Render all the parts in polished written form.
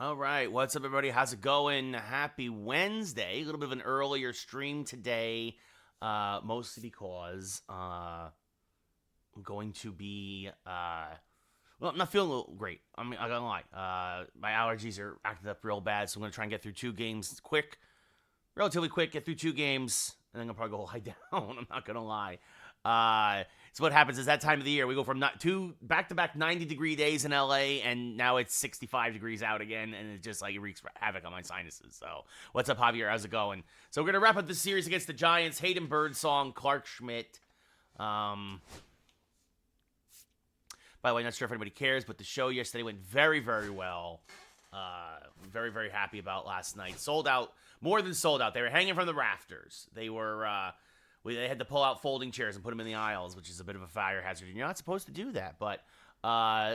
All right, what's up, everybody? How's it going? Happy Wednesday. A little bit of an earlier stream today, mostly because I'm going to be, well, I'm not feeling great. I'm not gonna lie. My allergies are acting up real bad, so I'm gonna try and get through 2 games quick, relatively quick. Get through 2 games, and then I'll probably go lie down. I'm not gonna lie. So what happens is that time of the year, we go from 2 back-to-back 90-degree days in LA, and now it's 65 degrees out again, and it just, like, it wreaks havoc on my sinuses. So, what's up, Javier? How's it going? So, we're going to wrap up this series against the Giants. Hayden Birdsong, Clark Schmidt. By the way, not sure if anybody cares, but the show yesterday went very, very well. Very, very happy about last night. Sold out, more than sold out. They were hanging from the rafters. They were, they had to pull out folding chairs and put them in the aisles, which is a bit of a fire hazard. You're not supposed to do that, but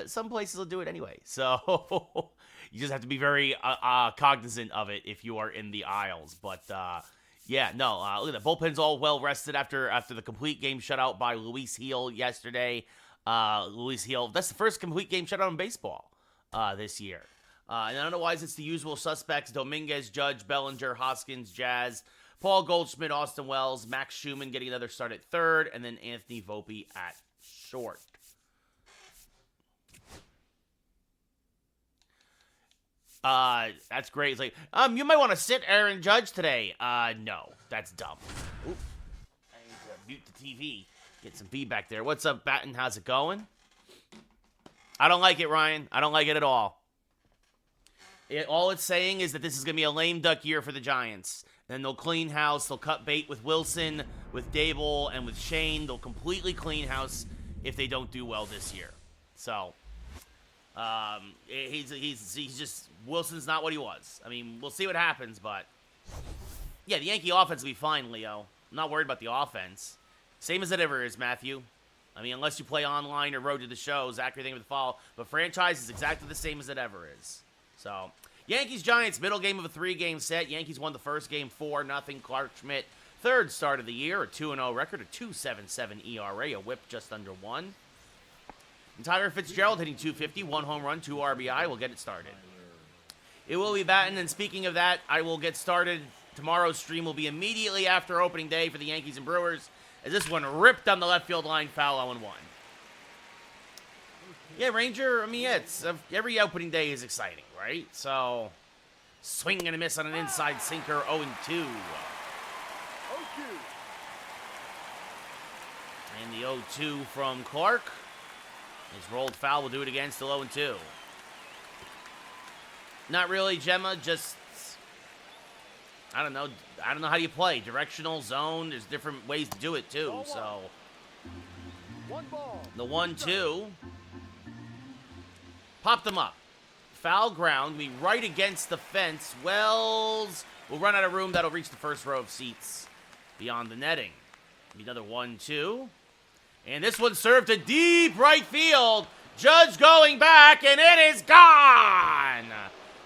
some places will do it anyway. So you just have to be very cognizant of it if you are in the aisles. But yeah, no, look at that. Bullpen's all well rested after the complete game shutout by Luis Gil yesterday. Luis Gil, that's the first complete game shutout in baseball this year. And otherwise, it's the usual suspects: Dominguez, Judge, Bellinger, Hoskins, Jazz, Paul Goldschmidt, Austin Wells, Max Schumann getting another start at third, and then Anthony Volpe at short. That's great. It's like, you might want to sit Aaron Judge today. No, that's dumb. Oop. I need to mute the TV. Get some feedback there. What's up, Batten? How's it going? I don't like it, Ryan. I don't like it at all. All it's saying is that this is going to be a lame duck year for the Giants. Then they'll clean house. They'll cut bait with Wilson, with Dable, and with Shane. They'll completely clean house if they don't do well this year. So, he's just, Wilson's not what he was. I mean, we'll see what happens, but yeah, the Yankee offense will be fine, Leo. I'm not worried about the offense. Same as it ever is, Matthew. I mean, unless you play online or road to the show, Zachary, thank you for the follow. But franchise is exactly the same as it ever is. So, Yankees-Giants, middle game of a 3-game set. Yankees won the first game 4-0. Clark Schmidt, third start of the year, a 2-0 record, a 2.77 ERA, a whip just under 1. And Tyler Fitzgerald hitting .250, 1 home run, 2 RBI. We'll get it started. It will be batting, and speaking of that, I will get started. Tomorrow's stream will be immediately after opening day for the Yankees and Brewers, as this one ripped down the left field line, foul 0-1. Yeah, Ranger, I mean, yeah, it's, every opening day is exciting, right? So, swing and a miss on an inside sinker, 0-2. And the 0-2 from Clark is rolled foul. We'll do it again, still 0-2. Not really, Gemma, just, I don't know how do you play. Directional, zone, there's different ways to do it, too. So, the 1-2. Pop them up. Foul ground. We right against the fence. Wells will run out of room. That'll reach the first row of seats beyond the netting. Another 1-2. And this one served to deep right field. Judge going back, and it is gone.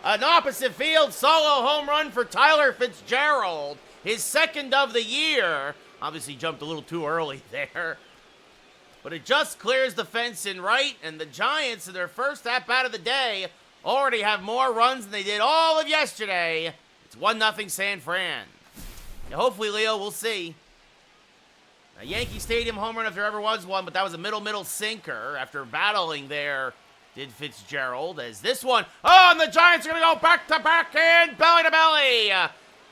An opposite field solo home run for Tyler Fitzgerald. His second of the year. Obviously jumped a little too early there. But it just clears the fence in right, and the Giants, in their first at-bat of the day, already have more runs than they did all of yesterday. It's 1-0 San Fran. Now, hopefully, Leo, we'll see. A Yankee Stadium home run if there ever was one, but that was a middle sinker after battling there, did Fitzgerald. As this one, and the Giants are going to go back-to-back and belly-to-belly.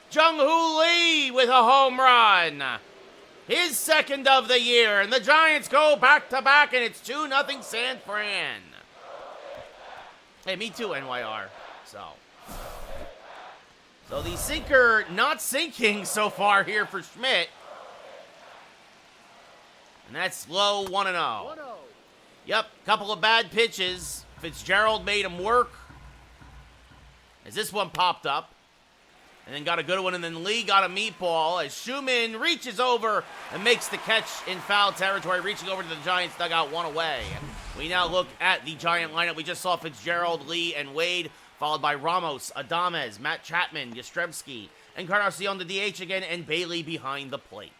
Jung-Hoo Lee with a home run. His second of the year, and the Giants go back-to-back, and it's 2-0 San Fran. Hey, me too, NYR. So the sinker not sinking so far here for Schmidt. And that's low 1-0. Yep, couple of bad pitches. Fitzgerald made him work. As this one popped up. And then got a good one, and then Lee got a meatball as Schumann reaches over and makes the catch in foul territory, reaching over to the Giants dugout, 1 away. We now look at the Giant lineup. We just saw Fitzgerald, Lee, and Wade, followed by Ramos, Adames, Matt Chapman, Yastrzemski, Encarnacion the DH again, and Bailey behind the plate.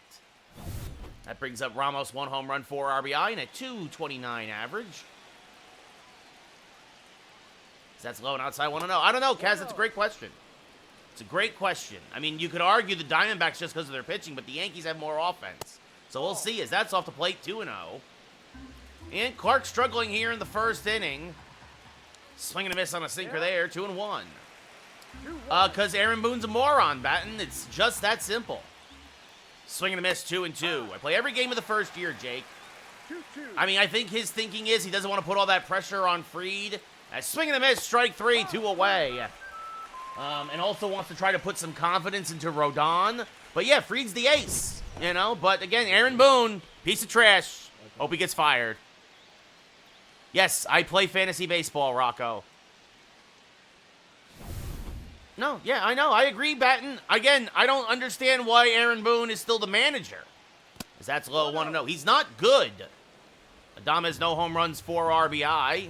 That brings up Ramos, 1 home run, 4 RBI, and a .229 average. That's low and outside 1-0. I don't know, Kaz. That's a great question. It's a great question. I mean, you could argue the Diamondbacks just because of their pitching, but the Yankees have more offense. So we'll see as that's off the plate 2-0. And Clark struggling here in the first inning. Swing and a miss on a sinker there, 2-1. Because Aaron Boone's a moron, batting. It's just that simple. Swing and a miss, 2-2. I play every game of the first year, Jake. I mean, I think his thinking is he doesn't want to put all that pressure on Fried. Swing and a miss, strike 3, 2 away. And also wants to try to put some confidence into Rodon. But yeah, Fried's the ace, you know. But again, Aaron Boone, piece of trash. Hope he gets fired. Yes, I play fantasy baseball, Rocco. No, yeah, I know. I agree, Batten. Again, I don't understand why Aaron Boone is still the manager. Because that's low 1-0. He's not good. Adames, no home runs, 4 RBI.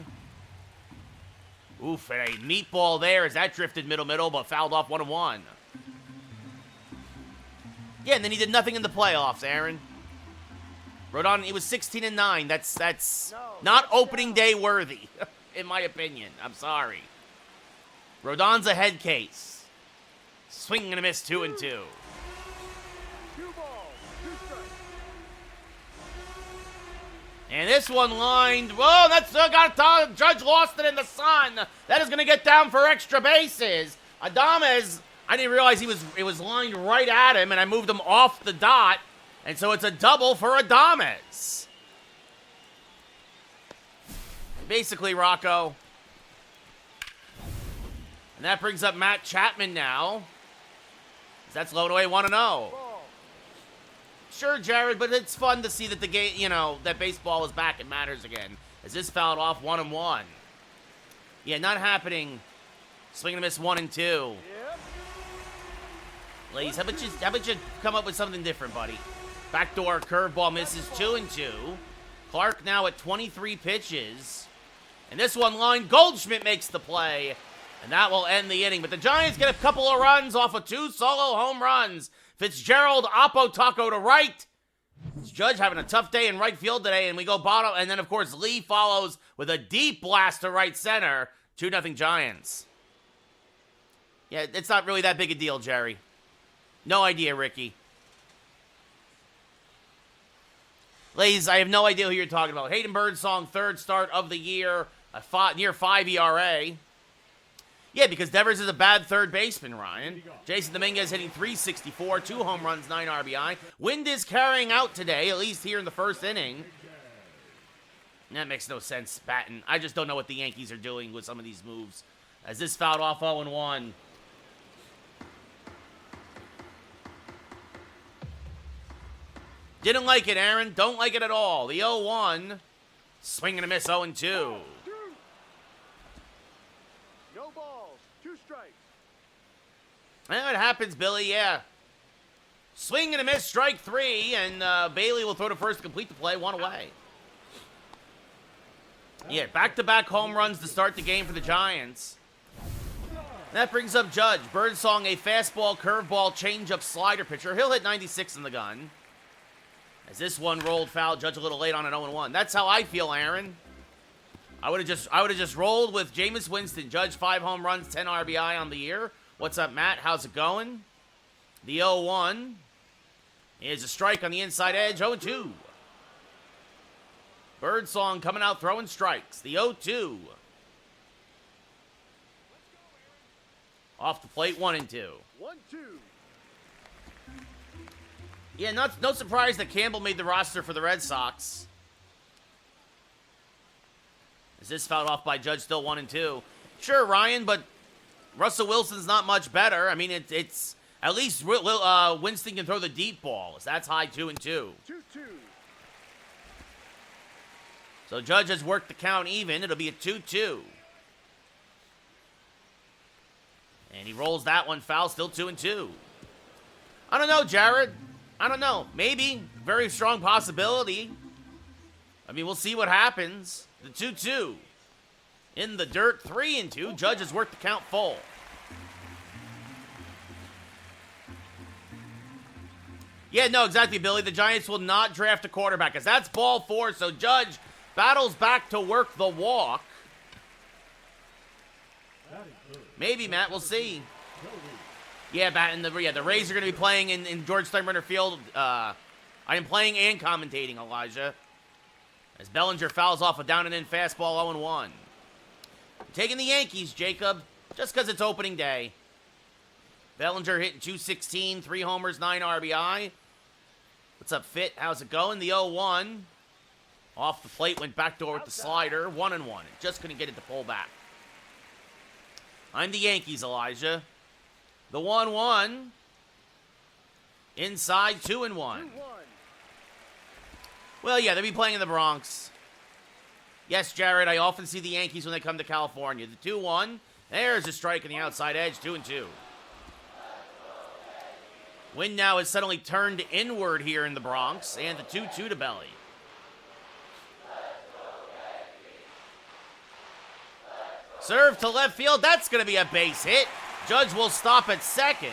Oof, and a meatball there as that drifted middle, but fouled off 1-1. Yeah, and then he did nothing in the playoffs, Aaron. Rodon, he was 16-9. That's not opening day worthy, in my opinion. I'm sorry. Rodon's a head case. Swing and a miss, 2-2. 2 balls, 2 strikes. And this one lined. Whoa, that's got Judge lost it in the sun. That is going to get down for extra bases. Adames, I didn't realize it was lined right at him, and I moved him off the dot. And so it's a double for Adames. Basically, Rocco. And that brings up Matt Chapman now. That's low away 1-0. Sure, Jared, but it's fun to see that the game, you know, that baseball is back. It matters again. As this fouled off 1-1. Yeah, not happening. Swing and a miss 1-2. Yep. Ladies, how about you come up with something different, buddy? Backdoor curveball misses 2-2. Clark now at 23 pitches. And this one line, Goldschmidt makes the play. And that will end the inning. But the Giants get a couple of runs off of 2 solo home runs. Fitzgerald, Oppo Taco to right. Judge having a tough day in right field today. And we go bottom. And then, of course, Lee follows with a deep blast to right center. 2-0 Giants. Yeah, it's not really that big a deal, Jerry. No idea, Ricky. Ladies, I have no idea who you're talking about. Hayden Birdsong, third start of the year. Near 5 ERA. Yeah, because Devers is a bad third baseman, Ryan. Jason Dominguez hitting .364, 2 home runs, 9 RBI. Wind is carrying out today, at least here in the first inning. That makes no sense, Batten. I just don't know what the Yankees are doing with some of these moves. As this fouled off 0-1. Didn't like it, Aaron. Don't like it at all. The 0-1. Swing and a miss, 0-2. No balls, 2 strikes. And it happens, Billy, yeah. Swing and a miss, strike 3, and Bailey will throw to first to complete the play, 1 away. Yeah, back-to-back home runs to start the game for the Giants. That brings up Judge. Birdsong, a fastball, curveball, changeup, slider pitcher. He'll hit 96 in the gun. As this one rolled foul, Judge a little late on an 0-1. That's how I feel, Aaron. I would have just rolled with Jameis Winston. Judge 5 home runs, 10 RBI on the year. What's up, Matt? How's it going? The 0-1 is a strike on the inside edge, 0-2. Birdsong coming out throwing strikes. The 0-2. Off the plate, 1-2. 1-2. Yeah, no surprise that Campbell made the roster for the Red Sox. Is this fouled off by Judge, still 1-2? Sure, Ryan, but Russell Wilson's not much better. I mean, it's at least Winston can throw the deep balls. That's high, 2-2. 2-2. So Judge has worked the count even. It'll be a 2-2. And he rolls that one foul, still 2-2. I don't know, Jared. I don't know. Maybe. Very strong possibility. I mean, we'll see what happens. The 2-2. In the dirt, 3-2. Judge has worked the count full. Yeah, no, exactly, Billy. The Giants will not draft a quarterback, because that's ball 4, so Judge battles back to work the walk. Maybe, Matt. We'll see. Yeah, the Rays are going to be playing in George Steinbrenner Field. I am playing and commentating, Elijah. As Bellinger fouls off a down-and-in fastball 0-1. Taking the Yankees, Jacob, just because it's opening day. Bellinger hitting .216, 3 homers, 9 RBI. What's up, Fit? How's it going? The 0-1. Off the plate, went backdoor with the slider. 1-1. Just couldn't get it to pull back. I'm the Yankees, Elijah. The 1-1. Inside, 2-1. Well, yeah, they'll be playing in the Bronx. Yes, Jared, I often see the Yankees when they come to California. The 2-1. There's a strike on the outside edge, 2-2. Wind now has suddenly turned inward here in the Bronx, and the 2-2 to Belly. Serve to left field. That's going to be a base hit. Judge will stop at second.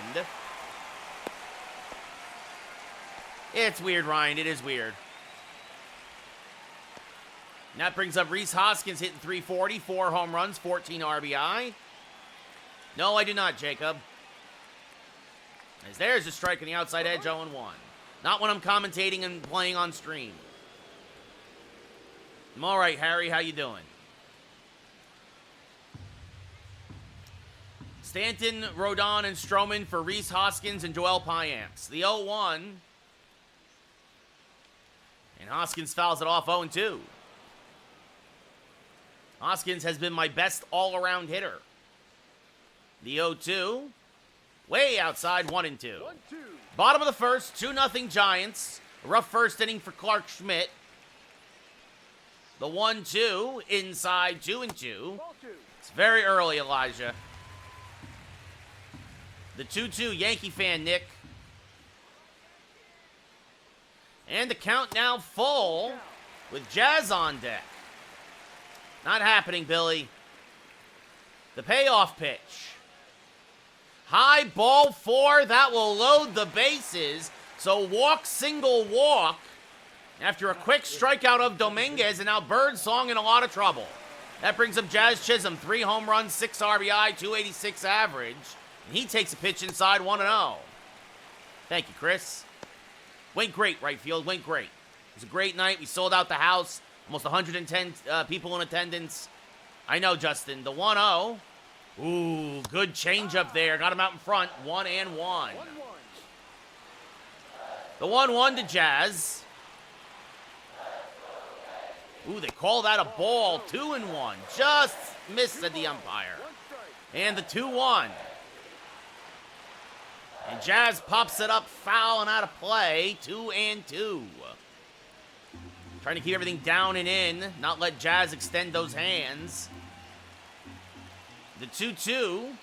It's weird, Ryan. It is weird. And that brings up Rhys Hoskins hitting .340, 4 home runs, 14 RBI. No, I do not, Jacob. As there's a strike on the outside edge, 0-1. Not when I'm commentating and playing on stream. I'm all right, Harry. How you doing? Stanton, Rodon, and Stroman for Rhys Hoskins and Joel Payamps. The 0-1. And Hoskins fouls it off 0-2. Hoskins has been my best all-around hitter. The 0-2. Way outside, 1-2. Bottom of the first, 2-0 Giants. A rough first inning for Clark Schmidt. The 1-2, inside, 2-2. It's very early, Elijah. The 2-2, Yankee fan, Nick. And the count now full with Jazz on deck. Not happening, Billy. The payoff pitch. High ball 4. That will load the bases. So walk, single, walk. After a quick strikeout of Dominguez, and now Birdsong in a lot of trouble. That brings up Jazz Chisholm. 3 home runs, 6 RBI, 286 average. And he takes a pitch inside, 1-0. Thank you, Chris. Went great, right field. Went great. It was a great night. We sold out the house. Almost 110 people in attendance. I know, Justin. The 1-0. Ooh, good changeup there. Got him out in front. 1-1. The 1-1 to Jazz. Ooh, they call that a ball. 2-1. Just missed at the umpire. And the 2-1. And Jazz pops it up, foul and out of play. 2-2. Trying to keep everything down and in, not let Jazz extend those hands. The 2-2,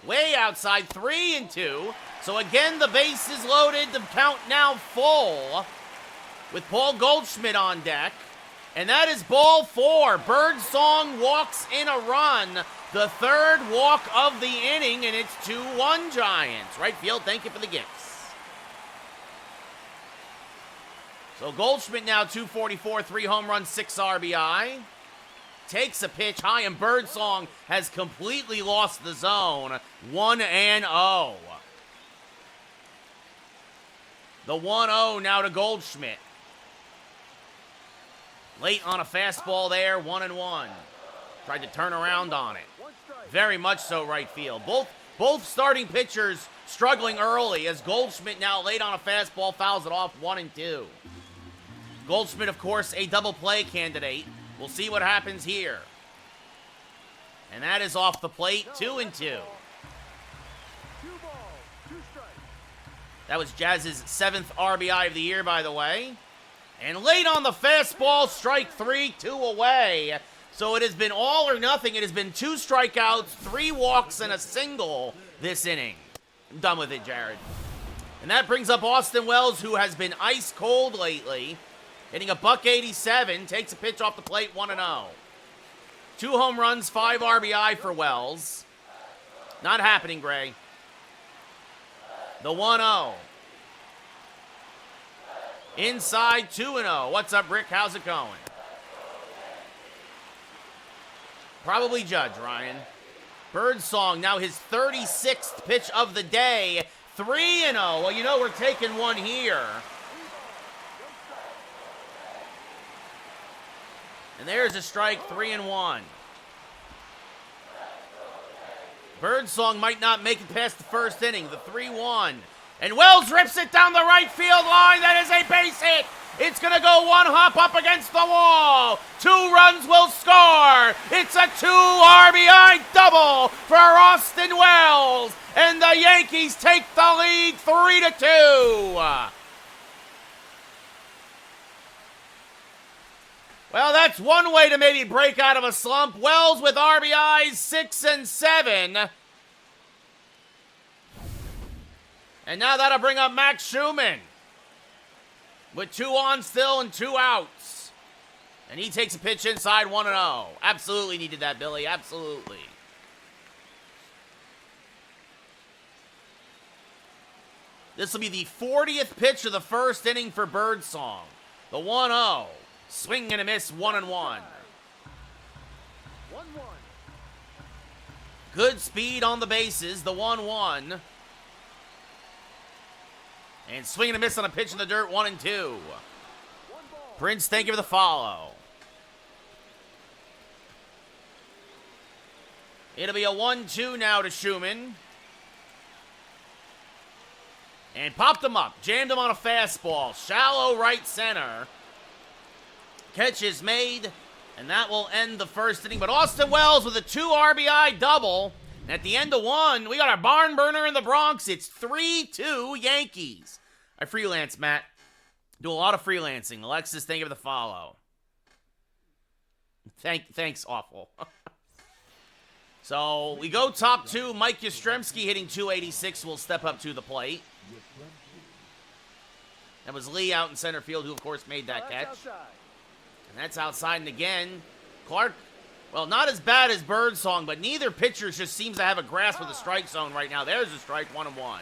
way outside, 3-2. So again, the base is loaded. The count now full with Paul Goldschmidt on deck. And that is ball 4. Birdsong walks in a run. The 3rd walk of the inning, and it's 2-1 Giants. Right field, thank you for the gifts. So Goldschmidt now 244, 3 home runs, 6 RBI. Takes a pitch high, and Birdsong has completely lost the zone. 1-0. The 1-0 now to Goldschmidt. Late on a fastball there, 1-1. Tried to turn around on it. Very much so right field. Both starting pitchers struggling early as Goldschmidt now late on a fastball fouls it off 1-2. Goldschmidt, of course, a double play candidate. We'll see what happens here. And that is off the plate, 2-2. That was Jazz's 7th RBI of the year, by the way. And late on the fastball, strike 3, 2 away. So it has been all or nothing. It has been 2 strikeouts, 3 walks, and a single this inning. I'm done with it, Jared. And that brings up Austin Wells, who has been ice cold lately. Hitting a .187, takes a pitch off the plate, 1-0. 2 home runs, 5 RBI for Wells. Not happening, Gray. The 1-0. Inside, 2-0. What's up, Rick? How's it going? Probably Judge, Ryan. Birdsong, now his 36th pitch of the day. 3-0. Well, you know we're taking one here. And there's a strike, 3-1. Birdsong might not make it past the first inning, the 3-1. And Wells rips it down the right field line. That is a base hit. It's going to go one hop up against the wall. 2 runs will score. It's a 2 RBI double for Austin Wells. And the Yankees take the lead 3-2. Well, that's one way to maybe break out of a slump. Wells with RBIs 6 and 7. And now that'll bring up Max Schumann with 2 on still and 2 outs. And he takes a pitch inside 1-0. Absolutely needed that, Billy. Absolutely. This will be the 40th pitch of the first inning for Birdsong. The 1-0. Swing and a miss, 1-1. 1-1. Good speed on the bases, the 1-1. And swing and a miss on a pitch in the dirt, 1-2. Prince, thank you for the follow. It'll be a 1-2 now to Schumann. And popped him up, jammed him on a fastball. Shallow right center. Catch is made, and that will end the first inning. But Austin Wells with a 2 RBI double. And at the end of 1, we got our barn burner in the Bronx. It's 3-2 Yankees. I freelance, Matt. Do a lot of freelancing. Alexis, thank you for the follow. Thanks, awful. So we go top 2. Mike Yastrzemski hitting 286 will step up to the plate. That was Lee out in center field, who of course made that catch. And that's outside, and again, Clark, well, not as bad as Birdsong, but neither pitcher just seems to have a grasp of the strike zone right now. There's a strike, 1-1.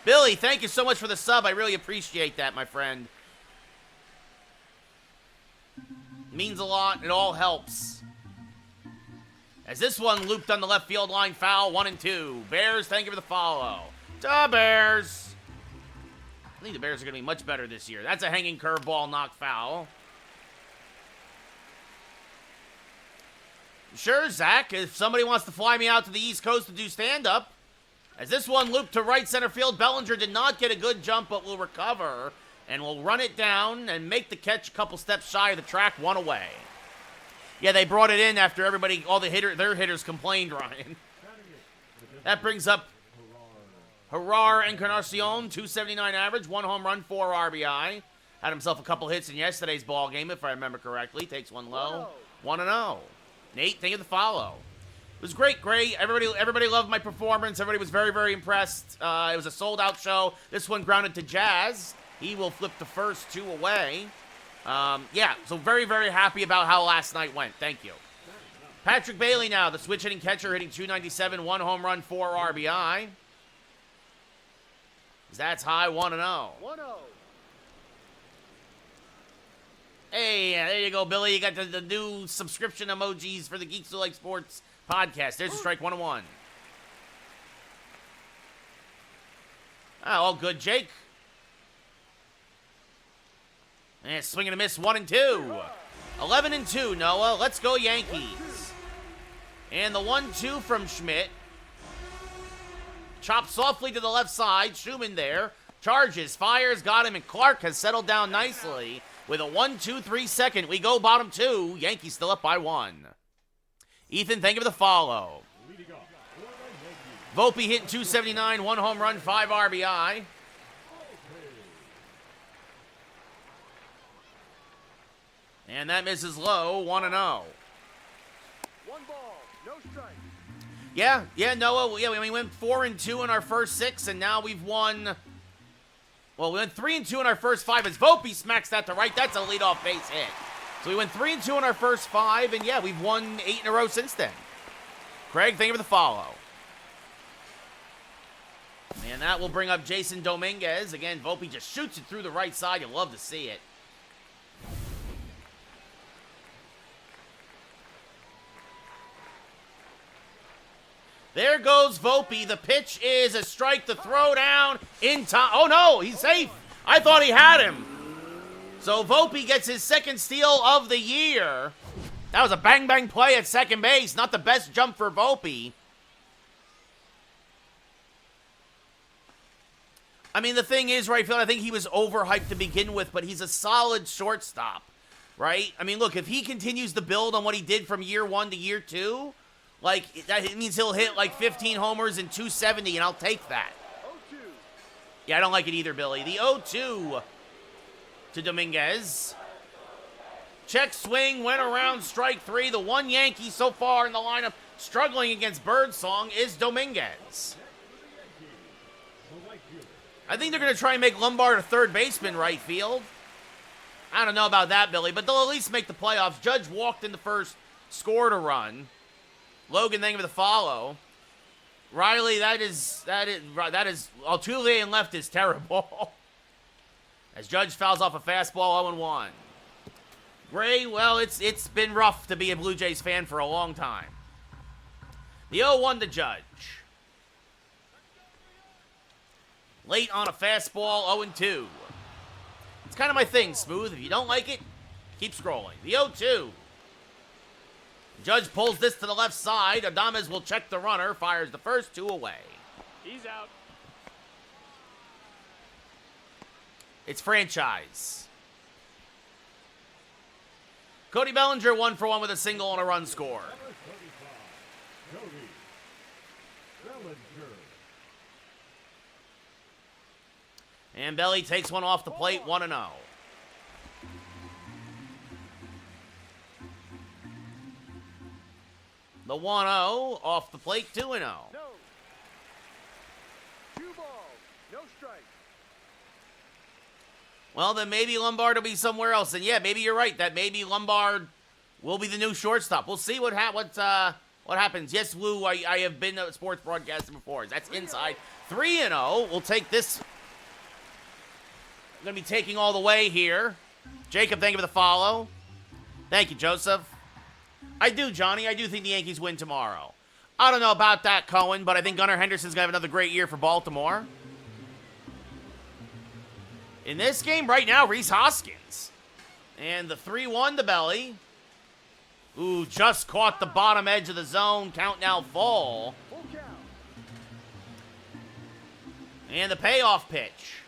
Billy, thank you so much for the sub. I really appreciate that, my friend. It means a lot. It all helps. As this one looped on the left field line, foul, 1-2. Bears, thank you for the follow. Da Bears. I think the Bears are going to be much better this year. That's a hanging curveball, knocked foul. Sure, Zach, if somebody wants to fly me out to the East Coast to do stand-up. As this one looped to right center field, Bellinger did not get a good jump, but will recover. And will run it down and make the catch a couple steps shy of the track, 1 away. Yeah, they brought it in after everybody, all the their hitters complained, Ryan. That brings up Harar Encarnacion, 279 average, 1 home run, 4 RBI. Had himself a couple hits in yesterday's ball game, if I remember correctly. Takes one low, 1-0. Nate, thank you for the follow. It was great. Everybody loved my performance. Everybody was very, very impressed. It was a sold-out show. This one grounded to Jazz. He will flip the first 2 away. Yeah, so very, very happy about how last night went. Thank you. Patrick Bailey now, the switch hitting catcher, hitting 297, 1 home run, 4 RBI. That's high, 1-0. 1-0. Hey, there you go, Billy. You got the new subscription emojis for the Geeks Who Like Sports podcast. There's a strike, 1-1. All good, Jake. And swing and a miss, 1-2. 11-2, Noah. Let's go, Yankees. And the 1-2 from Schmidt. Chopped softly to the left side. Schumann there. Charges, fires, got him, and Clark has settled down nicely. With a 1-2-3 second, we go bottom 2. Yankees still up by 1. Ethan, thank you for the follow. Volpe hitting 279, 1 home run, 5 RBI. And that misses low, 1-0. 1 ball, no strike. Yeah, Noah. Yeah, we went 4-2 in our first 6, and now we've won. Well, we went 3-2 in our first 5 as Volpe smacks that to right. That's a leadoff base hit. So we went 3-2 in our first 5, and yeah, we've won 8 in a row since then. Craig, thank you for the follow. And that will bring up Jason Dominguez. Again, Volpe just shoots it through the right side. You'll love to see it. There goes Volpe. The pitch is a strike. The throw down in time. Oh, no, he's safe. I thought he had him. So Volpe gets his second steal of the year. That was a bang-bang play at second base. Not the best jump for Volpe. I mean, the thing is, right field, I think he was overhyped to begin with, but he's a solid shortstop, right? I mean, look, if he continues to build on what he did from year 1 to year 2, like, that means he'll hit like 15 homers and 270, and I'll take that. 0-2. Yeah, I don't like it either, Billy. The 0-2 to Dominguez. Check swing, went around, strike 3. The one Yankee so far in the lineup struggling against Birdsong is Dominguez. I think they're going to try and make Lombard a third baseman right field. I don't know about that, Billy, but they'll at least make the playoffs. Judge walked in the first, scored a run. Logan, thank you for the follow. Riley, that is, Altuve in left is terrible. As Judge fouls off a fastball 0-1. Gray, well, it's been rough to be a Blue Jays fan for a long time. The 0-1 to Judge. Late on a fastball, 0-2. It's kind of my thing, Smooth. If you don't like it, keep scrolling. The 0-2. Judge pulls this to the left side. Adames will check the runner, fires the first 2 away. He's out. It's franchise. Cody Bellinger 1 for 1 with a single and a run score. Cody Bellinger. And Belly takes one off the plate, 1-0. The 1-0 off the plate, 2-0. No. 2 balls. No strike. Well, then maybe Lombard will be somewhere else. And yeah, maybe you're right. That maybe Lombard will be the new shortstop. We'll see what happens. Yes, Lou, I have been a sports broadcaster before. That's inside. 3-0. We'll take this. I'm going to be taking all the way here. Jacob, thank you for the follow. Thank you, Joseph. I do, Johnny. I do think the Yankees win tomorrow. I don't know about that, Cohen, but I think Gunnar Henderson's going to have another great year for Baltimore. In this game right now, Rhys Hoskins. And the 3-1 to Belly. Ooh, just caught the bottom edge of the zone. Count now full. Full count. And the payoff pitch.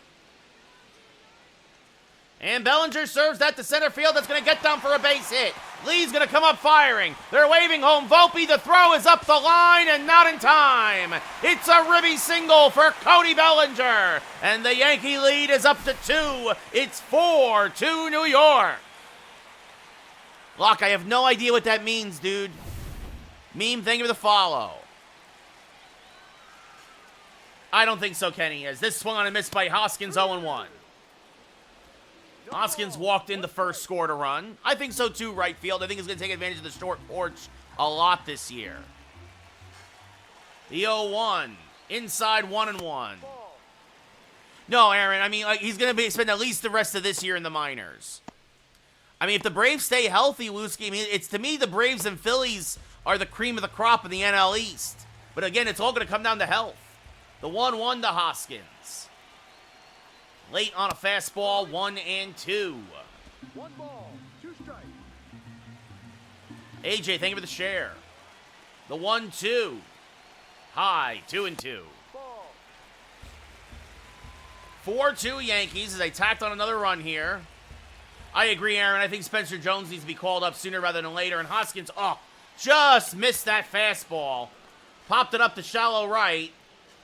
And Bellinger serves that to center field. That's going to get down for a base hit. Lee's going to come up firing. They're waving home Volpe. The throw is up the line and not in time. It's a ribby single for Cody Bellinger. And the Yankee lead is up to 2. It's 4-2 New York. Locke, I have no idea what that means, dude. Meme, thank you for the follow. I don't think so, Kenny, as this swung on and missed by Hoskins, 0-1. Hoskins walked in the first, scored a run. I think so too, right field. I think he's going to take advantage of the short porch a lot this year. The 0-1. Inside 1-1. No, Aaron, I mean, like, he's going to spend at least the rest of this year in the minors. I mean, if the Braves stay healthy, Lusky, I mean, it's to me the Braves and Phillies are the cream of the crop in the NL East. But again, it's all going to come down to health. The 1-1 to Hoskins. Late on a fastball, 1-2. 1 ball. 2 strikes. AJ, thank you for the share. The 1-2. High, 2-2. Ball. 4-2 Yankees as they tacked on another run here. I agree, Aaron. I think Spencer Jones needs to be called up sooner rather than later. And Hoskins, just missed that fastball. Popped it up to shallow right.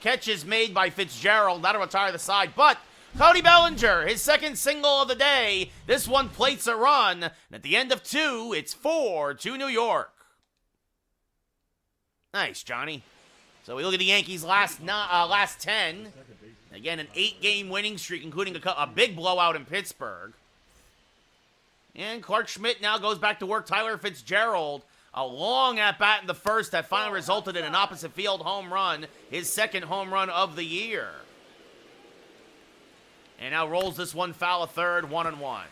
Catch is made by Fitzgerald. That'll retire the side. But Cody Bellinger, his second single of the day. This one plates a run. And at the end of 2, it's 4-2 New York. Nice, Johnny. So we look at the Yankees' last 10. Again, an 8-game winning streak, including a big blowout in Pittsburgh. And Clark Schmidt now goes back to work. Tyler Fitzgerald, a long at-bat in the first that finally resulted in an opposite field home run, his second home run of the year. And now rolls this one foul a third, 1-1.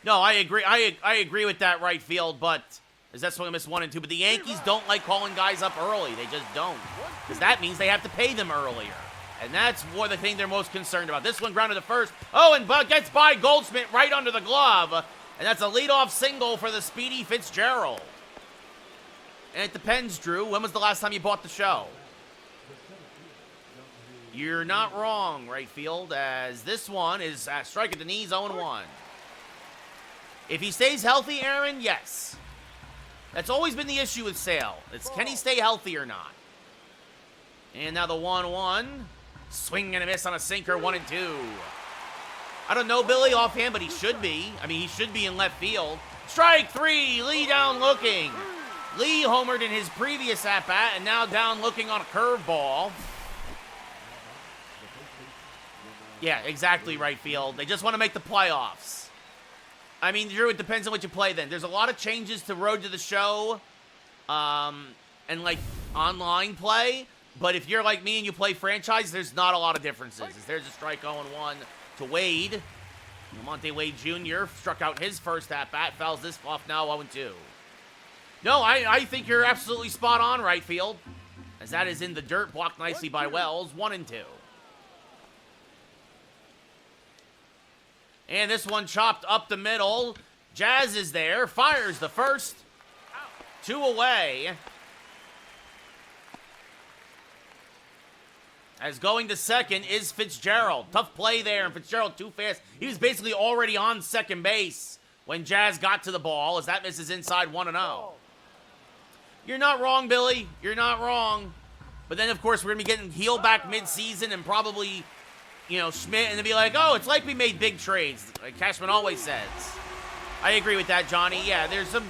No, I agree. I agree with that right field, but As that swing and miss 1 and 2. But the Yankees don't like calling guys up early. They just don't. Because that means they have to pay them earlier. And that's more the thing they're most concerned about. This one grounded to first. Oh, and gets by Goldschmidt right under the glove. And that's a leadoff single for the speedy Fitzgerald. And it depends, Drew. When was the last time you bought the show? You're not wrong, right field, as this one is a strike at the knees, 0-1. If he stays healthy, Aaron, yes. That's always been the issue with Sale. It's can he stay healthy or not? And now the 1-1. Swing and a miss on a sinker, 1 and 2. I don't know Billy offhand, but he should be. I mean, he should be in left field. Strike 3, Lee down looking. Lee homered in his previous at-bat, and now down looking on a curveball. Yeah, exactly, right field. They just want to make the playoffs. I mean, Drew, it depends on what you play then. There's a lot of changes to Road to the Show and, like, online play. But if you're like me and you play franchise, there's not a lot of differences. There's a strike 0-1 to Wade. Lamonte Wade Jr. struck out his first at-bat. Fouls this off now 0-2. No, I think you're absolutely spot on, right field. As that is in the dirt, blocked nicely by Wells. 1 and 2. And this one chopped up the middle. Jazz is there. Fires the first. 2 away. As going to second is Fitzgerald. Tough play there, and Fitzgerald too fast. He was basically already on second base when Jazz got to the ball, as that misses inside 1-0. You're not wrong, Billy. You're not wrong. But then, of course, we're going to be getting healed back mid-season and probably, you know, Schmidt, and they'll be like, oh, it's like we made big trades, like Cashman always says. I agree with that, Johnny. Yeah, there's some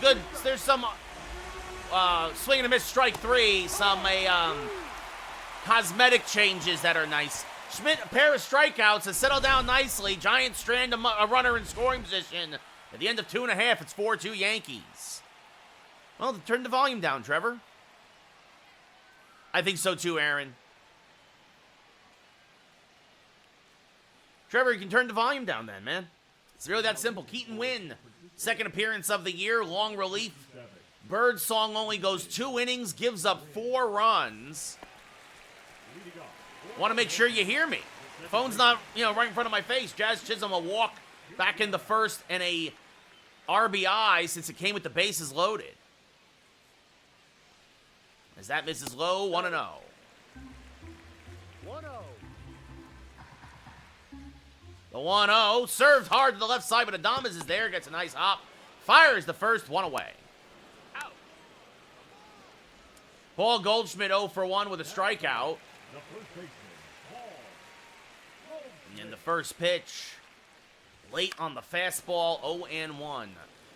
swing and a miss, strike 3, cosmetic changes that are nice. Schmidt, a pair of strikeouts, has settled down nicely. Giants strand a runner in scoring position. At the end of 2.5, it's 4-2 Yankees. Well, turn the volume down, Trevor. I think so too, Aaron. Trevor, you can turn the volume down then, man. It's really that simple. Keaton Wynn, second appearance of the year, long relief. Birdsong only goes 2 innings, gives up 4 runs. Want to make sure you hear me. The phone's not, right in front of my face. Jazz Chisholm a walk back in the first and a RBI since it came with the bases loaded. As that misses low, 1-0. 1-0. The 1-0 served hard to the left side, but Adames is there, gets a nice hop. Fires the first, 1 away. Out. Paul Goldschmidt 0 for 1 with a strikeout. And the first pitch, late on the fastball, 0-1.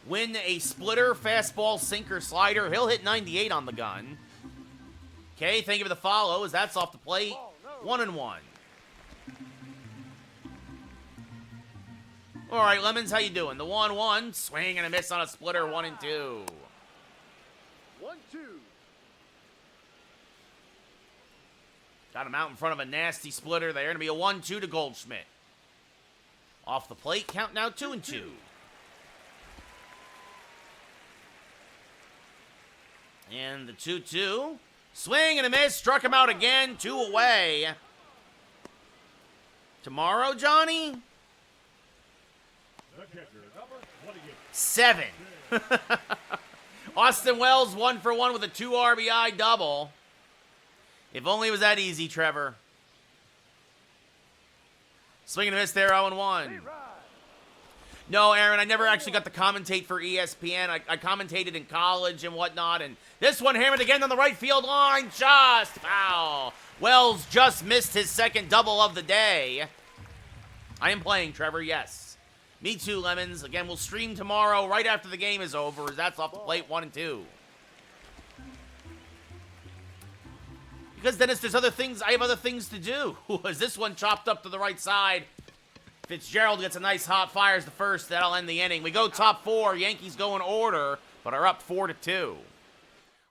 Win a splitter, fastball, sinker, slider. He'll hit 98 on the gun. Okay, thank you for the follow, as that's off the plate. 1-1. All right, Lemons, how you doing? The 1-1, swing and a miss on a splitter, 1-2. 1-2. Got him out in front of a nasty splitter there. Going to be a 1-2 to Goldschmidt. Off the plate, count now 2-2. And the 2-2. Swing and a miss. Struck him out again. 2 away. Tomorrow, Johnny? 7. Austin Wells 1 for 1 with a 2 RBI double. If only it was that easy, Trevor. Swing and a miss there, 0-1. No, Aaron, I never actually got to commentate for ESPN. I commentated in college and whatnot, and this one hammered again on the right field line. Just foul. Wells just missed his second double of the day. I am playing, Trevor, yes. Me too, Lemons. Again, we'll stream tomorrow right after the game is over. That's off the plate, 1-2. Because, Dennis, there's other things. I have other things to do. As this one chopped up to the right side. Fitzgerald gets a nice hop, fires the first. That'll end the inning. We go top 4. Yankees go in order, but are up 4-2.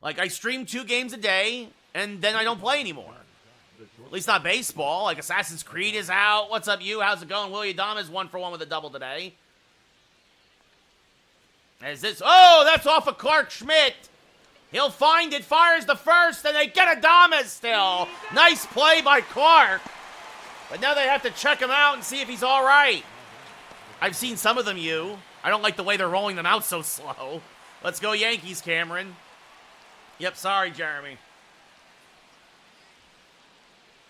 Like, I stream 2 games a day, and then I don't play anymore. At least not baseball. Like, Assassin's Creed is out. What's up, you? How's it going? Willie Adames 1 for 1 with a double today. As this, oh, that's off of Clark Schmidt. He'll find it, fires the first, and they get Adames still. Nice play by Clark. But now they have to check him out and see if he's all right. I've seen some of them, I don't like the way they're rolling them out so slow. Let's go Yankees, Cameron. Yep, sorry, Jeremy.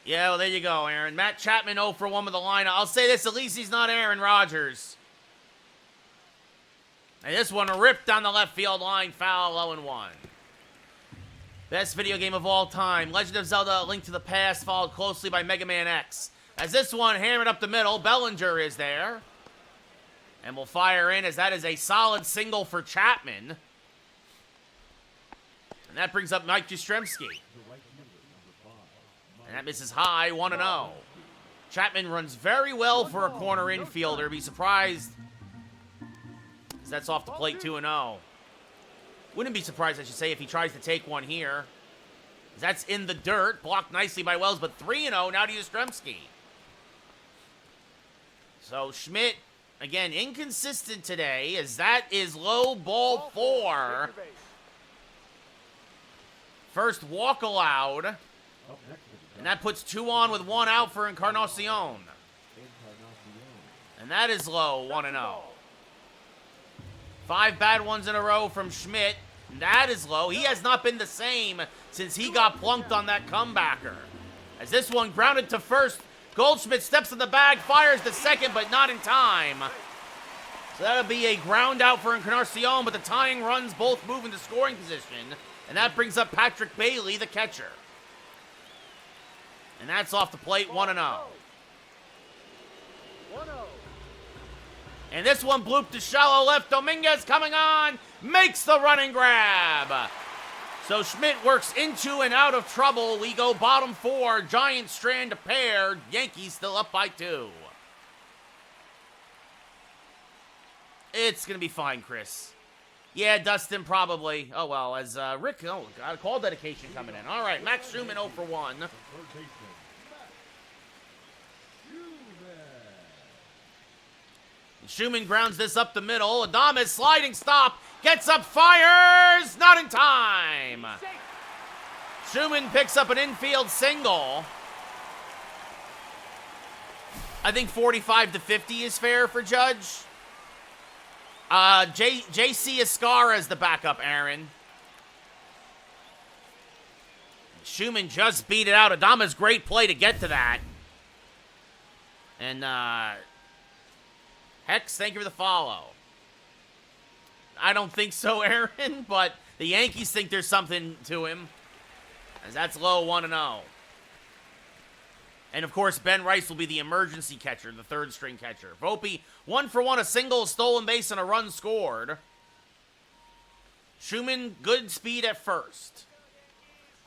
Yeah, well, there you go, Aaron. Matt Chapman 0 for 1 with the lineup. I'll say this, at least he's not Aaron Rodgers. And this one ripped down the left field line, foul, 0-1. Best video game of all time. Legend of Zelda: A Link to the Past, followed closely by Mega Man X. As this one hammered up the middle, Bellinger is there. And will fire in as that is a solid single for Chapman. And that brings up Mike Jastrzemski. And that misses high, 1-0. Chapman runs very well for a corner infielder. Be surprised as that's off the plate, 2-0. Wouldn't be surprised, I should say, if he tries to take one here. That's in the dirt, blocked nicely by Wells, but 3-0 now to Jastrzemski. So Schmidt, again, inconsistent today, as that is low, ball 4. First walk allowed. And that puts 2 on with 1 out for Encarnacion. And that is low, 1-0. 5 bad ones in a row from Schmidt. And that is low. He has not been the same since he got plunked on that comebacker. As this one grounded to first, Goldschmidt steps in the bag, fires the second, but not in time. So that'll be a ground out for Encarnacion, but the tying runs both move into scoring position. And that brings up Patrick Bailey, the catcher. And that's off the plate, 1-0. 1-0. And this one blooped to shallow left. Dominguez coming on, makes the running grab. So Schmidt works into and out of trouble. We go bottom 4, Giants strand a pair. Yankees still up by 2. It's going to be fine, Chris. Yeah, Dustin, probably. Oh, well, as Rick, oh, got a call dedication coming in. All right, Max Schumann 0 for 1. Schumann grounds this up the middle. Adames sliding stop. Gets up, fires. Not in time. Schumann picks up an infield single. I think 45-50 is fair for Judge. J.C. Escara is the backup, Aaron. Schumann just beat it out. Adames great play to get to that. And, Hex, thank you for the follow. I don't think so, Aaron, but the Yankees think there's something to him. As that's low, 1-0. And, of course, Ben Rice will be the emergency catcher, the third-string catcher. Volpe, 1 for 1, a single, a stolen base, and a run scored. Schumann, good speed at first.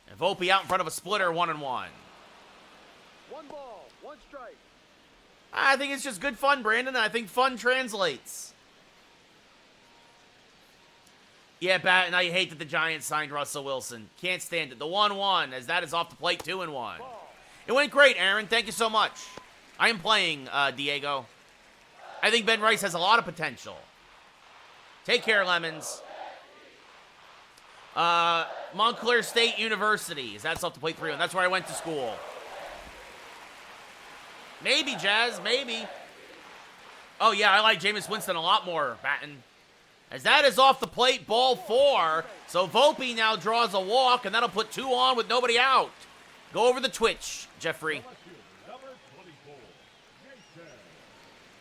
And Volpe out in front of a splitter, 1-1. 1 ball, 1 strike. I think it's just good fun, Brandon. I think fun translates. Yeah, Bat, and I hate that the Giants signed Russell Wilson. Can't stand it. The 1-1, as that is off the plate, 2-1. It went great, Aaron. Thank you so much. I am playing, Diego. I think Ben Rice has a lot of potential. Take care, Lemons. Montclair State University. That's off the plate, 3-1. That's where I went to school. Maybe, Jazz, maybe. Oh, yeah, I like Jameis Winston a lot more, Batten. As that is off the plate, ball 4. So Volpe now draws a walk, and that'll put 2 on with nobody out. Go over the Twitch, Jeffrey.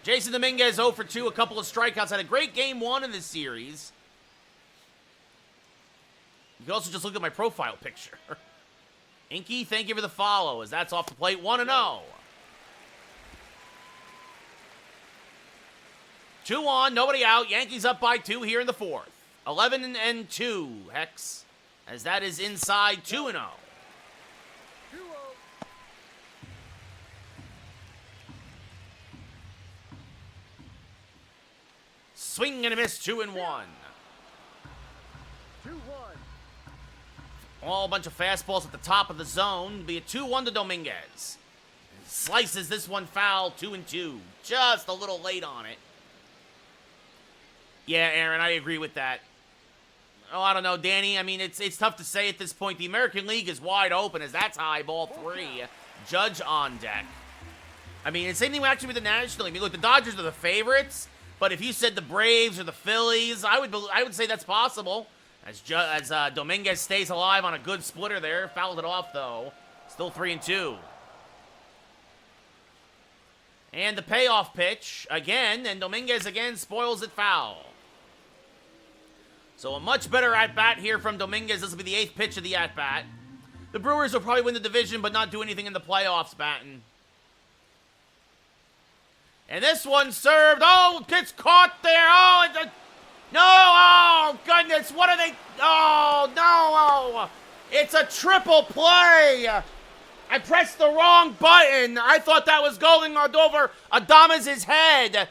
Jason Dominguez 0 for 2, a couple of strikeouts. Had a great game 1 in this series. You can also just look at my profile picture. Inky, thank you for the follow, as that's off the plate, 1-0. 2 on, nobody out. Yankees up by 2 here in the 4th. 11-2, Hex, as that is inside 2-0. 2-0. Swing and a miss, 2-1. 2-1. All a bunch of fastballs at the top of the zone. Be a 2-1 to Dominguez. Slices this one foul, 2-2. Just a little late on it. Yeah, Aaron, I agree with that. Oh, I don't know, Danny. I mean, it's tough to say at this point. The American League is wide open as that's high ball 3. Judge on deck. I mean, it's the same thing actually with the National League. I mean, look, the Dodgers are the favorites, but if you said the Braves or the Phillies, I would say that's possible. As Dominguez stays alive on a good splitter there, fouled it off though. Still 3-2. And the payoff pitch again, and Dominguez again spoils it foul. So a much better at-bat here from Dominguez. This will be the 8th pitch of the at-bat. The Brewers will probably win the division, but not do anything in the playoffs, Batten. And this one served. Oh, gets caught there. Oh, no. Oh, goodness. What are they? Oh, no. It's a triple play. I pressed the wrong button. I thought that was going over Adames' head.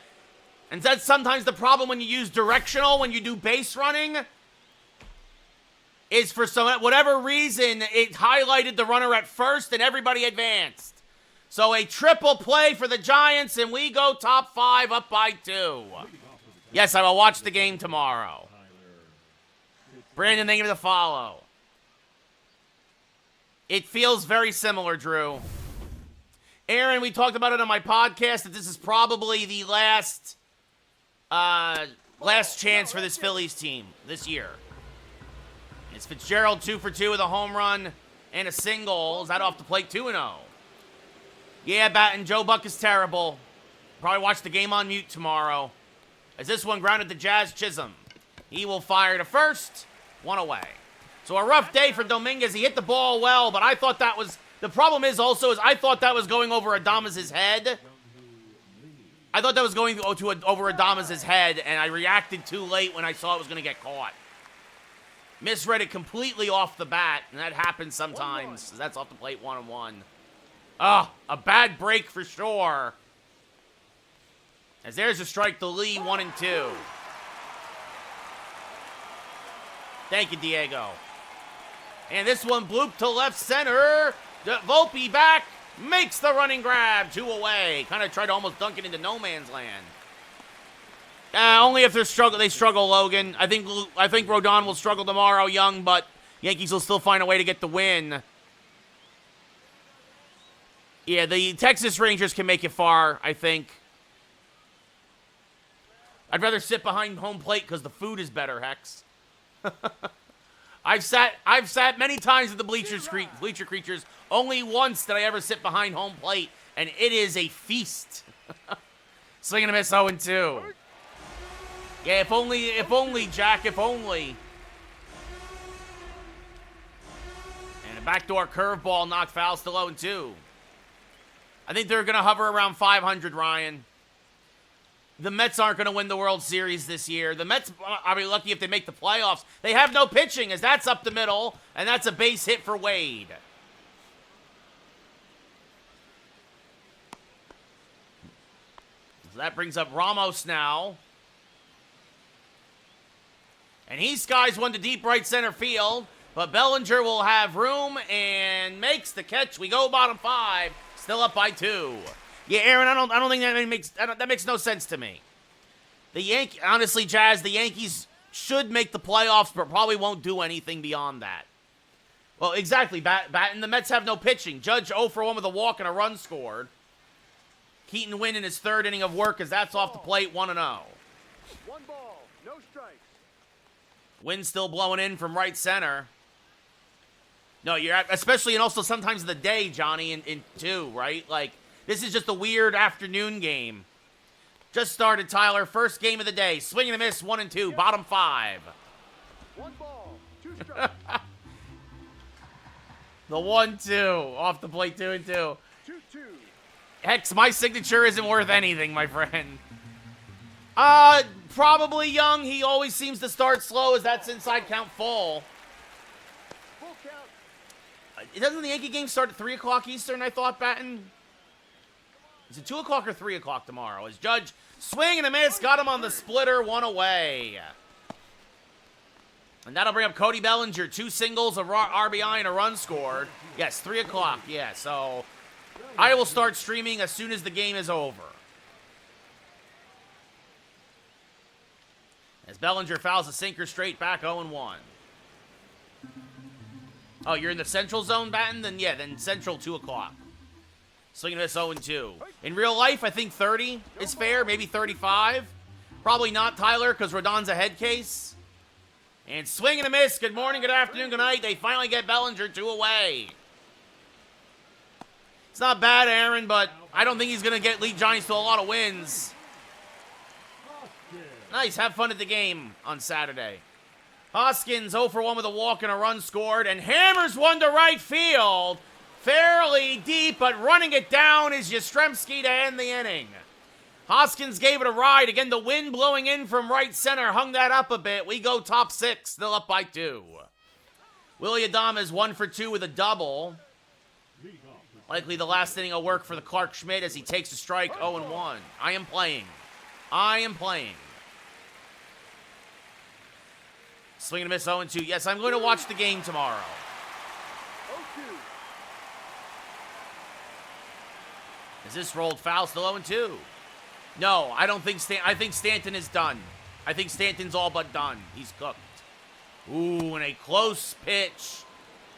And that's sometimes the problem when you use directional, when you do base running, is for whatever reason, it highlighted the runner at first and everybody advanced. So a triple play for the Giants, and we go top 5 up by 2. Yes, I will watch the game tomorrow. Brandon, thank you for the follow. It feels very similar, Drew. Aaron, we talked about it on my podcast that this is probably the last chance for this Phillies team this year. It's Fitzgerald 2 for 2 with a home run and a single. Is that off the plate 2-0? Yeah, Batten, Joe Buck is terrible. Probably watch the game on mute tomorrow. As this one grounded to Jazz Chisholm. He will fire to first. 1 away. So a rough day for Dominguez. He hit the ball well, but I thought that was... The problem is I thought that was going over Adames' head. I thought that was going over Adames' head, and I reacted too late when I saw it was going to get caught. Misread it completely off the bat, and that happens sometimes. That's off the plate 1-1. Oh, a bad break for sure. As there's a strike to Lee, 1-2. Thank you, Diego. And this one blooped to left center. Volpe back, makes the running grab, 2 away. Kind of tried to almost dunk it into no man's land. Only if they struggle, Logan. I think Rodon will struggle tomorrow, Young, but Yankees will still find a way to get the win. Yeah, the Texas Rangers can make it far, I think. I'd rather sit behind home plate because the food is better, Hex. I've sat many times at the bleacher creatures. Only once did I ever sit behind home plate, and it is a feast. Swing and a miss, 0-2. Yeah, if only, Jack, if only. And a backdoor curveball knocked foul, still 0-2. I think they're going to hover around 500, Ryan. The Mets aren't going to win the World Series this year. The Mets are be lucky if they make the playoffs. They have no pitching, as that's up the middle, and that's a base hit for Wade. So that brings up Ramos now. And he skies one to deep right center field, but Bellinger will have room and makes the catch. We go bottom 5, still up by 2. Yeah, Aaron, I don't think that makes no sense to me. Honestly, Jazz, the Yankees should make the playoffs, but probably won't do anything beyond that. Well, exactly, and the Mets have no pitching. Judge 0 for 1 with a walk and a run scored. Keaton Wynn in his 3rd inning of work as that's off the plate, 1-0. 1 ball, no strikes. Wynn still blowing in from right center. No, especially and also sometimes in the day, Johnny, in 2, right? Like, this is just a weird afternoon game. Just started, Tyler. First game of the day. Swing and a miss, 1-2. Bottom 5. 1 ball, 2 strikes. The 1-2. Off the plate, 2-2. 2-2. Hex, my signature isn't worth anything, my friend. Probably Young. He always seems to start slow as that's inside count full. Full count. Doesn't the Yankee game start at 3 o'clock Eastern, I thought, Batten? Is it 2 o'clock or 3 o'clock tomorrow? As Judge swing and a miss, got him on the splitter, 1 away. And that'll bring up Cody Bellinger. 2 singles, a RBI, and a run scored. Yes, 3 o'clock, yeah. So I will start streaming as soon as the game is over. As Bellinger fouls a sinker straight back 0-1. Oh, you're in the central zone batting? Then yeah, then central 2 o'clock. Swinging this 0-2. In real life, I think 30 is fair, maybe 35. Probably not, Tyler, because Rodon's a head case. And swing and a miss. Good morning, good afternoon, good night. They finally get Bellinger 2 away. It's not bad, Aaron, but I don't think he's going to lead Giants to a lot of wins. Nice, have fun at the game on Saturday. Hoskins 0 for 1 with a walk and a run scored, and hammers one to right field. Fairly deep, but running it down is Yastrzemski to end the inning. Hoskins gave it a ride. Again, the wind blowing in from right center hung that up a bit. We go top 6, still up by 2. Willie Adames 1 for 2 with a double. Likely the last inning will work for the Clark Schmidt as he takes a strike 0-1. I am playing. Swing and a miss 0-2. Yes, I'm going to watch the game tomorrow. 0-2. Is this rolled foul? Still 0-2. No, I don't think I think Stanton is done. I think Stanton's all but done. He's cooked. Ooh, and a close pitch.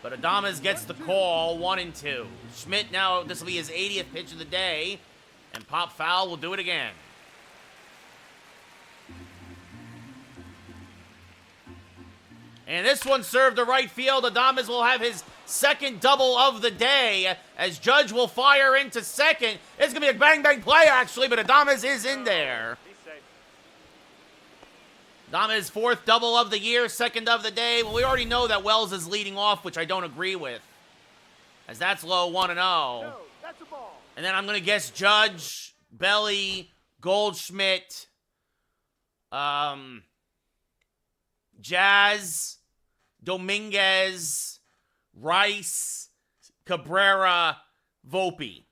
But Adames gets the call, 1-2. Schmidt now, this will be his 80th pitch of the day. And pop foul will do it again. And this one served to right field. Adames will have his second double of the day as Judge will fire into second. It's going to be a bang-bang play, actually, but Adames is in there. Adames' 4th double of the year, 2nd of the day. Well, we already know that Wells is leading off, which I don't agree with, as that's low 1-0. No, that's a ball. And then I'm going to guess Judge, Belly, Goldschmidt, Jazz, Dominguez, Rice, Cabrera, Volpe.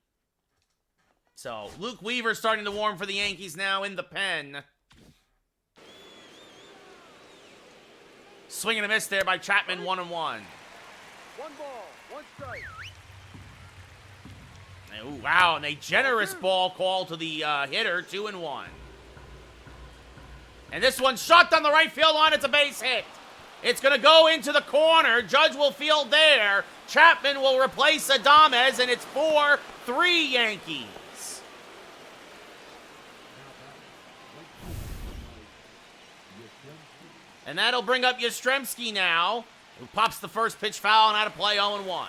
So, Luke Weaver starting to warm for the Yankees now in the pen. Swing and a miss there by Chapman, 1-1. 1 ball, 1 strike. Ooh, wow, and a generous ball call to the hitter, 2-1. And this one's shot down the right field line. It's a base hit. It's going to go into the corner. Judge will field there. Chapman will replace Adames, and it's 4-3 Yankees. And that'll bring up Yastrzemski now, who pops the first pitch foul and out of play 0-1.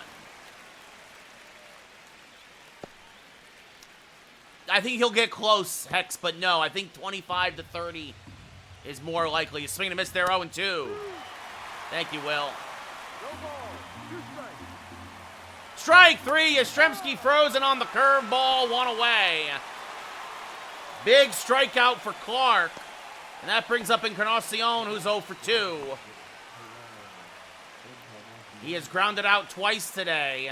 I think he'll get close, Hex, but no. I think 25-30 is more likely. You swing and a miss there, 0-2. Thank you, Will. No ball, 2 strikes. Strike 3, Yastrzemski frozen on the curveball, 1 away. Big strikeout for Clark. And that brings up Encarnacion, who's 0 for 2. He has grounded out twice today,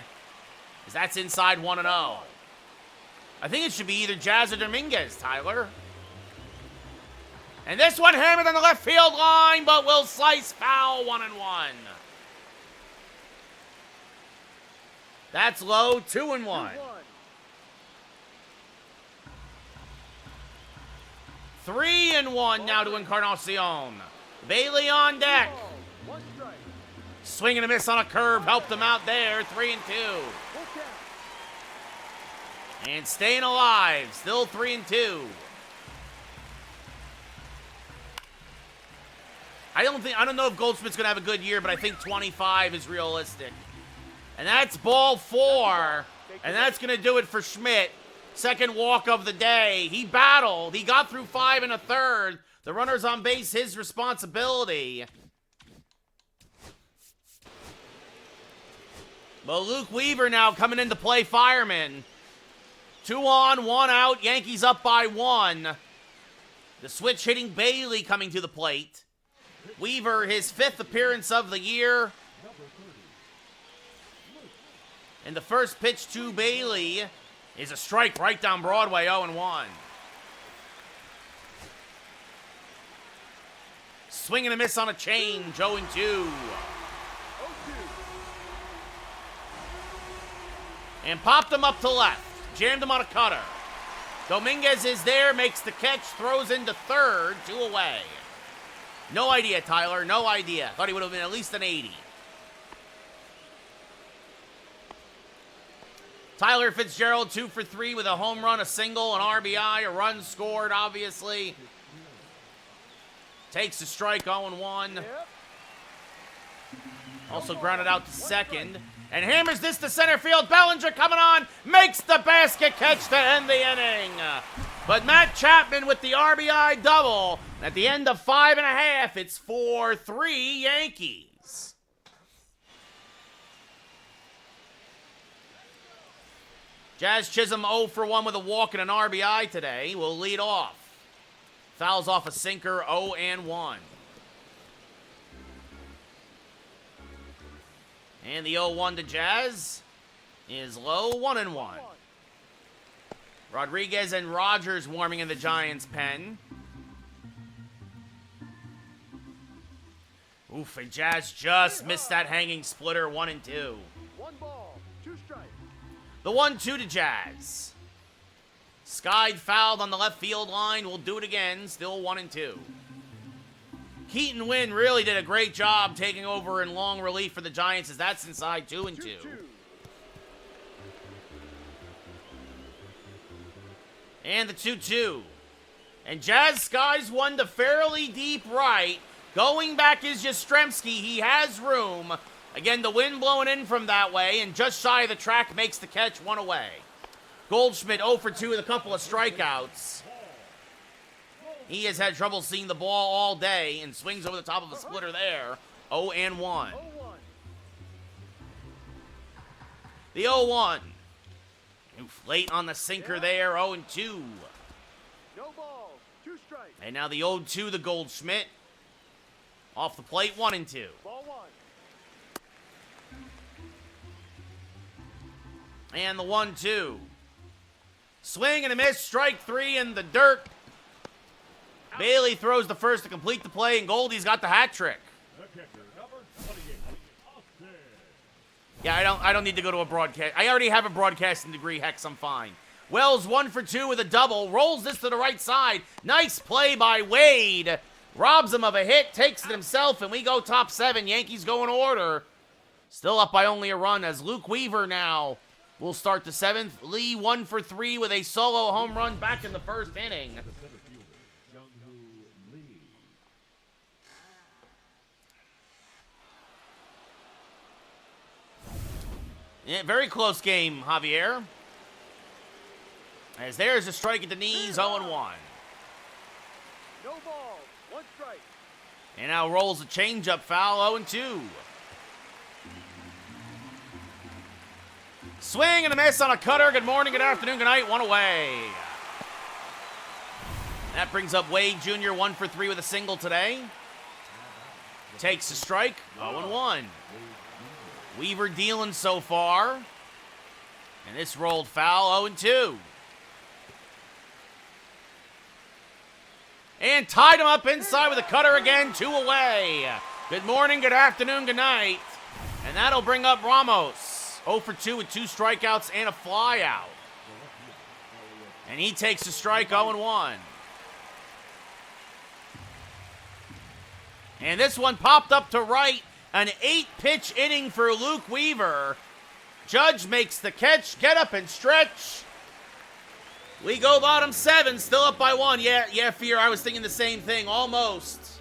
as that's inside 1-0. I think it should be either Jazz or Dominguez, Tyler. And this one hammered on the left field line, but will slice foul, 1-1. That's low, 2-1. 3-1 now to Encarnacion. Bailey on deck. 1 strike. Swing and a miss on a curve helped him out there, 3-2. Full count. And staying alive, still 3-2. I don't know if Goldschmidt's gonna have a good year, but I think 25 is realistic. And that's ball 4. And that's gonna do it for Schmidt. Second walk of the day. He battled. He got through 5 1/3. The runner's on base, his responsibility. But Luke Weaver now coming into play, fireman. 2 on, 1 out. Yankees up by 1. The switch hitting Bailey coming to the plate. Weaver, his 5th appearance of the year. And the first pitch to Bailey is a strike right down Broadway, 0-1. Swing and a miss on a change, 0-2. 0-2. And popped him up to left. Jammed him on a cutter. Dominguez is there, makes the catch, throws into third, 2 away. No idea, Tyler. No idea. Thought he would have been at least an 80. Tyler Fitzgerald, 2 for 3 with a home run, a single, an RBI, a run scored, obviously. Takes a strike, 0-1. Yep. Also grounded out to second. And hammers this to center field. Bellinger coming on. Makes the basket catch to end the inning. But Matt Chapman with the RBI double. At the end of 5.5, it's 4-3 Yankees. Jazz Chisholm 0 for 1 with a walk and an RBI today. Will lead off. Fouls off a sinker, 0-1. And the 0-1 to Jazz is low, 1-1. Rodriguez and Rogers warming in the Giants' pen. Oof, and Jazz just missed that hanging splitter, 1-2. 1 ball, 2 strikes. The 1-2 to Jazz. Skied fouled on the left field line. We'll do it again, still 1-2. Keaton Wynn really did a great job taking over in long relief for the Giants as that's inside 2-2. 2-2. And the 2-2. And Jazz skies one to fairly deep right. Going back is Yastrzemski. He has room. Again, the wind blowing in from that way, and just shy of the track makes the catch, 1 away. Goldschmidt 0 for 2 with a couple of strikeouts. He has had trouble seeing the ball all day and swings over the top of a splitter there. 0-1. 0-1. The 0-1. Oof, late on the sinker there, 0-2. No balls, 2 strikes. And now the 0-2 to Goldschmidt. Off the plate, 1-2. Ball 1. And the 1-2. Swing and a miss, strike 3 in the dirt. Bailey throws the first to complete the play, and Goldie's got the hat trick. The catcher, number 28, Austin. Yeah, I don't need to go to a broadcast. I already have a broadcasting degree, Hex, I'm fine. Wells 1 for 2 with a double, rolls this to the right side. Nice play by Wade. Robs him of a hit, takes it himself, and we go top 7. Yankees go in order. Still up by only a run as Luke Weaver now will start the 7th. Lee 1 for 3 with a solo home run back in the first inning. The center fielder, Young-Hoo Lee. Yeah, very close game, Javier. As there's a strike at the knees, 0-1. No balls, 1 strike. And now rolls a changeup foul, 0-2. Swing and a miss on a cutter. Good morning, good afternoon, good night. 1 away. That brings up Wade Jr. 1 for 3 with a single today. Takes a strike. 0-1. Weaver dealing so far. And this rolled foul. 0-2. And tied him up inside with a cutter again. 2 away. Good morning, good afternoon, good night. And that'll bring up Ramos. 0 for 2 with 2 strikeouts and a fly out. And he takes a strike, 0-1. And this one popped up to right. An 8-pitch inning for Luke Weaver. Judge makes the catch. Get up and stretch. We go bottom 7, still up by 1. Yeah, Fear, I was thinking the same thing. Almost.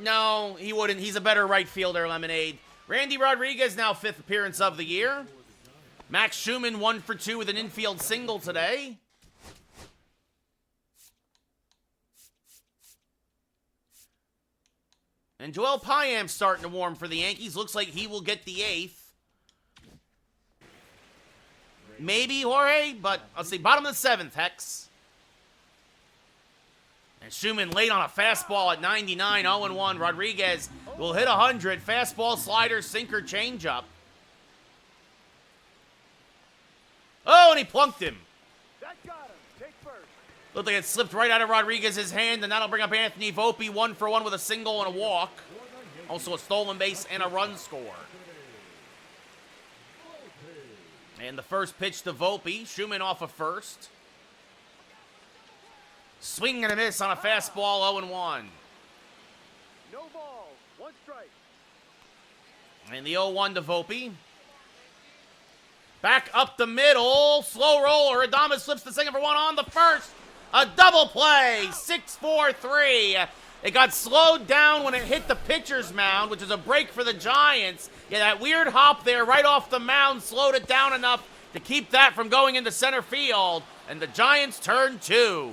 No, he wouldn't. He's a better right fielder, Lemonade. Randy Rodriguez, now 5th appearance of the year. Max Schumann, 1 for 2 with an infield single today. And Joel Payam's starting to warm for the Yankees. Looks like he will get the 8th. Maybe Jorge, but let's see. Bottom of the 7th, Hex. And Schumann late on a fastball at 99, 0-1. Rodriguez will hit 100. Fastball, slider, sinker, changeup. Oh, and he plunked him. That got him. Take first. Looked like it slipped right out of Rodriguez's hand, and that'll bring up Anthony Volpe, 1 for 1 with a single and a walk. Also a stolen base and a run score. And the first pitch to Volpe. Schumann off of first. Swing and a miss on a fastball, 0-1. No balls. One strike. And the 0-1 to Volpe. Back up the middle. Slow roller. Adames slips the single for one on the first. A double play. 6-4-3. It got slowed down when it hit the pitcher's mound, which is a break for the Giants. Yeah, that weird hop there right off the mound slowed it down enough to keep that from going into center field. And the Giants turn 2.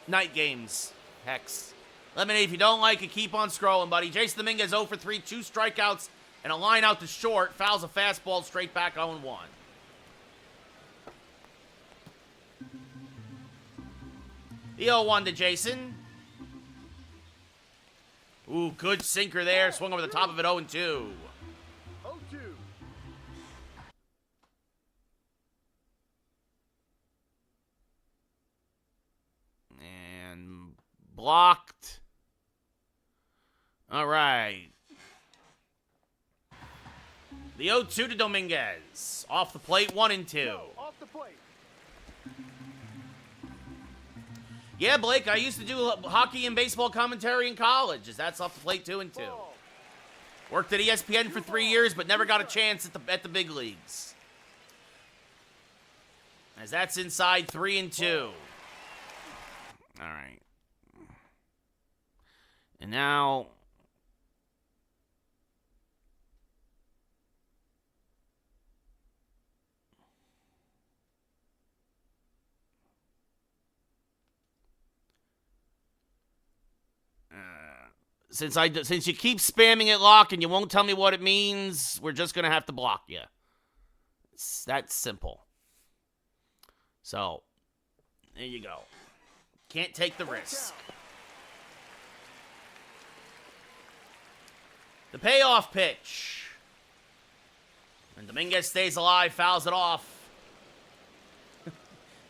Night games. Hex. Lemonade, if you don't like it, keep on scrolling, buddy. Jason Dominguez 0 for 3, 2 strikeouts, and a line out to short. Fouls a fastball straight back 0-1. The 0-1 to Jason. Ooh, good sinker there. Swung over the top of it, 0-2. 0-2. And blocked. All right. The 0-2 to Dominguez. Off the plate, 1-2. No, off the plate. Yeah, Blake, I used to do hockey and baseball commentary in college. That's off the plate, 2-2. Ball. Worked at ESPN for 3 years, but never got a chance at the big leagues. As that's inside 3-2. All right. And now since you keep spamming it, Lock, and you won't tell me what it means, we're just going to have to block you. It's that simple. So, there you go. Can't take the risk. The payoff pitch. And Dominguez stays alive, fouls it off.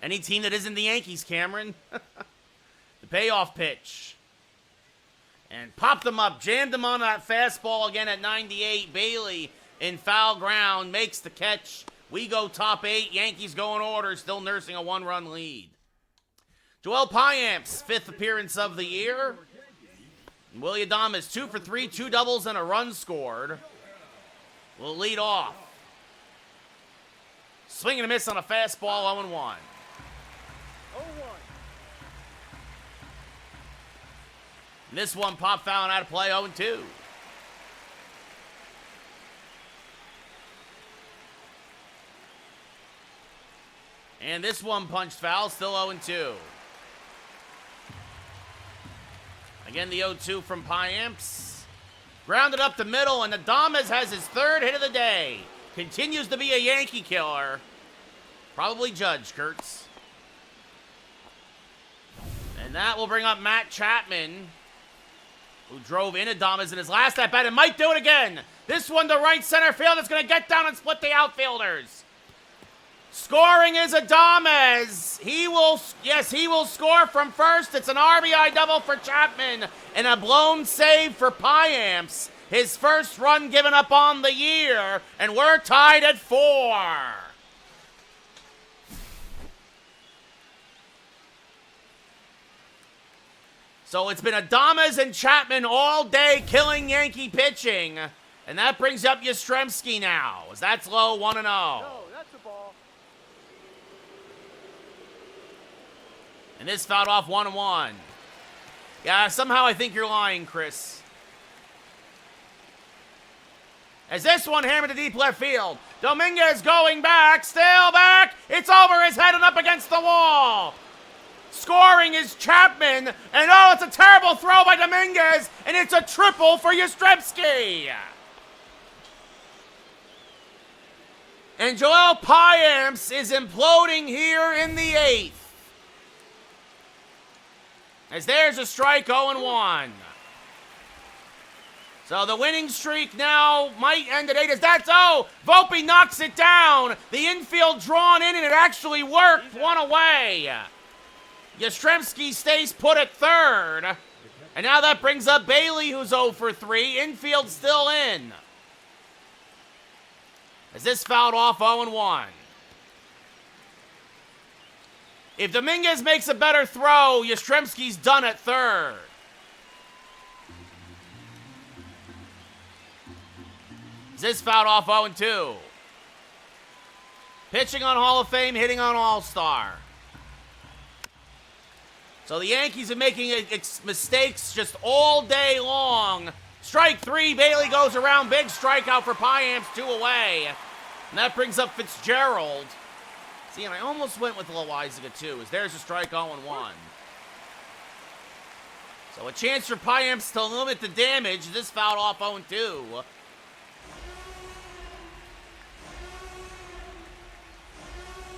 Any team that isn't the Yankees, Cameron. The payoff pitch. And popped them up, jammed them on that fastball again at 98. Bailey in foul ground makes the catch. We go top 8. Yankees go in order, still nursing a 1-run lead. Joel Payamps, 5th appearance of the year. Willie Adames, 2 for 3, 2 doubles and a run scored. Will lead off. Swing and a miss on a fastball, 0-1. 0-1. And this one pop foul and out of play, 0-2. And this one punched foul, still 0-2. Again, the 0-2 from Payamps. Grounded up the middle, and Adames has his 3rd hit of the day. Continues to be a Yankee killer. Probably Judge, Kurtz. And that will bring up Matt Chapman, who drove in Adames in his last at-bat and might do it again. This one to right center field is going to get down and split the outfielders. Scoring is Adames. He will score from first. It's an RBI double for Chapman and a blown save for Payamps. His first run given up on the year, and we're tied at 4. So it's been Adames and Chapman all day killing Yankee pitching, and that brings up Yastrzemski now, as that's low, 1-0. No, that's a ball. And this fouled off 1-1. Yeah, somehow I think you're lying, Chris. As this one hammered to deep left field. Dominguez going back, still back. It's over his head and up against the wall. Scoring is Chapman. And oh, it's a terrible throw by Dominguez. And it's a triple for Yastrzemski. And Joel Payamps is imploding here in the 8th. As there's a strike, 0-1. So the winning streak now might end at 8 as that's, Volpe knocks it down. The infield drawn in and it actually worked. 1 away. Yastrzemski stays put at 3rd. And now that brings up Bailey, who's 0 for 3. Infield still in. As this fouled off, 0-1. If Dominguez makes a better throw, Yastrzemski's done at third. This fouled off 0-2. Pitching on Hall of Fame, hitting on All-Star. So the Yankees are making mistakes just all day long. Strike 3, Bailey goes around, big strikeout for Payamps, 2 away. And that brings up Fitzgerald. See, and I almost went with Loizaga too, as there's a strike 0-1. So a chance for Payamps to limit the damage. This fouled off 0-2.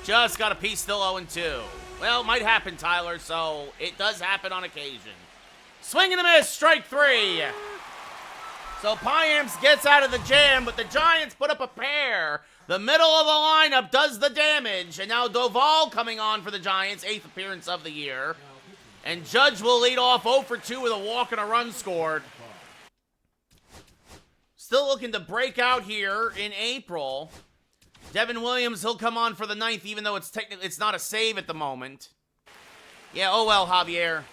Just got a piece, still 0-2. Well, it might happen, Tyler, so it does happen on occasion. Swing and a miss, strike 3. So Payamps gets out of the jam, but the Giants put up a pair. The middle of the lineup does the damage, and now Doval coming on for the Giants, 8th appearance of the year. And Judge will lead off 0-2 with a walk and a run scored. Still looking to break out here in April. Devin Williams, he'll come on for the 9th, even though it's not a save at the moment. Yeah, oh well, Javier.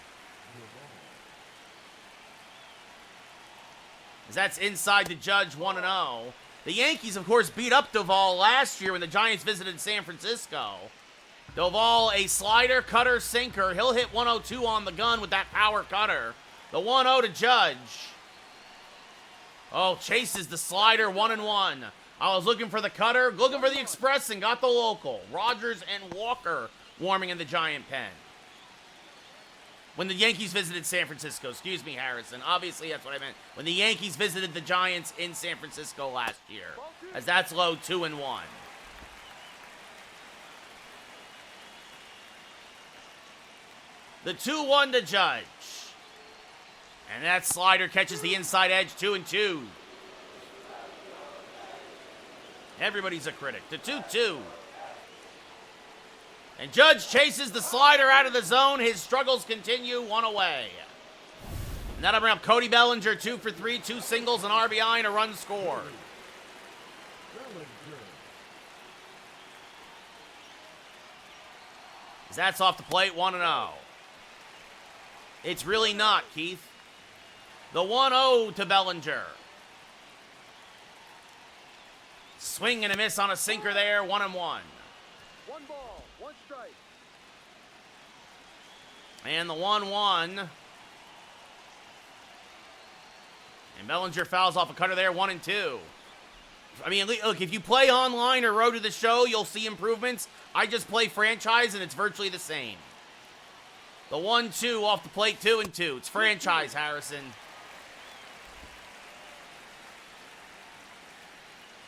As that's inside the Judge, 1-0. The Yankees, of course, beat up Doval last year when the Giants visited San Francisco. Doval, a slider, cutter, sinker. He'll hit 102 on the gun with that power cutter. The 1-0 to Judge. Oh, chases the slider, 1-1. I was looking for the cutter, looking for the express, and got the local. Rogers and Walker warming in the Giant pen. When the Yankees visited San Francisco. Excuse me, Harrison. Obviously, that's what I meant. When the Yankees visited the Giants in San Francisco last year. As that's low, 2-1. The 2-1 to Judge. And that slider catches the inside edge, 2-2. Everybody's a critic. The 2-2. And Judge chases the slider out of the zone. His struggles continue, 1 away. And that'll bring up Cody Bellinger, 2 for 3, 2 singles, an RBI, and a run scored. As that's off the plate, 1-0. It's really not, Keith. The 1-0 to Bellinger. Swing and a miss on a sinker there, 1-1. 1 ball, 1 strike. And the 1-1. And Bellinger fouls off a cutter there, 1-2. I mean, look, if you play online or road to the show, you'll see improvements. I just play franchise, and it's virtually the same. The 1-2 off the plate, 2-2. It's franchise, Harrison.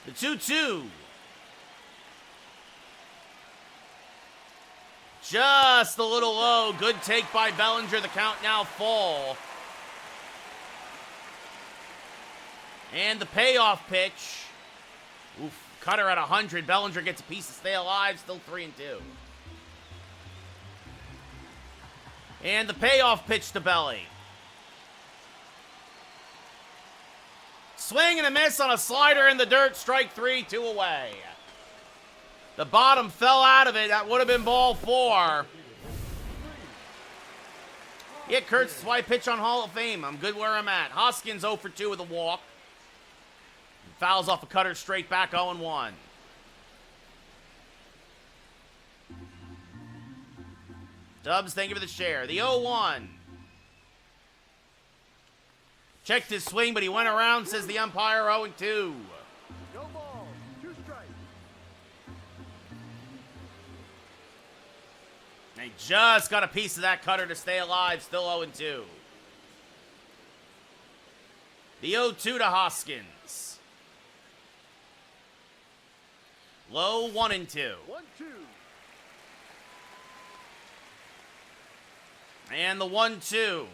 The 2-2. Just a little low. Good take by Bellinger. The count now full. And the payoff pitch. Oof. Cutter at 100. Bellinger gets a piece to stay alive. Still 3-2. And the payoff pitch to Belly. Swing and a miss on a slider in the dirt. Strike 3, 2 away. The bottom fell out of it. That would have been ball 4. Yeah, Kurtz, that's why I pitch on Hall of Fame. I'm good where I'm at. Hoskins 0 for 2 with a walk. Fouls off a cutter straight back, 0-1. Dubs, thank you for the share. The 0-1. Checked his swing, but he went around, says the umpire, 0-2. No ball, 2 strikes. They just got a piece of that cutter to stay alive, still 0-2. The 0-2 to Hoskins. Low, 1-2. 1-2. And the 1-2.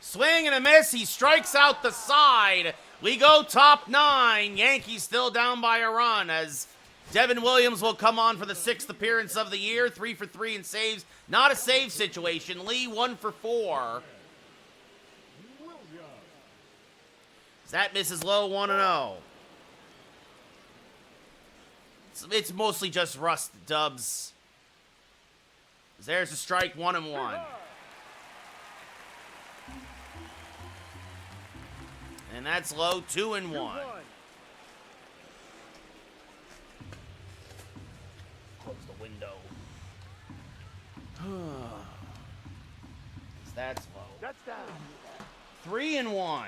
Swing and a miss. He strikes out the side. We go top 9. Yankees still down by a run as Devin Williams will come on for the 6th appearance of the year. 3 for 3 in saves. Not a save situation. Lee 1 for 4. That misses low, 1-0. It's mostly just rust, Dubs. There's a strike, 1-1. And that's low, 2-1. 2-1. Close the window. That's low. That's down. 3-1.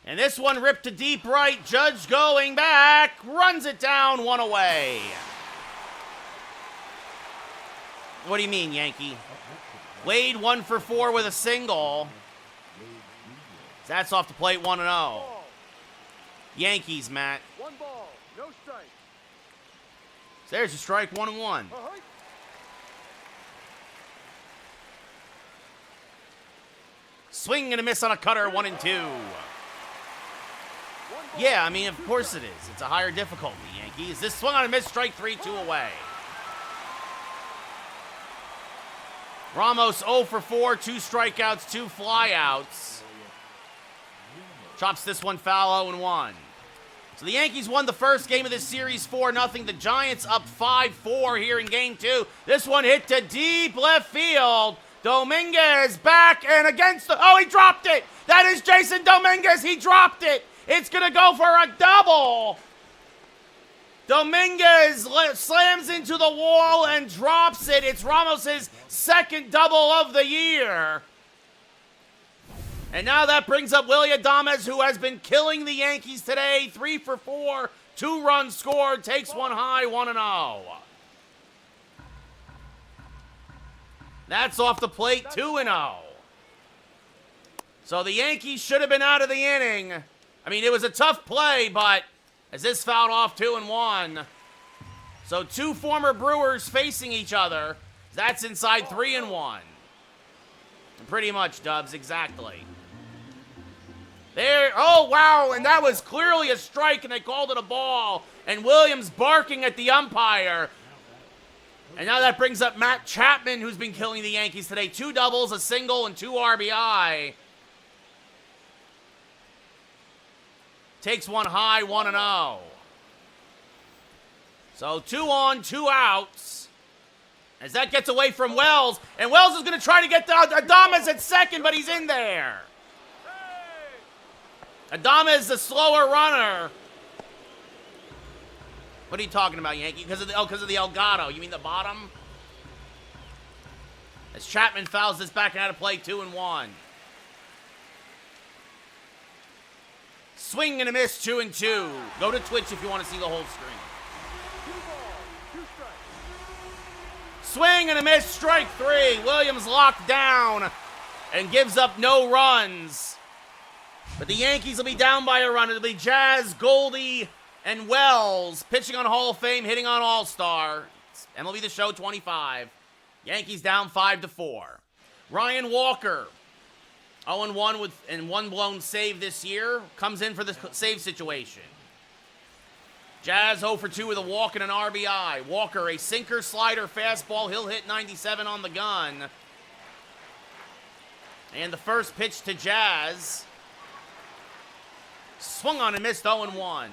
And this one ripped to deep right. Judge going back. Runs it down, 1 away. What do you mean, Yankee? Wade 1 for 4 with a single. That's off the plate, 1-0. Ball. Yankees, Matt. 1 ball. No strike. There's a strike, 1-1. Uh-huh. Swing and a miss on a cutter, 1-2. Yeah, I mean, of course it is. It's a higher difficulty, Yankees. This swung on a miss, strike 3, 2 away. Ramos 0 for 4, 2 strikeouts, 2 flyouts. Chops this one foul, 0-1. So the Yankees won the first game of this series 4-0. The Giants up 5-4 here in game 2. This one hit to deep left field. Dominguez back and against the... Oh, he dropped it! That is Jason Dominguez. He dropped it. It's going to go for a double. Dominguez slams into the wall and drops it. It's Ramos's second double of the year. And now that brings up Willy Adames, who has been killing the Yankees today. 3 for 4, 2 runs scored, takes one high, 1-0. That's off the plate, 2-0. So the Yankees should have been out of the inning. I mean, it was a tough play, but as this fouled off, 2-1. So 2 former Brewers facing each other. That's inside 3-1. Pretty much, Dubs, exactly. There, oh, wow, and that was clearly a strike, and they called it a ball. And Williams barking at the umpire. And now that brings up Matt Chapman, who's been killing the Yankees today. 2 doubles, a single, and 2 RBI. Takes one high, 1-0. So 2 on, 2 outs. As that gets away from Wells. And Wells is going to try to get Adames at second, but he's in there. Adames, the slower runner. What are you talking about, Yankee? Because of the Elgato. You mean the bottom? As Chapman fouls this back and out of play, 2-1. Swing and a miss, 2-2. Go to Twitch if you want to see the whole screen. 2 balls. 2 strikes. Swing and a miss, strike 3. Williams locked down and gives up no runs. But the Yankees will be down by a run. It'll be Jazz, Goldie, and Wells pitching on Hall of Fame, hitting on All-Star. It's MLB The Show 25. Yankees down 5-4. Ryan Walker, 0-1 with 1 blown save this year, comes in for the save situation. Jazz 0 for 2 with a walk and an RBI. Walker, a sinker, slider, fastball. He'll hit 97 on the gun. And the first pitch to Jazz. Swung on and missed, 0-1.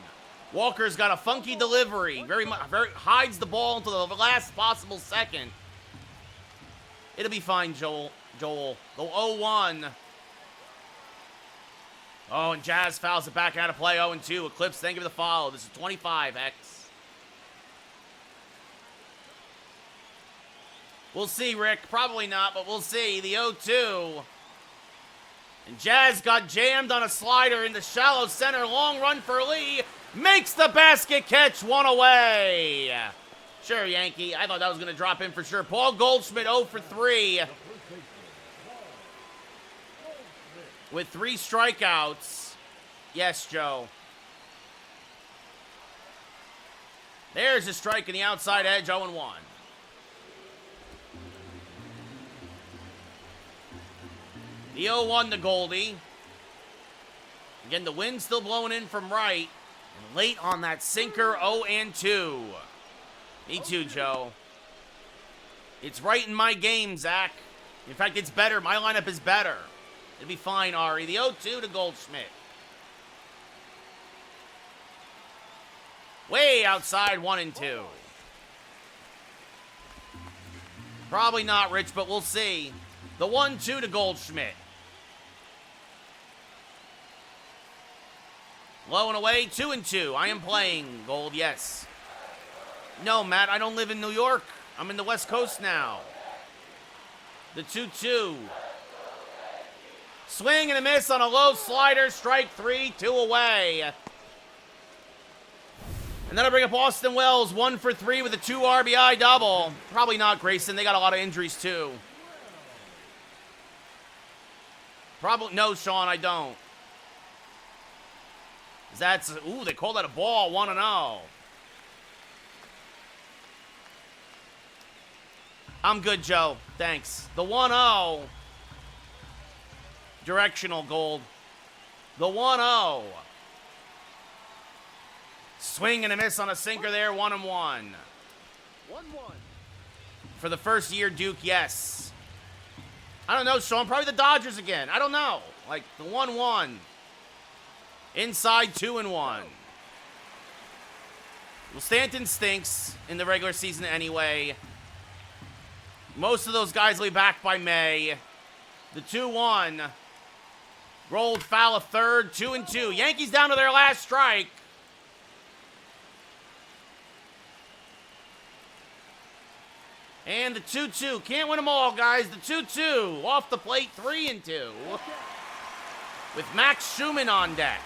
Walker's got a funky delivery. Very hides the ball into the last possible second. It'll be fine, Joel. Go 0-1. Oh, and Jazz fouls it back out of play, 0-2. Eclipse, thank you for the follow. This is 25X. We'll see, Rick. Probably not, but we'll see. The 0-2. And Jazz got jammed on a slider into shallow center. Long run for Lee. Makes the basket catch, 1 away. Sure, Yankee. I thought that was going to drop in for sure. Paul Goldschmidt 0 for 3. With 3 strikeouts. Yes, Joe. There's a strike in the outside edge, 0-1. The 0-1 to Goldie. Again, the wind still blowing in from right. And late on that sinker, 0-2. Me too, Joe. It's right in my game, Zach. In fact, it's better. My lineup is better. It'll be fine, Ari. The 0-2 to Goldschmidt. Way outside 1-2. Probably not, Rich, but we'll see. The 1-2 to Goldschmidt. Low and away, 2-2. I am playing, Gold, yes. No, Matt, I don't live in New York. I'm in the West Coast now. The 2-2. Swing and a miss on a low slider. Strike 3, 2 away. And then I bring up Austin Wells, 1 for 3 with a 2 RBI double. Probably not, Grayson. They got a lot of injuries, too. Probably, no, Sean, I don't. That's, ooh, they called that a ball, 1-0. I'm good, Joe. Thanks. The 1-0. Directional, Gold. The 1-0. Swing and a miss on a sinker there, 1-1. 1-1. For the first year, Duke, yes. I don't know, Sean. Probably the Dodgers again. I don't know. Like, the 1-1. Inside 2-1. Well, Stanton stinks in the regular season anyway. Most of those guys will be back by May. The 2-1. Rolled foul a third, 2-2. Yankees down to their last strike. And the 2-2. Can't win them all, guys. The 2-2. Off the plate, 3-2. With Max Schumann on deck.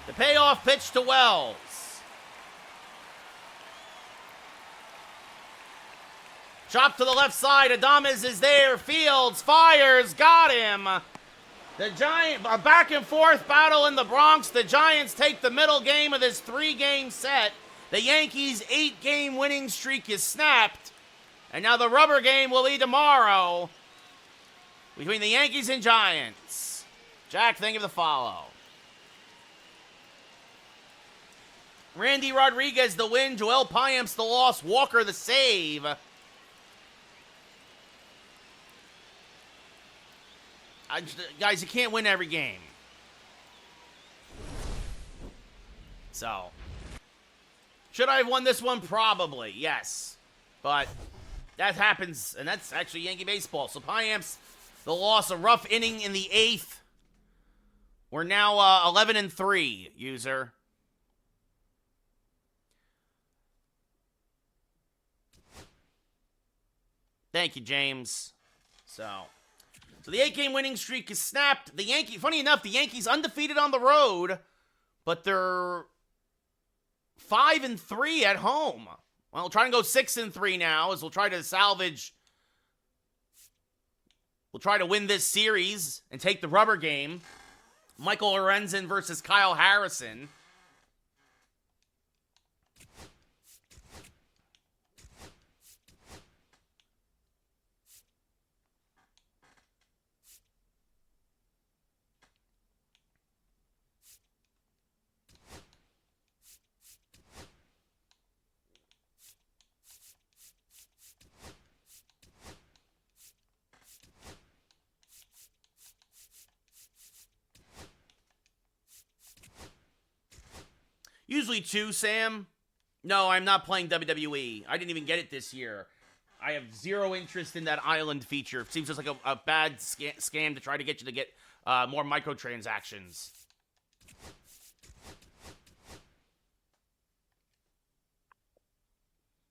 The payoff pitch to Wells. Chop to the left side. Adames is there. Fields fires. Got him. The a back and forth battle in the Bronx. The Giants take the middle game of this 3-game set. The Yankees' 8-game winning streak is snapped. And now the rubber game will be tomorrow between the Yankees and Giants. Jack, think of the follow. Randy Rodriguez the win. Joel Payamps the loss. Walker the save. Guys, you can't win every game. So, should I have won this one? Probably, yes. But that happens, and that's actually Yankee baseball. So Payamps, the loss, a rough inning in the 8th. We're now 11-3, user. Thank you, James. So the 8-game winning streak is snapped. Funny enough, the Yankees undefeated on the road, but they're 5-3 at home. Well, we'll try and go 6-3 now as we'll try to salvage. We'll try to win this series and take the rubber game. Michael Lorenzen versus Kyle Harrison. Usually 2, Sam. No, I'm not playing WWE. I didn't even get it this year. I have zero interest in that island feature. It seems just like a bad scam to try to get you to get more microtransactions.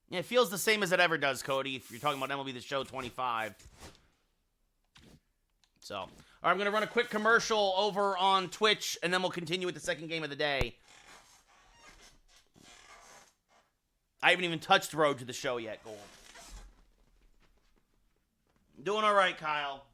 Yeah, it feels the same as it ever does, Cody, if you're talking about MLB The Show 25. So, all right, I'm going to run a quick commercial over on Twitch, and then we'll continue with the second game of the day. I haven't even touched Road to the Show yet, Gold. Doing all right, Kyle.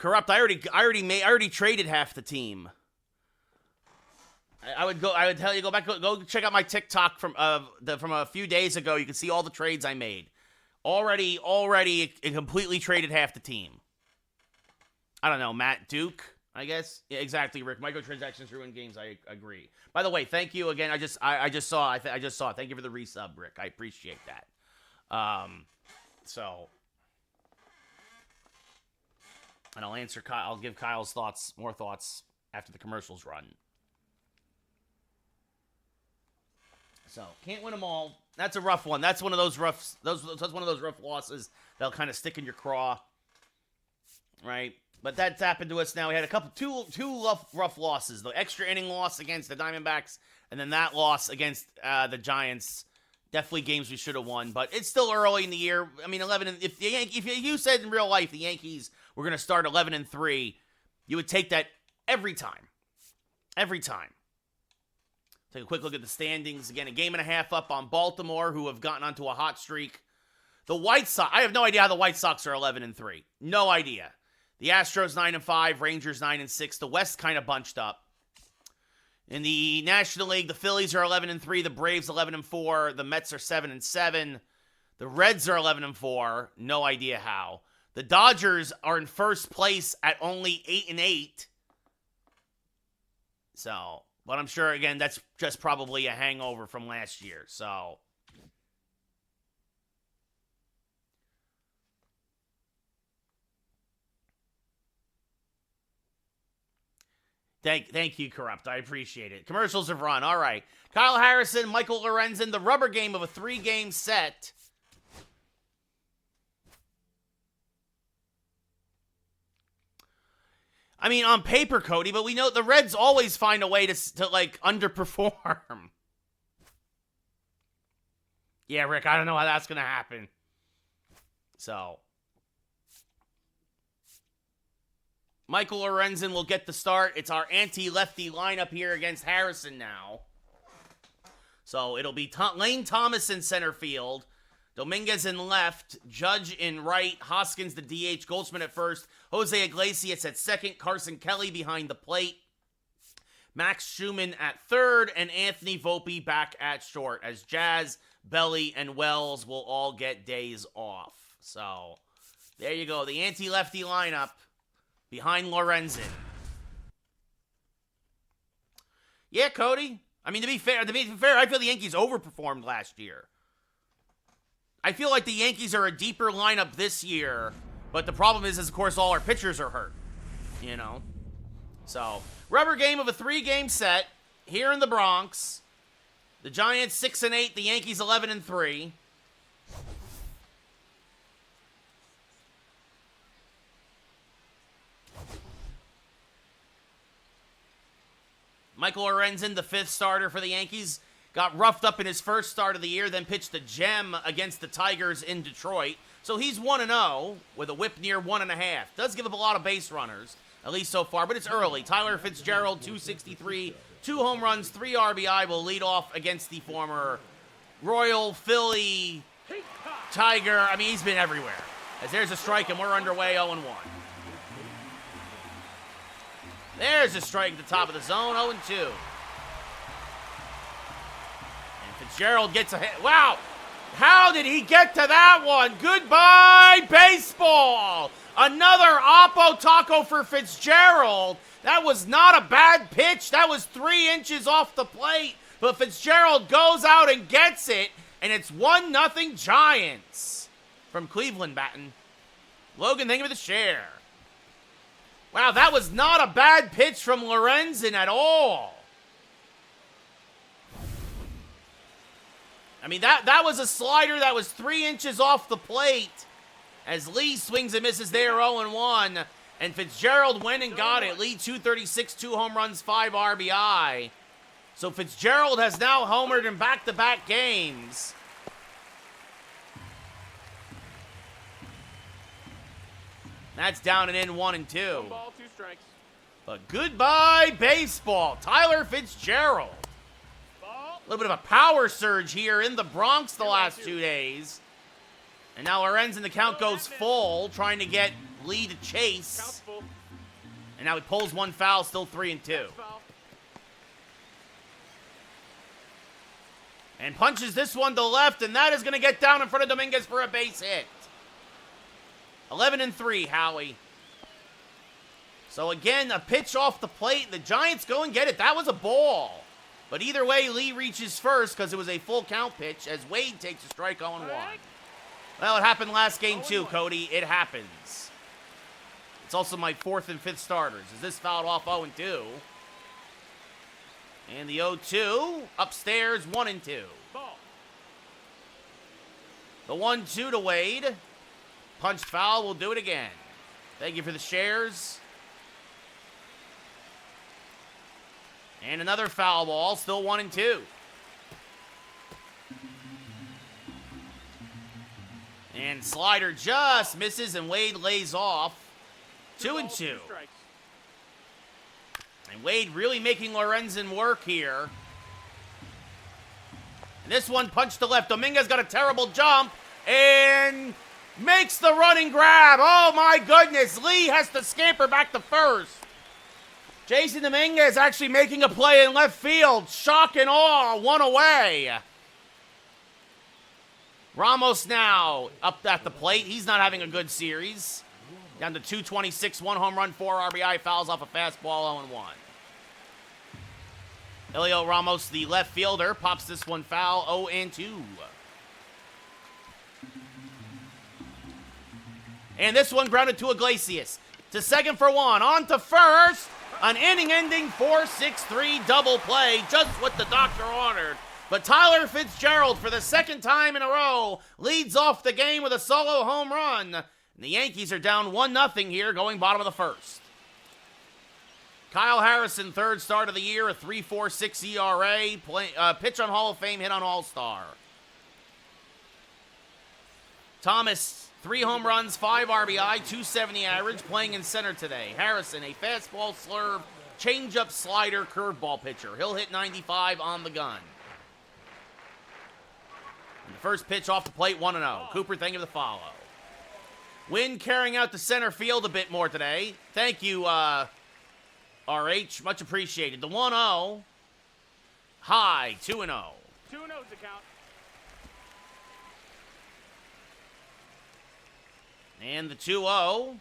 Corrupt. I already traded half the team. I would tell you, go check out my TikTok from a few days ago. You can see all the trades I made. Already it completely traded half the team. I don't know, Matt Duke, I guess. Yeah, exactly, Rick. Microtransactions ruin games. I agree. By the way, thank you again. I just saw. Thank you for the resub, Rick. I appreciate that. So, and I'll answer Kyle. I'll give Kyle's more thoughts after the commercials run. So, can't win them all. That's a rough one. That's one of those rough. That's one of those rough losses that'll kind of stick in your craw, right? But that's happened to us now. We had two rough losses. The extra inning loss against the Diamondbacks, and then that loss against the Giants. Definitely games we should have won, but it's still early in the year. I mean, if you said in real life the Yankees were going to start 11-3, you would take that every time. Every time. Take a quick look at the standings. Again, a game and a half up on Baltimore, who have gotten onto a hot streak. The White Sox, I have no idea how the White Sox are 11-3. No idea. The Astros 9-5, Rangers 9-6. The West kind of bunched up. In the National League, the Phillies are 11-3, the Braves 11-4, the Mets are 7-7. The Reds are 11-4. No idea how. The Dodgers are in first place at only 8-8. So, but I'm sure, again, that's just probably a hangover from last year. So, Thank you, Corrupt. I appreciate it. Commercials have run. All right. Kyle Harrison, Michael Lorenzen, the rubber game of a 3-game set. I mean, on paper, Cody, but we know the Reds always find a way to underperform. Yeah, Rick, I don't know how that's going to happen. So, Michael Lorenzen will get the start. It's our anti-lefty lineup here against Harrison now. So it'll be Lane Thomas in center field, Dominguez in left, Judge in right, Hoskins the DH, Goldschmidt at first, Jose Iglesias at second, Carson Kelly behind the plate, Max Schumann at third, and Anthony Volpe back at short, as Jazz, Belly, and Wells will all get days off. So there you go, the anti-lefty lineup behind Lorenzen. Yeah, Cody. I mean, to be fair, I feel the Yankees overperformed last year. I feel like the Yankees are a deeper lineup this year, but the problem is, of course, all our pitchers are hurt. You know? So, rubber game of a 3-game set here in the Bronx. The Giants 6-8, the Yankees 11-3. Michael Lorenzen, the 5th starter for the Yankees, got roughed up in his first start of the year, then pitched a gem against the Tigers in Detroit. So he's 1-0 with a whip near 1.5. Does give up a lot of base runners, at least so far, but it's early. Tyler Fitzgerald, 263, 2 home runs, 3 RBI, will lead off against the former Royal, Philly, Tiger. I mean, he's been everywhere. As there's a strike, and we're underway 0-1. There's a strike at the top of the zone, 0-2. And Fitzgerald gets a hit. Wow! How did he get to that one? Goodbye, baseball! Another Oppo Taco for Fitzgerald. That was not a bad pitch. That was 3 inches off the plate. But Fitzgerald goes out and gets it, and it's 1-0 Giants. From Cleveland batting. Logan, thank you for the share. Wow, that was not a bad pitch from Lorenzen at all. I mean, that was a slider that was 3 inches off the plate. As Lee swings and misses there, 0-1. And Fitzgerald went and got it. Lee, 236, 2 home runs, 5 RBI. So Fitzgerald has now homered in back-to-back games. That's down and in 1-2. 1 ball, 2 strikes. But goodbye, baseball. Tyler Fitzgerald. Ball. A little bit of a power surge here in the Bronx the last 2 days. And now Lorenzen, the count goes full, trying to get Lee to chase. Count's full. And now he pulls one foul, still 3-2. That's foul. And punches this one to left, and that is going to get down in front of Dominguez for a base hit. 11-3, Howie. So again, a pitch off the plate. The Giants go and get it. That was a ball. But either way, Lee reaches first because it was a full count pitch as Wade takes a strike 0-1. Well, it happened last game too, Cody. It happens. It's also my 4th and 5th starters. Is this fouled off 0-2? And the 0-2 upstairs 1-2. Ball. The 1-2 to Wade. Punched foul. We'll do it again. Thank you for the shares. And another foul ball. Still 1-2. And slider just misses, and Wade lays off. 2-2. Strikes. And Wade really making Lorenzen work here. And this one punched to left. Dominguez got a terrible jump and makes the running grab. Oh my goodness. Lee has to scamper back to first. Jason Dominguez actually making a play in left field. Shock and awe. One away. Ramos now up at the plate. He's not having a good series. Down to 226, 1 home run, 4 RBI, fouls off a fastball, 0-1. Elio Ramos, the left fielder, pops this one foul, 0-2. And this one grounded to Iglesias. To second for 1, on to first. An inning-ending 4-6-3 double play, just what the doctor ordered. But Tyler Fitzgerald, for the second time in a row, leads off the game with a solo home run. And the Yankees are down 1-0 here, going bottom of the first. Kyle Harrison, third start of the year, a 3.46 ERA, pitch on Hall of Fame, hit on All-Star. Thomas, 3 home runs, 5 RBI, 270 average, playing in center today. Harrison, a fastball slurve, changeup slider, curveball pitcher. He'll hit 95 on the gun. And the first pitch off the plate, 1-0. Cooper, thank you for the follow. Wynn carrying out the center field a bit more today. Thank you, RH. Much appreciated. The 1-0. High, 2-0. 2-0's the count. And the 2-0.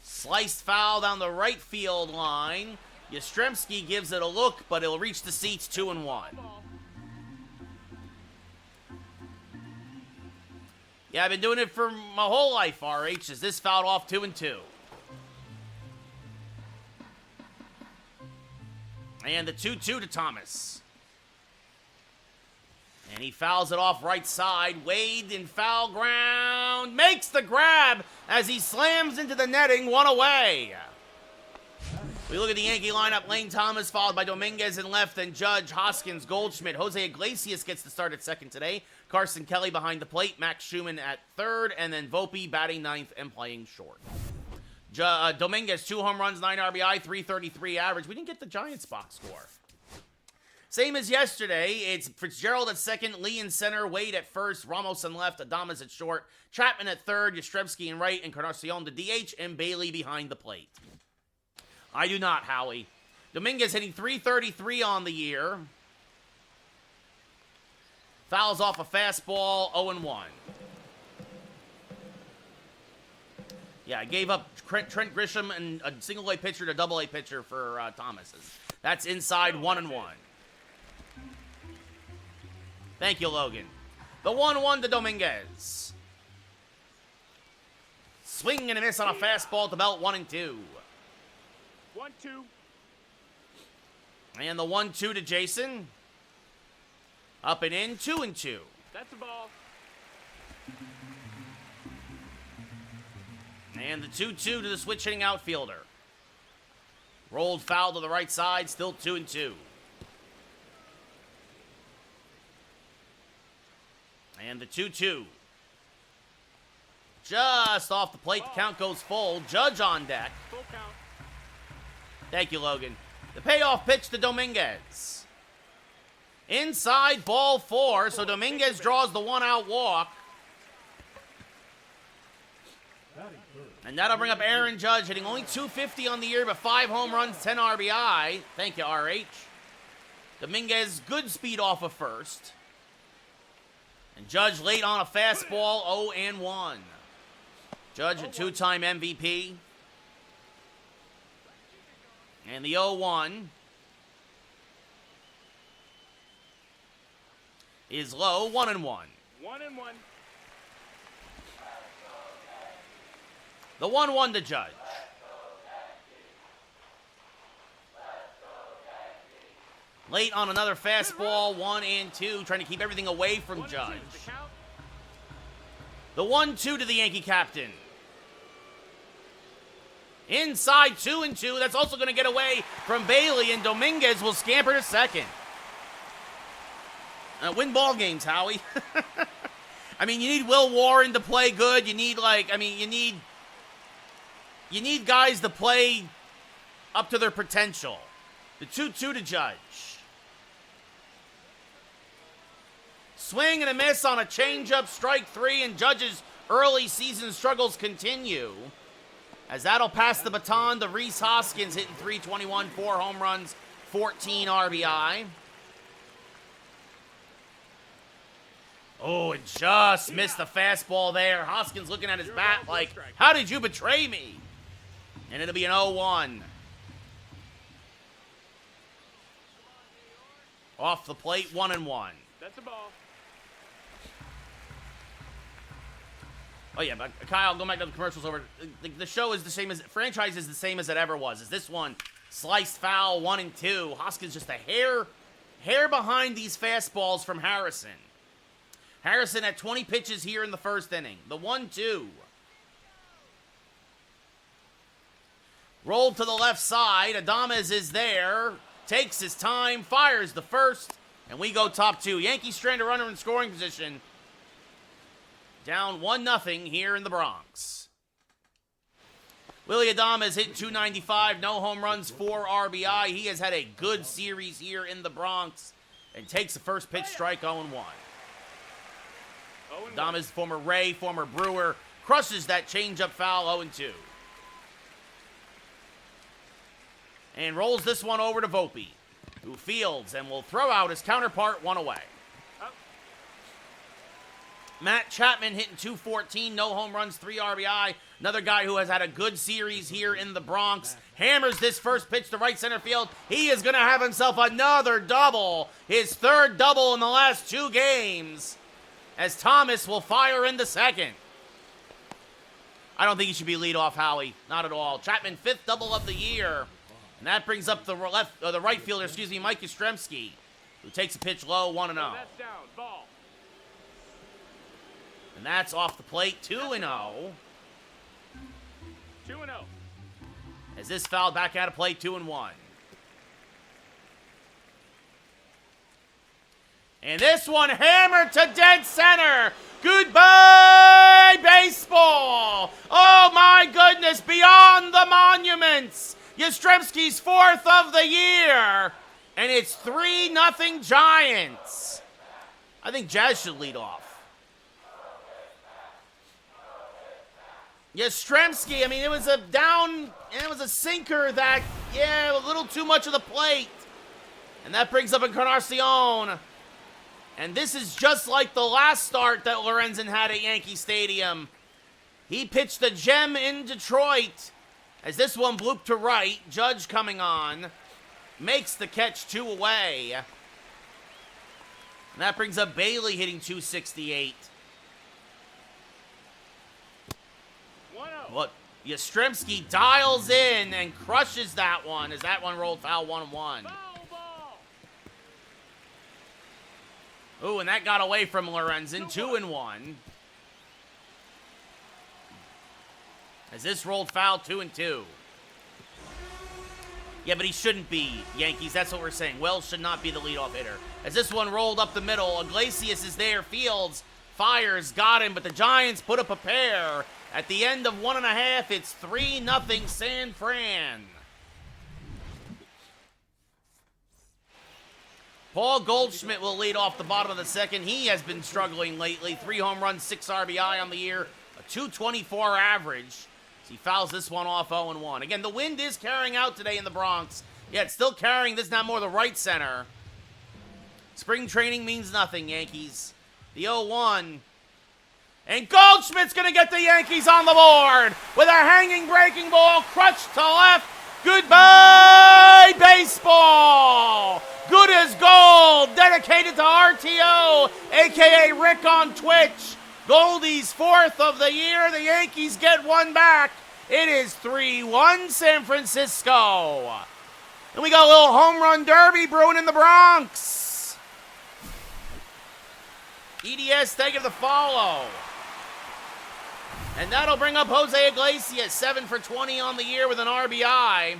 Sliced foul down the right field line. Yastrzemski gives it a look, but it'll reach the seats, 2-1. Ball. Yeah, I've been doing it for my whole life, RH. Is this fouled off 2-2? And the 2-2 to Thomas. And he fouls it off right side. Wade in foul ground. Makes the grab as he slams into the netting, 1 away. We look at the Yankee lineup. Lane Thomas followed by Dominguez in left, and Judge, Hoskins, Goldschmidt. Jose Iglesias gets the start at second today. Carson Kelly behind the plate. Max Schumann at third, and then Volpe batting ninth and playing short. Dominguez, 2 home runs, 9 RBI, 333 average. We didn't get the Giants box score. Same as yesterday. It's Fitzgerald at second, Lee in center, Wade at first, Ramos in left, Adames at short, Chapman at third, Yastrzemski in right, and Encarnacion to DH, and Bailey behind the plate. I do not, Howie. Dominguez hitting 333 on the year. Fouls off a fastball, 0-1. Yeah, I gave up Trent Grisham and a single-A pitcher to double-A pitcher for Thomas's. That's inside 1-1. Thank you, Logan. The 1-1 to Dominguez. Swing and a miss on a fastball at the belt, 1-2. 1-2. And the 1-2 to Jason. Up and in, 2-2. That's the ball. And the 2-2 to the switch-hitting outfielder. Rolled foul to the right side, still 2-2. And the 2-2. Just off the plate, the count goes full. Judge on deck. Full count. Thank you, Logan. The payoff pitch to Dominguez. Inside, ball 4, so Dominguez draws the 1-out walk. Batting third. And that'll bring up Aaron Judge, hitting only .250 on the year, but 5 home runs, 10 RBI. Thank you, RH. Dominguez, good speed off of first. And Judge late on a fastball, 0-1. Judge, a 2-time MVP. And the 0-1 is low, 1-1. 1-1. The 1-1 to Judge. Late on another fastball, 1-2, trying to keep everything away from Judge. The 1-2 to the Yankee captain. Inside, 2-2. That's also going to get away from Bailey, and Dominguez will scamper to second. Win ball games, Howie. I mean, you need Will Warren to play good. You need, you need guys to play up to their potential. The 2-2 to Judge. Swing and a miss on a changeup, strike 3, and Judge's early season struggles continue. As that'll pass the baton to Rhys Hoskins, hitting .321, 4 home runs, 14 RBI. Oh, it just missed the fastball there. Hoskins looking at his bat like, how did you betray me? And it'll be an 0-1. Off the plate, 1-1. That's a ball. Oh, yeah, but Kyle, go back to the commercials over. The show is the same as, franchise is the same as it ever was. Is this one sliced foul, 1-2. Hoskins just a hair behind these fastballs from Harrison. Harrison had 20 pitches here in the first inning. The 1-2. Rolled to the left side. Adames is there. Takes his time. Fires the first. And we go top 2. Yankees strand a runner in scoring position. Down 1-0 here in the Bronx. Willy Adames hit .295. No home runs, 4 RBI. He has had a good series here in the Bronx. And takes the first pitch strike, 0-1. Adames, former Ray, former Brewer, crushes that changeup foul, 0-2. And rolls this one over to Volpe, who fields and will throw out his counterpart, 1 away. Matt Chapman hitting .214, no home runs, 3 RBI. Another guy who has had a good series here in the Bronx. Hammers this first pitch to right center field. He is going to have himself another double. His 3rd double in the last 2 games. As Thomas will fire in the second. I don't think he should be leadoff, Howie. Not at all. Chapman, 5th double of the year. And that brings up the right fielder, Mike Yastrzemski, who takes a pitch low, 1-0. That's down. Ball. And that's off the plate, 2-0. 2-0. As this foul back out of play, 2-1. And this one hammered to dead center. Goodbye, baseball. Oh, my goodness, beyond the monuments. Yastrzemski's 4th of the year. And it's 3-0 Giants. I think Jazz should lead off. Yastrzemski, I mean, it was a sinker that, a little too much of the plate. And that brings up Encarnacion. And this is just like the last start that Lorenzen had at Yankee Stadium. He pitched the gem in Detroit. As this one blooped to right, Judge coming on. Makes the catch, 2 away. And that brings up Bailey hitting .268. 1-0. What? Yastrzemski dials in and crushes that one as that one rolled foul, 1-1. Foul ball. Ooh, and that got away from Lorenzen, 2-1. As this rolled foul, 2-2. Yeah, but he shouldn't be, Yankees. That's what we're saying. Wells should not be the leadoff hitter. As this one rolled up the middle, Iglesias is there, fields, fires, got him, but the Giants put up a pair. At the end of 1.5, it's 3-0 San Fran. Paul Goldschmidt will lead off the bottom of the second. He has been struggling lately. 3 home runs, 6 RBI on the year, a .224 average. So he fouls this one off 0-1. Again, the wind is carrying out today in the Bronx. Yeah, it's still carrying this now more the right center. Spring training means nothing, Yankees. The 0-1. And Goldschmidt's going to get the Yankees on the board with a hanging breaking ball, crushed to left. Goodbye, baseball. Good as gold. Dedicated to RTO, a.k.a. Rick on Twitch. Goldie's 4th of the year. The Yankees get one back. It is 3-1 San Francisco. And we got a little home run derby brewing in the Bronx. EDS taking the follow. And that'll bring up Jose Iglesias, 7 for 20 on the year with an RBI.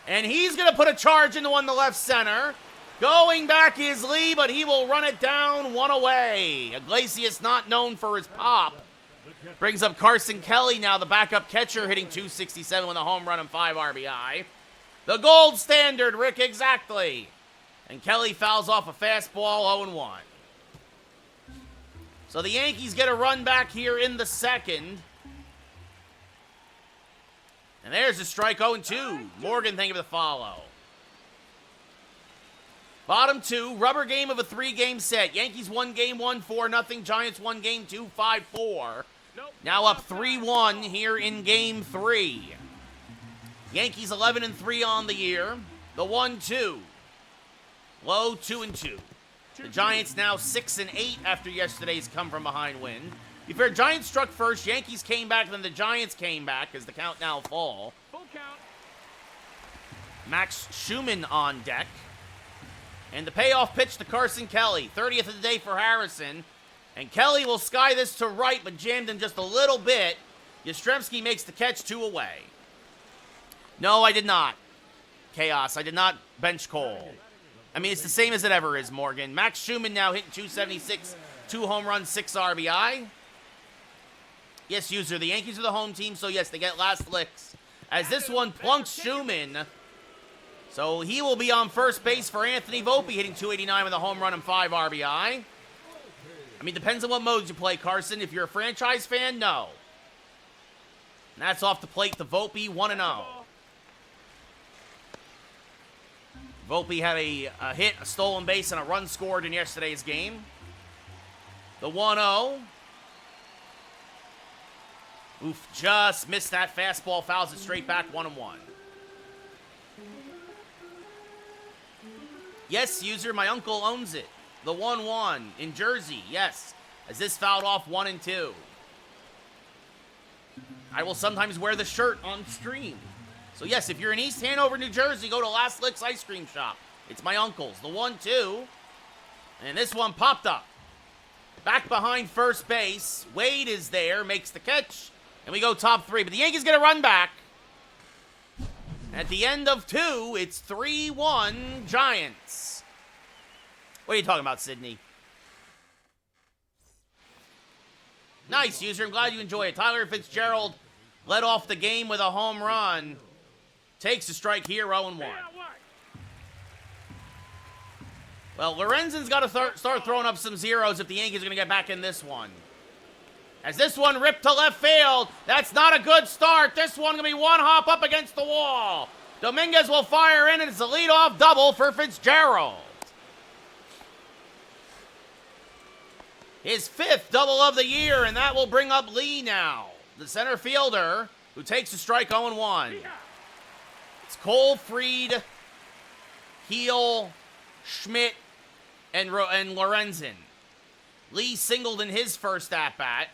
And he's going to put a charge into one to left center. Going back is Lee, but he will run it down one away. Iglesias not known for his pop. Brings up Carson Kelly now, the backup catcher, hitting .267 with a home run and 5 RBI. The gold standard, Rick, exactly. And Kelly fouls off a fastball, 0-1. So the Yankees get a run back here in the second. And there's a strike, 0-2. Morgan thinking of the follow. Bottom 2, rubber game of a 3-game set. Yankees won game 1, 4-0. Giants won game 2, 5-4. Now up 3-1 here in game 3. Yankees 11-3 on the year. The 1-2. Low 2-2. The Giants now 6-8 after yesterday's come-from-behind win. To be fair, Giants struck first, Yankees came back, then the Giants came back as the count now fall. Full count. Max Schumann on deck. And the payoff pitch to Carson Kelly. 30th of the day for Harrison. And Kelly will sky this to right, but jammed him just a little bit. Yastrzemski makes the catch, 2 away. No, I did not. Chaos. I did not bench Cole. I mean, it's the same as it ever is, Morgan. Max Schumann now hitting .276, 2 home runs, 6 RBI. Yes, user, the Yankees are the home team, so yes, they get last licks. As this one plunks Schumann. So he will be on first base for Anthony Volpe, hitting .289 with a home run and 5 RBI. I mean, depends on what modes you play, Carson. If you're a franchise fan, no. And that's off the plate to Volpe, 1-0. Volpe had a hit, a stolen base, and a run scored in yesterday's game. The 1-0. Oof, just missed that fastball, fouls it straight back, 1-1. Yes, user, my uncle owns it. The 1-1 in Jersey, yes. As this fouled off 1-2. I will sometimes wear the shirt on stream. So yes, if you're in East Hanover, New Jersey, go to Last Licks Ice Cream Shop. It's my uncle's. The 1-2. And this one popped up. Back behind first base. Wade is there, makes the catch. And we go top 3. But the Yankees get a run back. At the end of 2, it's 3-1 Giants. What are you talking about, Sydney? Nice, user. I'm glad you enjoy it. Tyler Fitzgerald led off the game with a home run. Takes a strike here, 0-1. Well, Lorenzen's got to start throwing up some zeros if the Yankees are going to get back in this one. As this one ripped to left field, that's not a good start. This one going to be one hop up against the wall. Dominguez will fire in, and it's a leadoff double for Fitzgerald. His 5th double of the year, and that will bring up Lee now. The center fielder who takes a strike, 0-1. It's Cole, Fried, Heel, Schmidt, and Lorenzen. Lee singled in his first at-bat.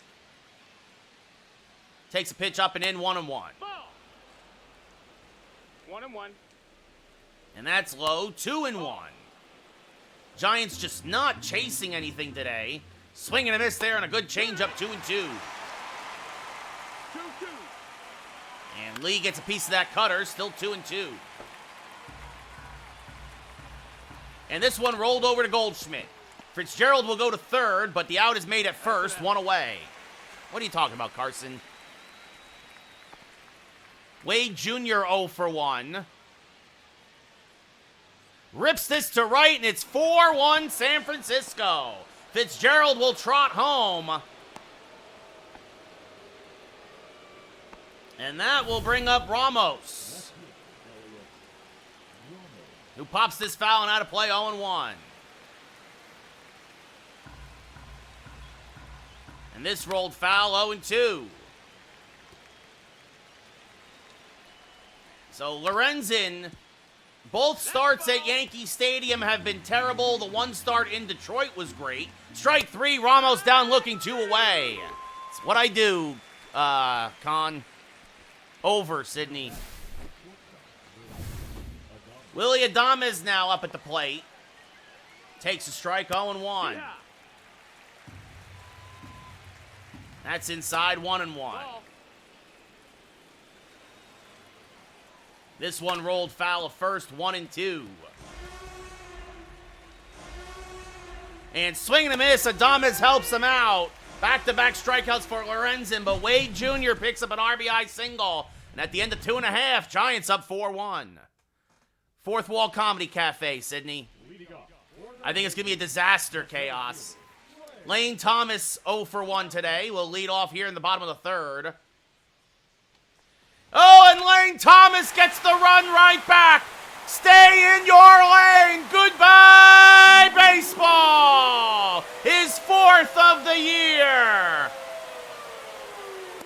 Takes a pitch up and in, 1-1. Ball. 1-1. And that's low, 2-1. Giants just not chasing anything today. Swing and a miss there, and a good changeup, 2-2. 2-2. And Lee gets a piece of that cutter, still 2-2. And this one rolled over to Goldschmidt. Fitzgerald will go to third, but the out is made at first, 1 away. What are you talking about, Carson? Wade Jr. 0 for 1. Rips this to right, and it's 4-1 San Francisco. Fitzgerald will trot home. And that will bring up Ramos, who pops this foul and out of play 0-1. And this rolled foul 0-2. So Lorenzen, both starts at Yankee Stadium have been terrible. The one start in Detroit was great. Strike 3, Ramos down looking 2 away. It's what I do, Con. Over, Sydney. Willie Adames now up at the plate. Takes a strike, 0-1. That's inside, 1-1. This one rolled foul of first, 1-2. And swing and a miss, Adames helps him out. Back-to-back strikeouts for Lorenzen, but Wade Jr. picks up an RBI single. And at the end of 2.5, Giants up 4-1. Fourth Wall Comedy Cafe, Sydney. I think it's going to be a disaster, Chaos. Lane Thomas 0 for 1 today. Will lead off here in the bottom of the third. Oh, and Lane Thomas gets the run right back. Stay in your lane. Goodbye, baseball. His 4th of the year.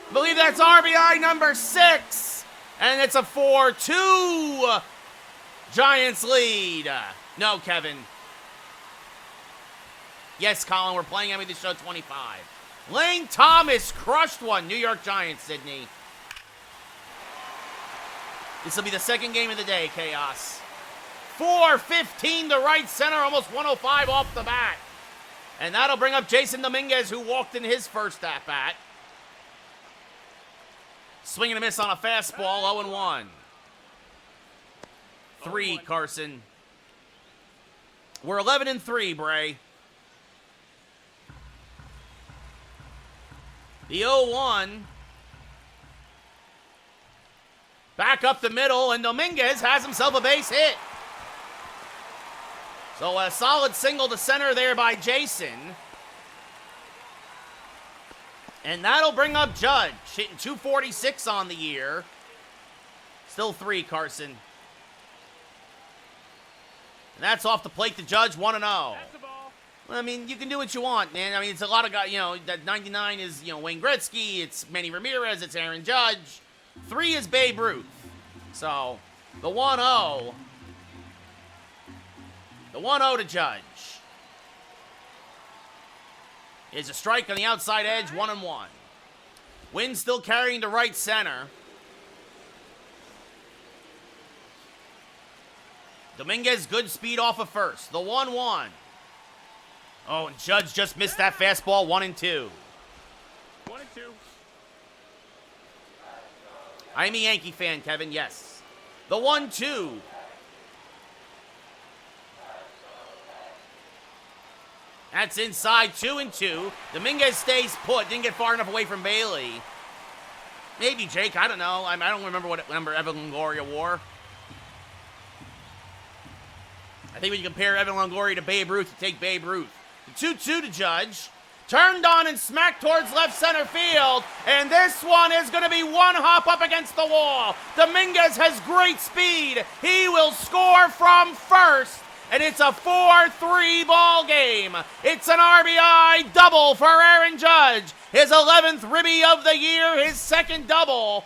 I believe that's RBI number 6. And it's a 4-2 Giants lead. No, Kevin. Yes, Colin, we're playing MLB The Show 25. Lane Thomas crushed one. New York Giants, Sydney. This will be the second game of the day, Chaos. 4-15 to right center, almost 105 off the bat. And that'll bring up Jason Dominguez, who walked in his first at-bat. Swing and a miss on a fastball, 0-1. 3, Carson. We're 11-3, Bray. The 0-1. Back up the middle, and Dominguez has himself a base hit. So a solid single to center there by Jason. And that'll bring up Judge, hitting 246 on the year. Still 3, Carson. And that's off the plate to Judge, 1-0. Well, I mean, you can do what you want, man. I mean, it's a lot of guys, you know, that 99 is, you know, Wayne Gretzky, it's Manny Ramirez, it's Aaron Judge. 3 is Babe Ruth. So, the 1-0. The 1-0 to Judge. Is a strike on the outside edge, 1-1. Wind still carrying to right center. Dominguez, good speed off of first. The 1-1. Oh, and Judge just missed that fastball, 1-2. 1-2. I'm a Yankee fan, Kevin, yes. The 1-2. That's inside, 2-2. Dominguez stays put, didn't get far enough away from Bailey. Maybe Jake, I don't know. I don't remember what number Evan Longoria wore. I think when you compare Evan Longoria to Babe Ruth, you take Babe Ruth. The 2-2 to Judge. Turned on and smacked towards left center field. And this one is going to be one hop up against the wall. Dominguez has great speed. He will score from first. And it's a 4-3 ball game. It's an RBI double for Aaron Judge. His 11th ribby of the year, his second double.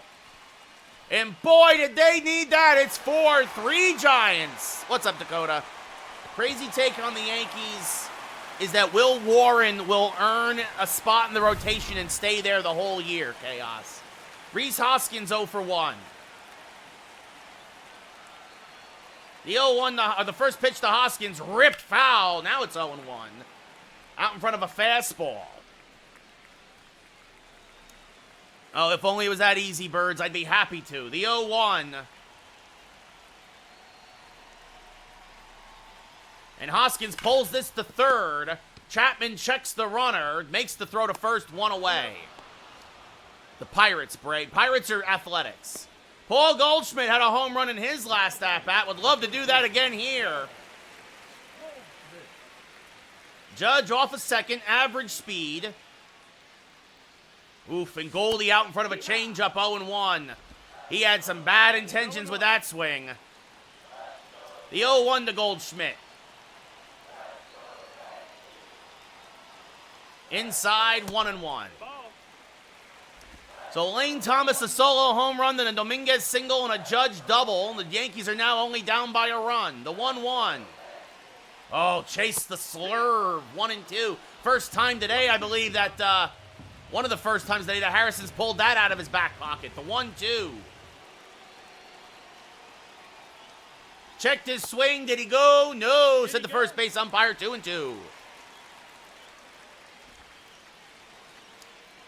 And boy, did they need that. It's 4-3 Giants. What's up, Dakota? Crazy take on the Yankees is that Will Warren will earn a spot in the rotation and stay there the whole year, Chaos. Rhys Hoskins 0 for 1. The 0-1, the first pitch to Hoskins, ripped foul. Now it's 0-1. Out in front of a fastball. Oh, if only it was that easy, Birds. I'd be happy to. The 0-1. And Hoskins pulls this to third. Chapman checks the runner, makes the throw to first, 1 away. The Pirates break. Pirates are athletics. Paul Goldschmidt had a home run in his last at-bat. Would love to do that again here. Judge off a second, average speed. Oof, and Goldie out in front of a changeup, 0-1. He had some bad intentions with that swing. The 0-1 to Goldschmidt. Inside, 1-1. Ball. So Lane Thomas a solo home run, then a Dominguez single and a Judge double. The Yankees are now only down by a run. The 1-1. Oh, Chase the slurve, 1-2. First time today, I believe that, one of the first times today that Harrison's pulled that out of his back pocket. The 1-2. Checked his swing. Did he go? No, said the first base umpire. 2-2.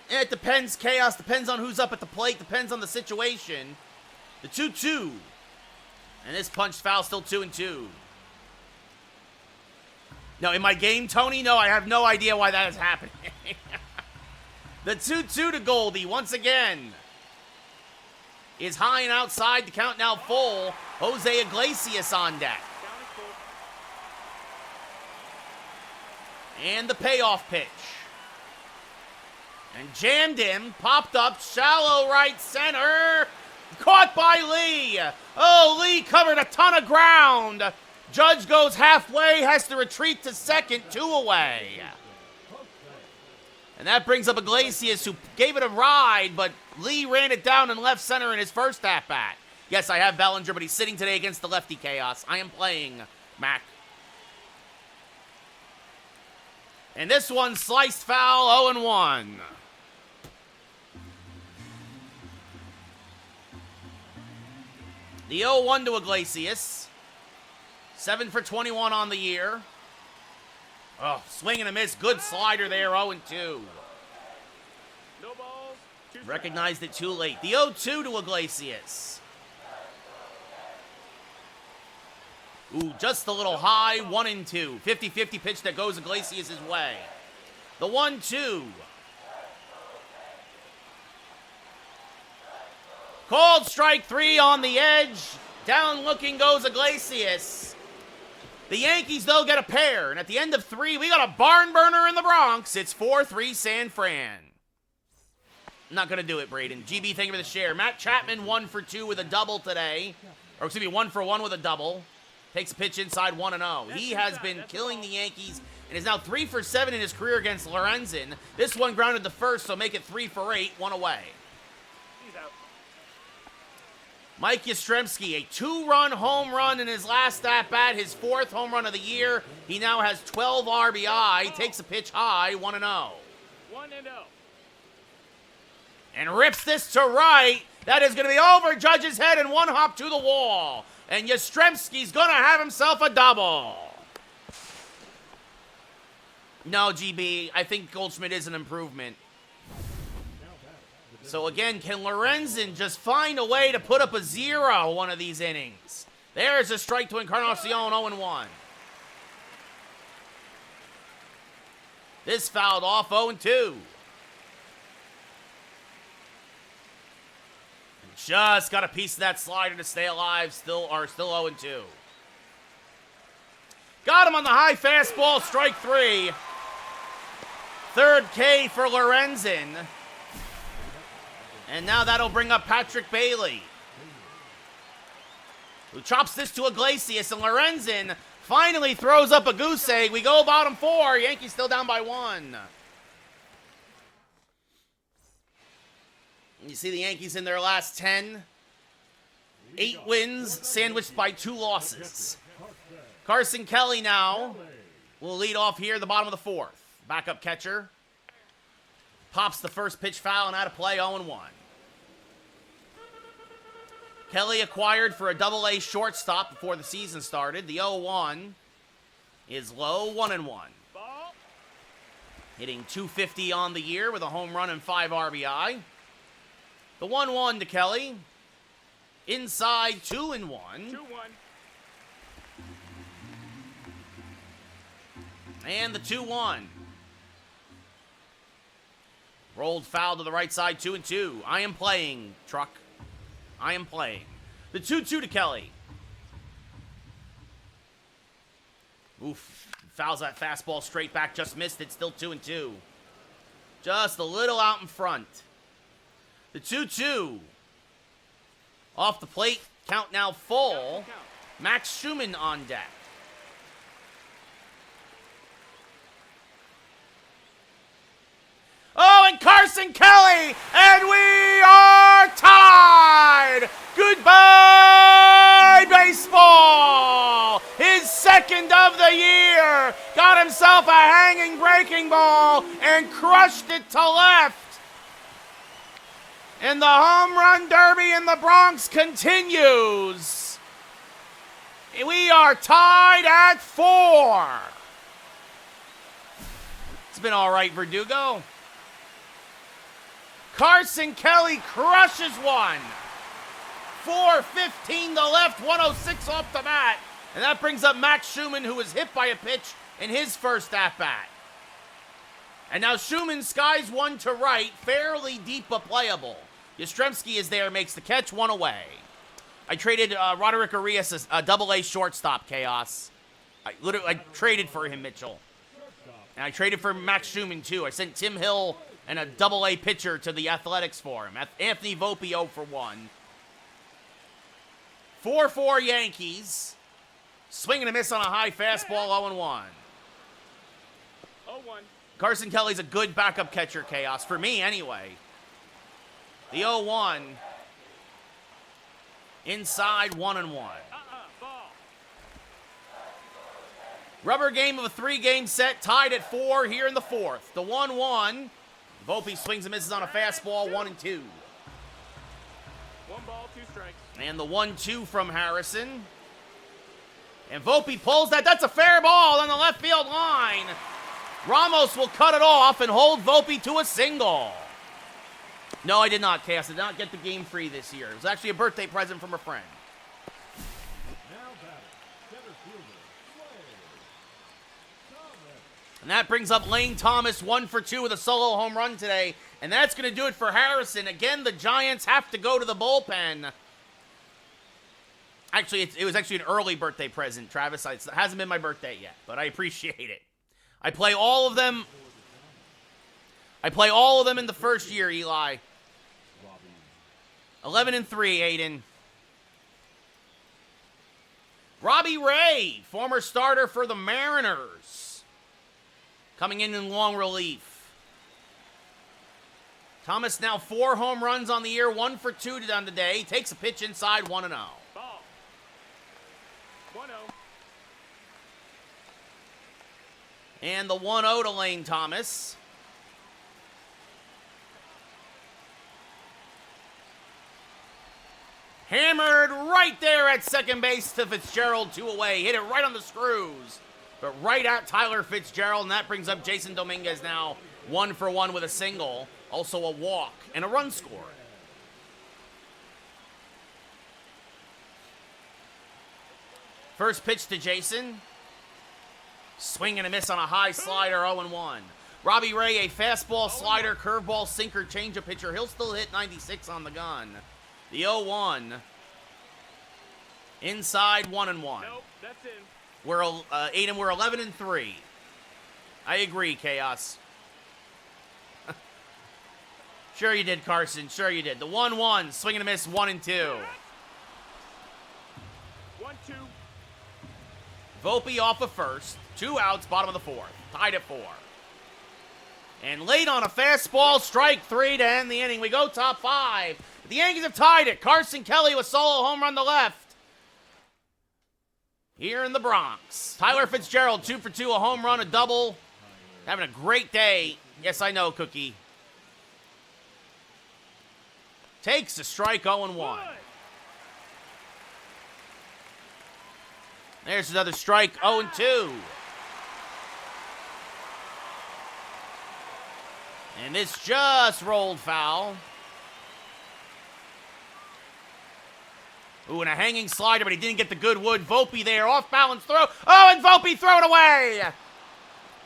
It depends. Chaos depends on who's up at the plate. Depends on the situation. The 2-2. And this punched foul, still 2-2. No, in my game, Tony, no, I have no idea why that is happening. The 2-2 to Goldie, once again, is high and outside. The count now full. Jose Iglesias on deck. Count is full. And the payoff pitch. And jammed him, popped up, shallow right center. Caught by Lee. Oh, Lee covered a ton of ground. Judge goes halfway, has to retreat to second, 2 away. And that brings up Iglesias, who gave it a ride, but Lee ran it down in left center in his first at-bat. Yes, I have Bellinger, but he's sitting today against the lefty Chaos. I am playing Mac. And this one sliced foul, 0-1. The 0-1 to Iglesias. 7 for 21 on the year. Oh, swing and a miss. Good slider there, 0-2. No balls. 2 strikes. Recognized it too late. The 0-2 to Iglesias. Ooh, just a little high, 1-2. 50-50 pitch that goes Iglesias' way. The 1-2. Called strike 3 on the edge. Down looking goes Iglesias. The Yankees, though, get a pair. And at the end of 3, we got a barn burner in the Bronx. It's 4-3 San Fran. Not going to do it, Braden. GB, thank you for the share. Matt Chapman, 1 for 2 with a double today. Or, excuse me, 1 for 1 with a double. Takes a pitch inside 1-0. He has been killing the Yankees and is now 3 for 7 in his career against Lorenzen. This one grounded to first, so make it 3 for 8, 1 away. He's out. Mike Yastrzemski, a 2-run home run in his last at-bat, his 4th home run of the year. He now has 12 RBI, takes a pitch high, 1-0. 1-0. And rips this to right. That is going to be over Judge's head and 1 hop to the wall. And Yastrzemski's going to have himself a double. No, GB, I think Goldschmidt is an improvement. So again, can Lorenzen just find a way to put up a 0 one of these innings? There's a strike to Encarnacion, 0-1. This fouled off, 0-2. Just got a piece of that slider to stay alive, still 0-2. Got him on the high fastball, strike 3. Third K for Lorenzen. And now that'll bring up Patrick Bailey, who chops this to Iglesias, and Lorenzen finally throws up a goose egg. We go bottom 4. Yankees still down by 1. You see the Yankees in their last 10. 8 wins, sandwiched by 2 losses. Carson Kelly now will lead off here at the bottom of the 4th. Backup catcher. Pops the first pitch foul and out of play, 0-1. Kelly acquired for a double-A shortstop before the season started. The 0-1 is low, 1-1. Ball. Hitting .250 on the year with a home run and 5 RBI. The 1-1 to Kelly. Inside, 2-1. 2-1. And the 2-1. Rolled foul to the right side, 2-2. I am playing, Truck. I am playing. The 2-2 to Kelly. Oof. Fouls that fastball straight back, just missed it. Still 2-2. Just a little out in front. The 2-2. Off the plate. Count now full. Max Schumann on deck. Oh, and Carson Kelly, and we are tied! Goodbye, baseball! His second of the year! Got himself a hanging breaking ball and crushed it to left. And the home run derby in the Bronx continues. We are tied at 4. It's been all right, Verdugo. Carson Kelly crushes one. 4:15 to left, 106 off the bat. And that brings up Max Schumann, who was hit by a pitch in his first at-bat. And now Schumann skies one to right, fairly deep but playable. Yastrzemski is there, makes the catch, one away. I traded Roderick Arias, a double-A shortstop, Chaos. I traded for him, Mitchell. And I traded for Max Schumann, too. I sent Tim Hill and a double-A pitcher to the Athletics for him. Anthony Volpe 0 for 1. 4-4 Yankees. Swing and a miss on a high fastball, 0-1. 0-1. Carson Kelly's a good backup catcher, Chaos. For me, anyway. The 0-1. Inside, 1-1. Ball. Rubber game of a 3-game set, tied at 4 here in the 4th. The 1-1. Volpe swings and misses on a fastball, 1-2. 1 ball, 2 strikes. And the 1-2 from Harrison. And Volpe pulls that. That's a fair ball on the left field line. Ramos will cut it off and hold Volpe to a single. No, I did not, Chaos. I did not get the game free this year. It was actually a birthday present from a friend. Now batting, center fielder, Thomas. And that brings up Lane Thomas, 1 for 2 with a solo home run today. And that's going to do it for Harrison. Again, the Giants have to go to the bullpen. Actually, it was actually an early birthday present, Travis. It hasn't been my birthday yet, but I appreciate it. I play all of them. I play all of them in the first year, Eli. 11-3, Aiden. Robbie Ray, former starter for the Mariners. Coming in long relief. Thomas now 4 home runs on the year, 1 for 2 done today. Takes a pitch inside, 1-0. Ball. 1-0. And the 1-0 to Lane Thomas. Hammered right there at second base to Fitzgerald, 2 away. Hit it right on the screws, but right at Tyler Fitzgerald, and that brings up Jason Dominguez now 1 for 1 with a single, also a walk, and a run scored. First pitch to Jason. Swing and a miss on a high slider, 0-1. Robbie Ray, a fastball, slider, curveball, sinker, change-up pitcher. He'll still hit 96 on the gun. The 0-1. Inside, 1-1. Nope, that's in. We're Aiden, we're 11-3. I agree, Chaos. Sure you did, Carson. Sure you did. The 1-1, swing and a miss, 1-2. 1-2. Volpe off of first. 2 outs, bottom of the 4th. Tied at 4. And late on a fastball, strike 3 to end the inning. We go top 5. The Yankees have tied it. Carson Kelly with solo home run to left. Here in the Bronx. Tyler Fitzgerald, 2 for 2, a home run, a double. Having a great day. Yes, I know, Cookie. Takes a strike, 0-1. There's another strike, 0-2. And this just rolled foul. Ooh, and a hanging slider, but he didn't get the good wood. Volpe there, off-balance throw. Oh, and Volpe thrown away!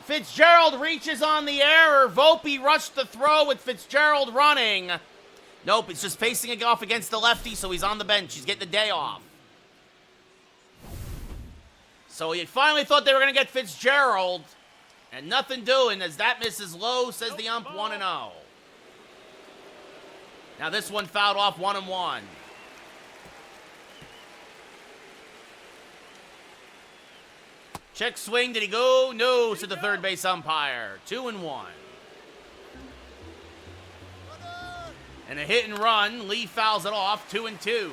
Fitzgerald reaches on the error. Volpe rushed the throw with Fitzgerald running. Nope, it's just facing it off against the lefty, so he's on the bench. He's getting the day off. So he finally thought they were going to get Fitzgerald, and nothing doing as that misses low, says the ump, 1-0. Now this one fouled off 1-1. Check swing. Did he go? No, said the third base umpire. 2-1. And a hit and run. Lee fouls it off. 2-2.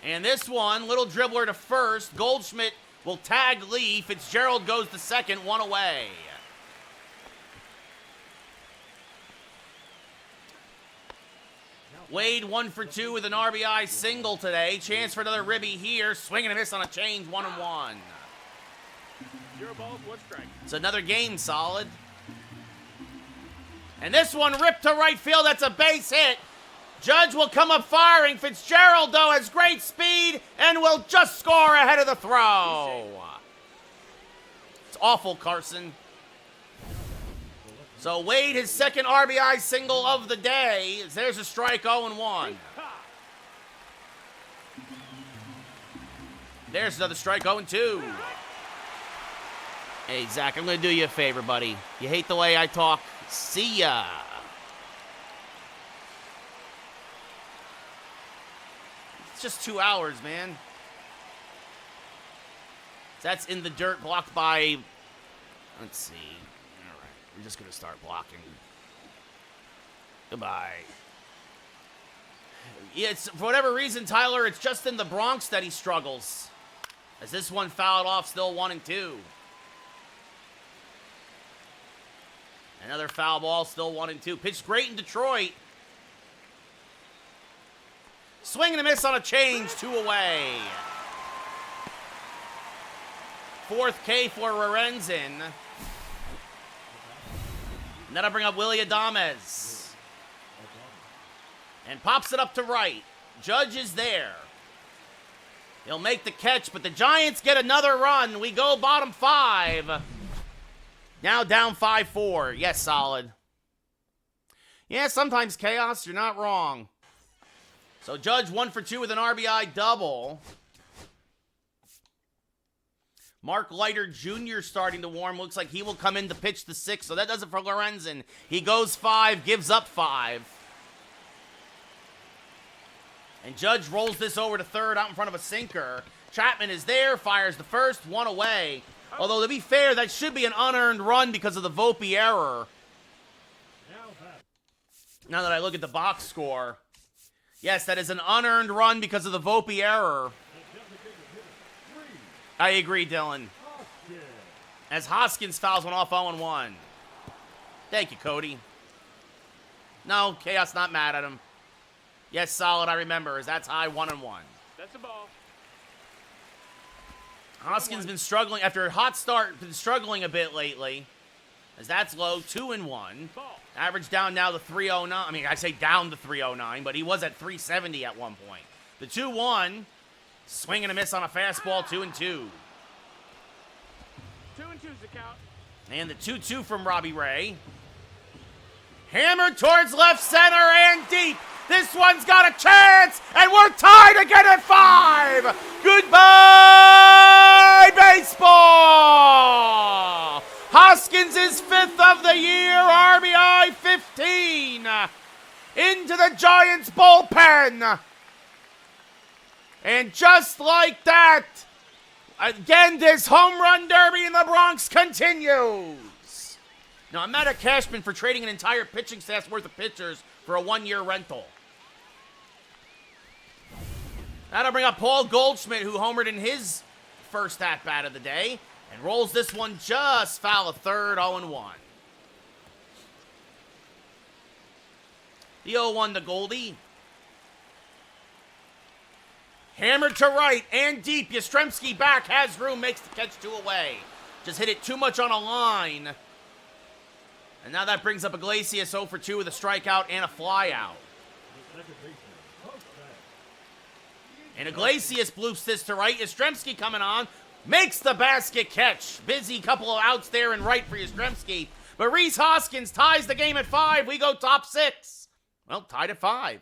And this one, little dribbler to first. Goldschmidt will tag Lee. Fitzgerald goes to second, one away. Wade 1 for 2 with an RBI single today. Chance for another ribby here. Swing and a miss on a change, 1-1. 0 balls, 1 strike. It's another game, Solid. And this one ripped to right field. That's a base hit. Judge will come up firing. Fitzgerald, though, has great speed and will just score ahead of the throw. It's awful, Carson. So Wade, his second RBI single of the day. There's a strike, 0-1. There's another strike, 0-2. Hey, Zach, I'm going to do you a favor, buddy. You hate the way I talk? See ya. It's just 2 hours, man. That's in the dirt, blocked by... Let's see. All right, we're just going to start blocking. Goodbye. Yeah, it's, for whatever reason, Tyler, it's just in the Bronx that he struggles. As this one fouled off, still 1-2. Another foul ball, still 1-2. Pitched great in Detroit. Swing and a miss on a change, 2 away. Fourth K for Lorenzen. And then I bring up Willie Adames. And pops it up to right. Judge is there. He'll make the catch, but the Giants get another run. We go bottom 5. Now down 5-4. Yes, Solid. Yeah, sometimes chaos, you're not wrong. So Judge 1 for 2 with an RBI double. Mark Leiter Jr. starting to warm. Looks like he will come in to pitch the 6th. So that does it for Lorenzen. He goes 5, gives up 5. And Judge rolls this over to third out in front of a sinker. Chapman is there, fires the first, 1 away. Although, to be fair, that should be an unearned run because of the Volpe error. Now that I look at the box score. Yes, that is an unearned run because of the Volpe error. I agree, Dylan. As Hoskins fouls one off 0-1. Thank you, Cody. No, Chaos not mad at him. Yes, Solid, I remember, as that's high 1-1. That's a ball. Hoskins been struggling, after a hot start, been struggling a bit lately. As that's low, 2-1. Ball. Average down now to 309. I mean, I say down to 309, but he was at 370 at one point. The 2-1, swing and a miss on a fastball, 2-2. 2-2's the count. And the 2-2 from Robbie Ray. Hammered towards left center and deep. This one's got a chance, and we're tied again at 5. Goodbye, baseball. Hoskins is 5th of the year, RBI 15. Into the Giants bullpen. And just like that, again, this home run derby in the Bronx continues. Now, I'm mad at Cashman for trading an entire pitching staff's worth of pitchers for a 1-year rental. That'll bring up Paul Goldschmidt, who homered in his first at-bat of the day, and rolls this one just foul of third, 0-1. The 0-1 to Goldie. Hammered to right and deep. Yastrzemski back, has room, makes the catch 2 away. Just hit it too much on a line. And now that brings up Iglesias 0 for 2 with a strikeout and a flyout. And Iglesias bloops this to right. Yastrzemski coming on. Makes the basket catch. Busy couple of outs there and right for Yastrzemski. But Rhys Hoskins ties the game at 5. We go top 6. Well, tied at 5.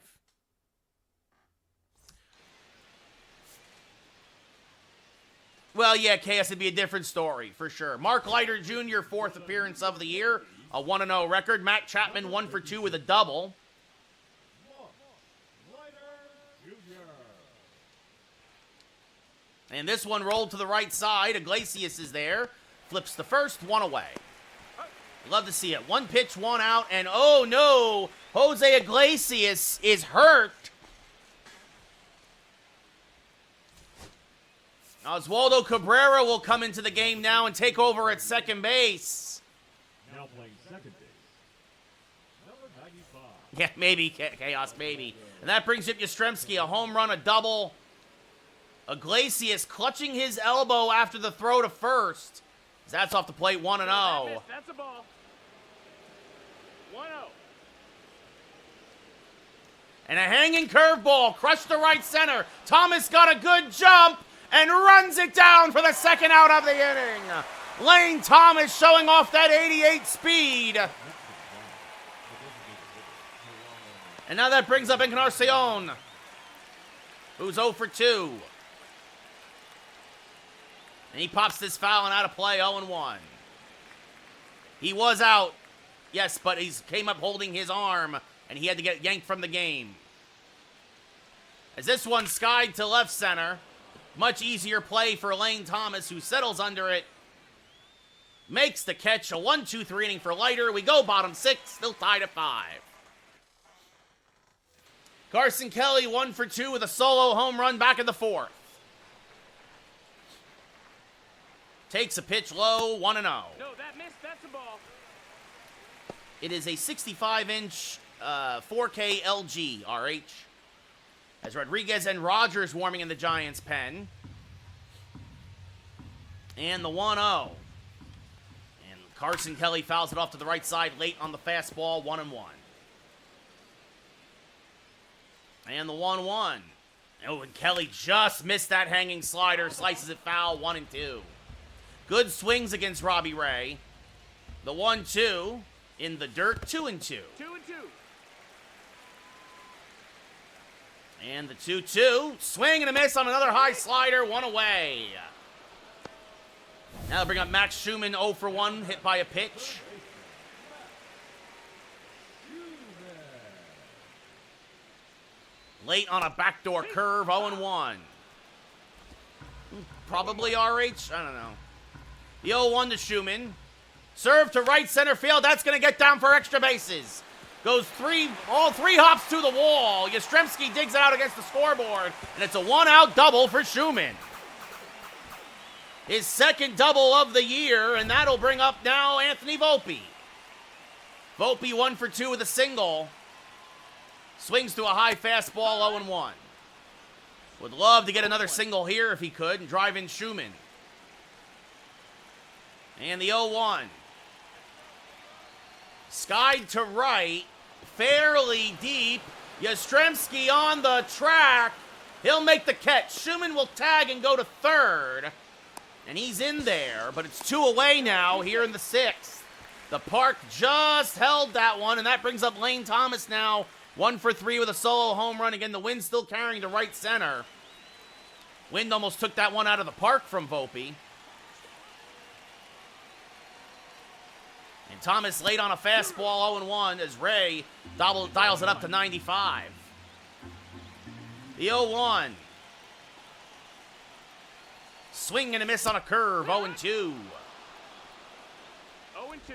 Well, yeah, Chaos would be a different story, for sure. Mark Leiter Jr., 4th appearance of the year, a 1-0 record. Matt Chapman, 1 for 2 with a double. And this one rolled to the right side. Iglesias is there. Flips the first, 1 away. Love to see it. 1 pitch, 1 out, and oh no! Jose Iglesias is hurt. Oswaldo Cabrera will come into the game now and take over at second base. Now playing second base, number 95. Yeah, maybe, Chaos, maybe. And that brings up Yastrzemski, a home run, a double. Iglesias clutching his elbow after the throw to first. That's off the plate, 1-0. That's a ball. 1-0. And a hanging curveball, crushed to right center. Thomas got a good jump and runs it down for the second out of the inning. Lane Thomas showing off that 88 speed. And now that brings up Encarnacion, who's 0 for 2. And he pops this foul and out of play, 0-1. He was out, yes, but he came up holding his arm, and he had to get yanked from the game. As this one skied to left center, much easier play for Lane Thomas, who settles under it. Makes the catch, a 1-2-3 inning for Leiter. We go bottom 6, still tied at 5. Carson Kelly, 1 for 2 with a solo home run back in the 4th. Takes a pitch low, 1-0. No, that missed. That's a ball. It is a 65-inch 4K LG RH. As Rodriguez and Rogers warming in the Giants' pen. And the 1-0. And Carson Kelly fouls it off to the right side late on the fastball, 1-1. And the 1-1. Oh, and Kelly just missed that hanging slider, slices it foul, 1-2. Good swings against Robbie Ray. The 1-2 in the dirt, 2-2. 2-2. And the 2-2. Swing and a miss on another high slider, 1 away. Now they'll bring up Max Schumann, 0 for 1, hit by a pitch. Late on a backdoor curve, 0-1. Probably RH, I don't know. The 0-1 to Schumann. Serve to right center field. That's going to get down for extra bases. Goes all three hops to the wall. Yastrzemski digs it out against the scoreboard. And it's a 1-out double for Schumann. His second double of the year. And that'll bring up now Anthony Volpe. Volpe 1 for 2 with a single. Swings to a high fastball, 0-1. Would love to get another single here if he could and drive in Schumann. And the 0-1. Skied to right, fairly deep. Yastrzemski on the track. He'll make the catch. Schumann will tag and go to third. And he's in there, but it's 2 away now here in the 6th. The park just held that one, and that brings up Lane Thomas now. 1 for 3 with a solo home run. Again, the wind still carrying to right center. Wind almost took that one out of the park from Volpe. And Thomas late on a fastball, 0-1, as Ray dials it up to 95. The 0-1. Swing and a miss on a curve, 0-2. 0-2.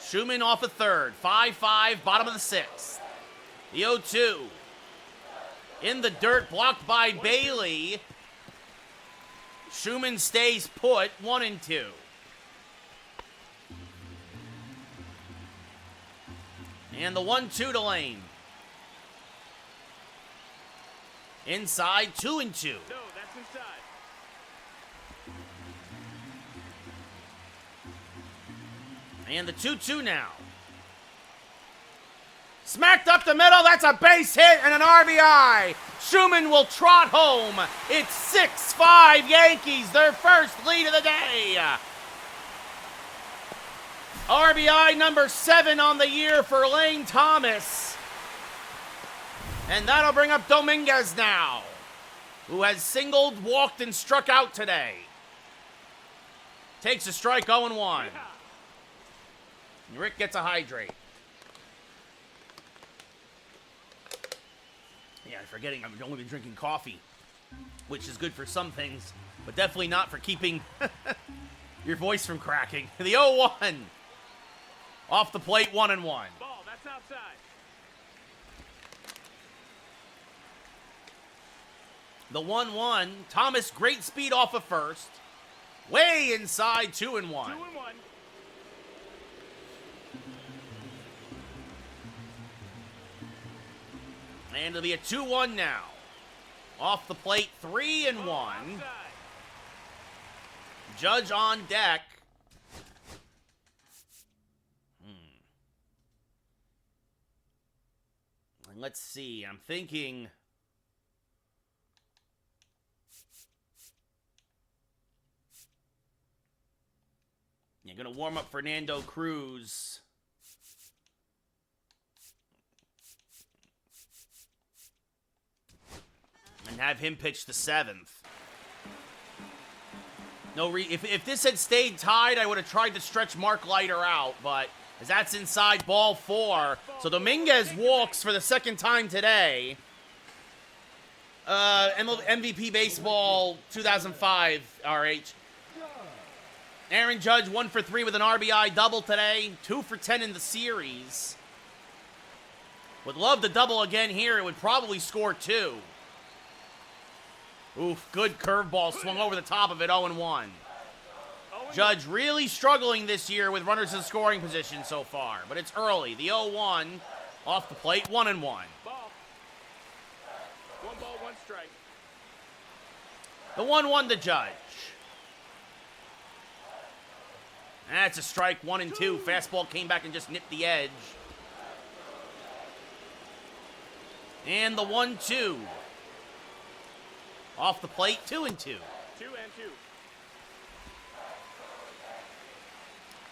Schumann off a third, 5-5, bottom of the 6th. The 0-2. In the dirt, blocked by Bailey. Schumann stays put, 1-2. And the 1-2 to Lane. Inside, 2-2. No, that's inside. And the 2-2 now. Smacked up the middle, that's a base hit and an RBI. Schumann will trot home. It's 6-5 Yankees, their first lead of the day. RBI number 7 on the year for Lane Thomas. And that'll bring up Dominguez now. who has singled, walked, and struck out today. Takes a strike, 0-1. Rick gets a hydrate. Yeah, I'm forgetting I've only been drinking coffee, which is good for some things, but definitely not for keeping your voice from cracking. The 0-1. Off the plate, 1-1. Ball, that's outside. The 1-1. Thomas, great speed off of first. Way inside, 2-1. 2-1. And it'll be a 2-1 now. Off the plate, 3-1. Outside. Judge on deck. And let's see. I'm thinking. You're going to warm up Fernando Cruz. And have him pitch the 7th. If this had stayed tied, I would have tried to stretch Mark Leiter out, but as that's inside, ball 4. So Dominguez walks for the second time today. MVP Baseball 2005, RH. Aaron Judge 1 for 3 with an RBI double today. 2 for 10 in the series. Would love to double again here. It would probably score 2. Oof, good curveball swung over the top of it, 0-1. Judge really struggling this year with runners in scoring position so far, but it's early. The 0-1 off the plate, 1-1. Ball. 1 ball, 1 strike. The 1-1 to Judge. That's a strike, 1-2. Fastball came back and just nipped the edge. And the 1-2. Off the plate, 2-2. 2-2.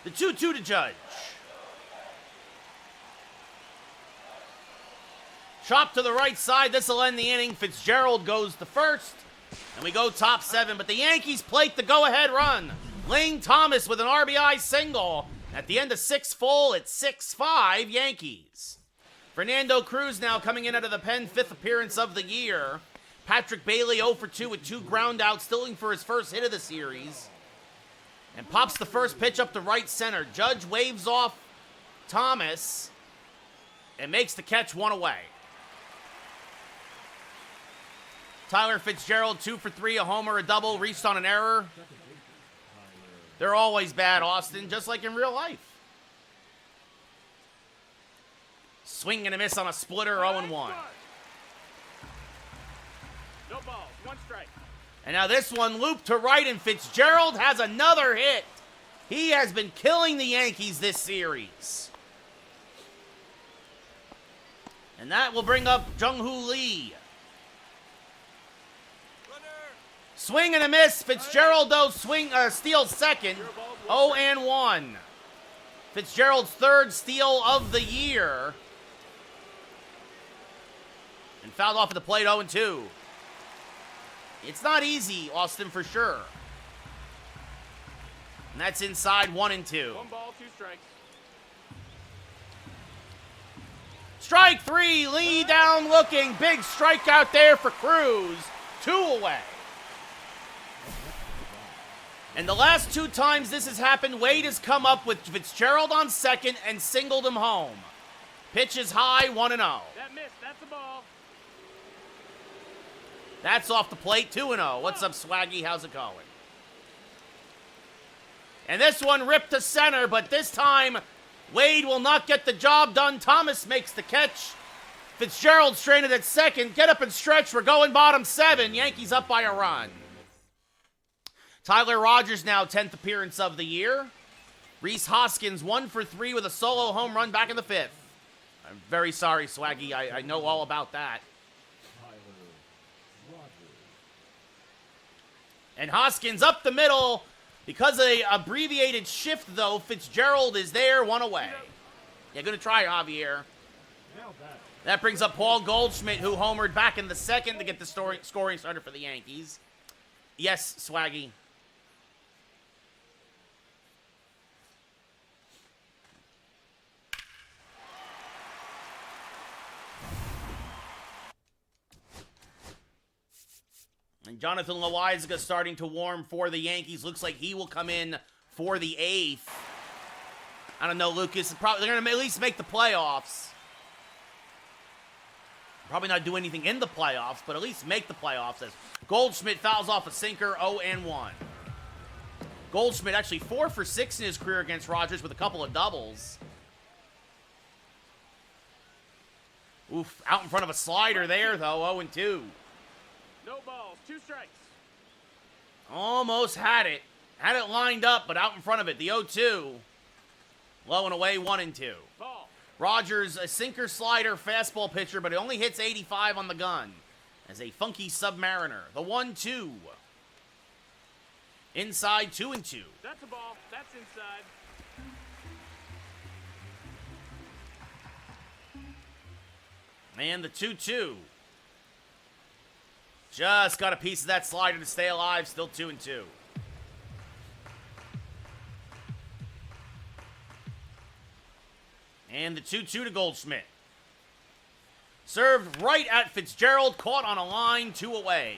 The 2-2 to Judge. Chop to the right side. This will end the inning. Fitzgerald goes to first. And we go top 7. But the Yankees plate the go-ahead run. Lane Thomas with an RBI single. At the end of 6 full, it's 6-5 Yankees. Fernando Cruz now coming in out of the pen, 5th appearance of the year. Patrick Bailey 0 for 2 with 2 ground outs, still looking for his first hit of the series. And pops the first pitch up to right center. Judge waves off Thomas and makes the catch 1 away. Tyler Fitzgerald 2 for 3, a homer, a double, reached on an error. They're always bad, Austin, just like in real life. Swing and a miss on a splitter, 0-1. No balls, 1 strike. And now this one looped to right, and Fitzgerald has another hit. He has been killing the Yankees this series. And that will bring up Jung-Hoo Lee. Swing and a miss. Fitzgerald, though, steals second. 0-1. Fitzgerald's 3rd steal of the year. And fouled off at the plate, 0-2. It's not easy, Austin, for sure. And that's inside, 1-2. 1 ball, 2 strikes. Strike 3, Lee down looking. Big strikeout there for Cruz. 2 away. And the last 2 times this has happened, Wade has come up with Fitzgerald on second and singled him home. Pitch is high, 1-0. That missed, that's a ball. That's off the plate, 2-0. What's up, Swaggy? How's it going? And this one ripped to center, but this time Wade will not get the job done. Thomas makes the catch. Fitzgerald stranded at second. Get up and stretch. We're going bottom 7. Yankees up by a run. Tyler Rogers now 10th appearance of the year. Rhys Hoskins 1 for 3 with a solo home run back in the 5th. I'm very sorry, Swaggy. I know all about that. And Hoskins up the middle. Because of the abbreviated shift, though, Fitzgerald is there, 1 away. Yeah, going to try, Javier. Now batting. That brings up Paul Goldschmidt, who homered back in the second to get the scoring started for the Yankees. Yes, Swaggy. And Jonathan Loaizaga starting to warm for the Yankees. Looks like he will come in for the 8th. I don't know, Lucas. They're going to at least make the playoffs. Probably not do anything in the playoffs, but at least make the playoffs. As Goldschmidt fouls off a sinker, 0-1. Goldschmidt actually 4 for 6 in his career against Rogers with a couple of doubles. Oof, out in front of a slider there, though, 0-2. No balls, 2 strikes. Almost had it. Had it lined up, but out in front of it. The 0-2. Low and away, 1-2. Ball. Rogers, a sinker slider fastball pitcher, but it only hits 85 on the gun. As a funky submariner. The 1-2. Inside, 2-2. That's a ball. That's inside. And the 2-2. Just got a piece of that slider to stay alive. Still 2-2. And the 2-2 to Goldschmidt. Served right at Fitzgerald. Caught on a line. 2 away.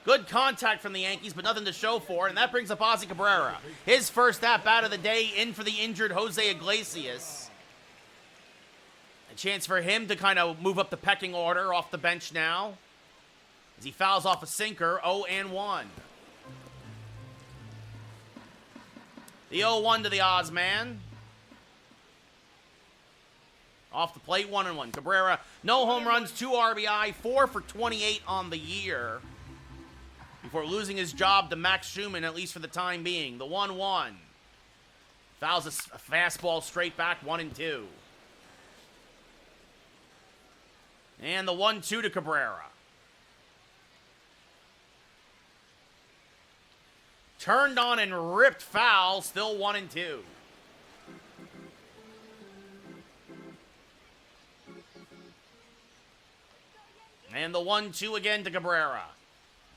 Good contact from the Yankees, but nothing to show for it. And that brings up Ozzy Cabrera. His first at-bat of the day in for the injured Jose Iglesias. A chance for him to kind of move up the pecking order off the bench now. As he fouls off a sinker, 0-1. The 0-1 to the Ozman. Off the plate, 1-1. Cabrera, no home runs, 2 RBI, 4 for 28 on the year. Before losing his job to Max Schumann, at least for the time being. The 1-1. Fouls a fastball straight back, 1-2. And the 1-2 to Cabrera. Turned on and ripped foul, still 1-2. And the 1-2 again to Cabrera.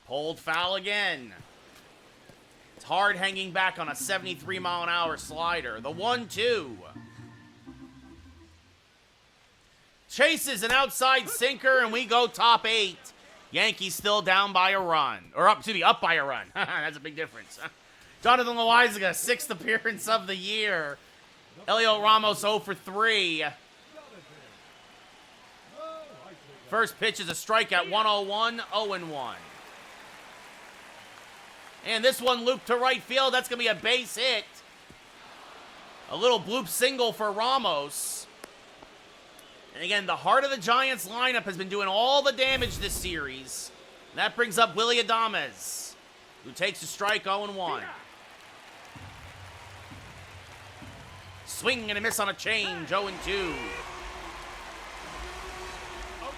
Pulled foul again. It's hard hanging back on a 73-mile-an-hour slider. The 1-2. Chases an outside sinker, and we go top 8. Yankees still down by a run. Or up by a run. That's a big difference. Jonathan Loaizaga, 6th appearance of the year. Elio Ramos 0 for 3. First pitch is a strikeout, 1-0-1, 0-1. And this one looped to right field. That's going to be a base hit. A little bloop single for Ramos. And again, the heart of the Giants lineup has been doing all the damage this series. And that brings up Willy Adames, who takes a strike, 0-1. Swing and a miss on a change, 0-2.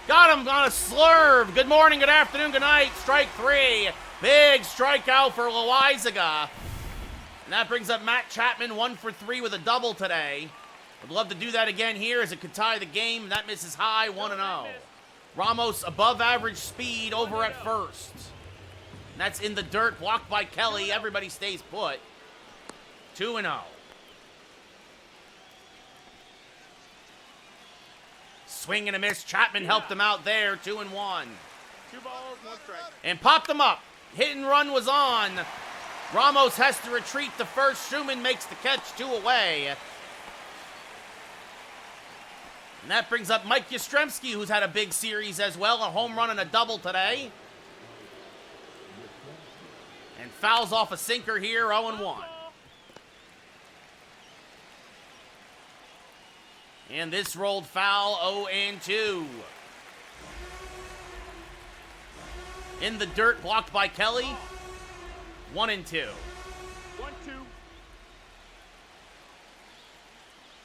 Got him on a slurve. Good morning, good afternoon, good night. Strike 3. Big strikeout for Loaizaga. And that brings up Matt Chapman, 1 for 3 with a double today. Would love to do that again here as it could tie the game. That misses high, 1-0. Ramos above average speed over at first. And that's in the dirt, blocked by Kelly. Everybody stays put. 2-0. Swing and a miss. Chapman helped him out there. 2-1. 2 balls, 1 strike. And popped him up. Hit and run was on. Ramos has to retreat to first. Schumann makes the catch, 2 away. And that brings up Mike Yastrzemski, who's had a big series as well. A home run and a double today. And fouls off a sinker here, 0-1. And this rolled foul, 0-2. In the dirt, blocked by Kelly. 1-2. 1-2.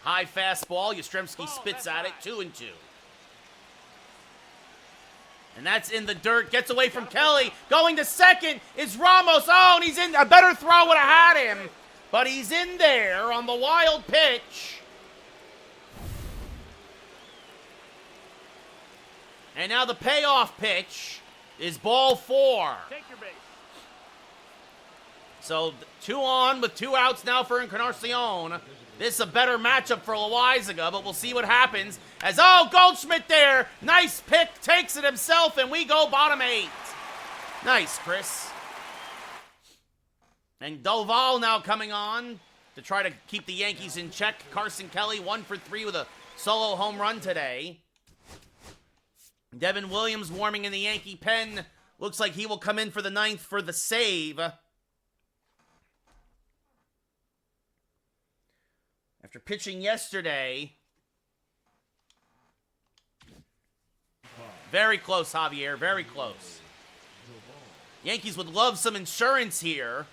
High fastball. Yastrzemski spits at it. 2-2. And that's in the dirt. Gets away from Kelly. Going to second is Ramos. Oh, and he's in. A better throw would have had him. But he's in there on the wild pitch. And now the payoff pitch is ball 4. Take your base. So 2 on with 2 outs now for Encarnacion. This is a better matchup for Loizaga, but we'll see what happens. As, Goldschmidt there. Nice pick, takes it himself, and we go bottom 8. Nice, Chris. And Doval now coming on to try to keep the Yankees in check. Carson Kelly 1 for 3 with a solo home run today. Devin Williams warming in the Yankee pen. Looks like he will come in for the 9th for the save. After pitching yesterday. Very close, Javier. Very close. Yankees would love some insurance here.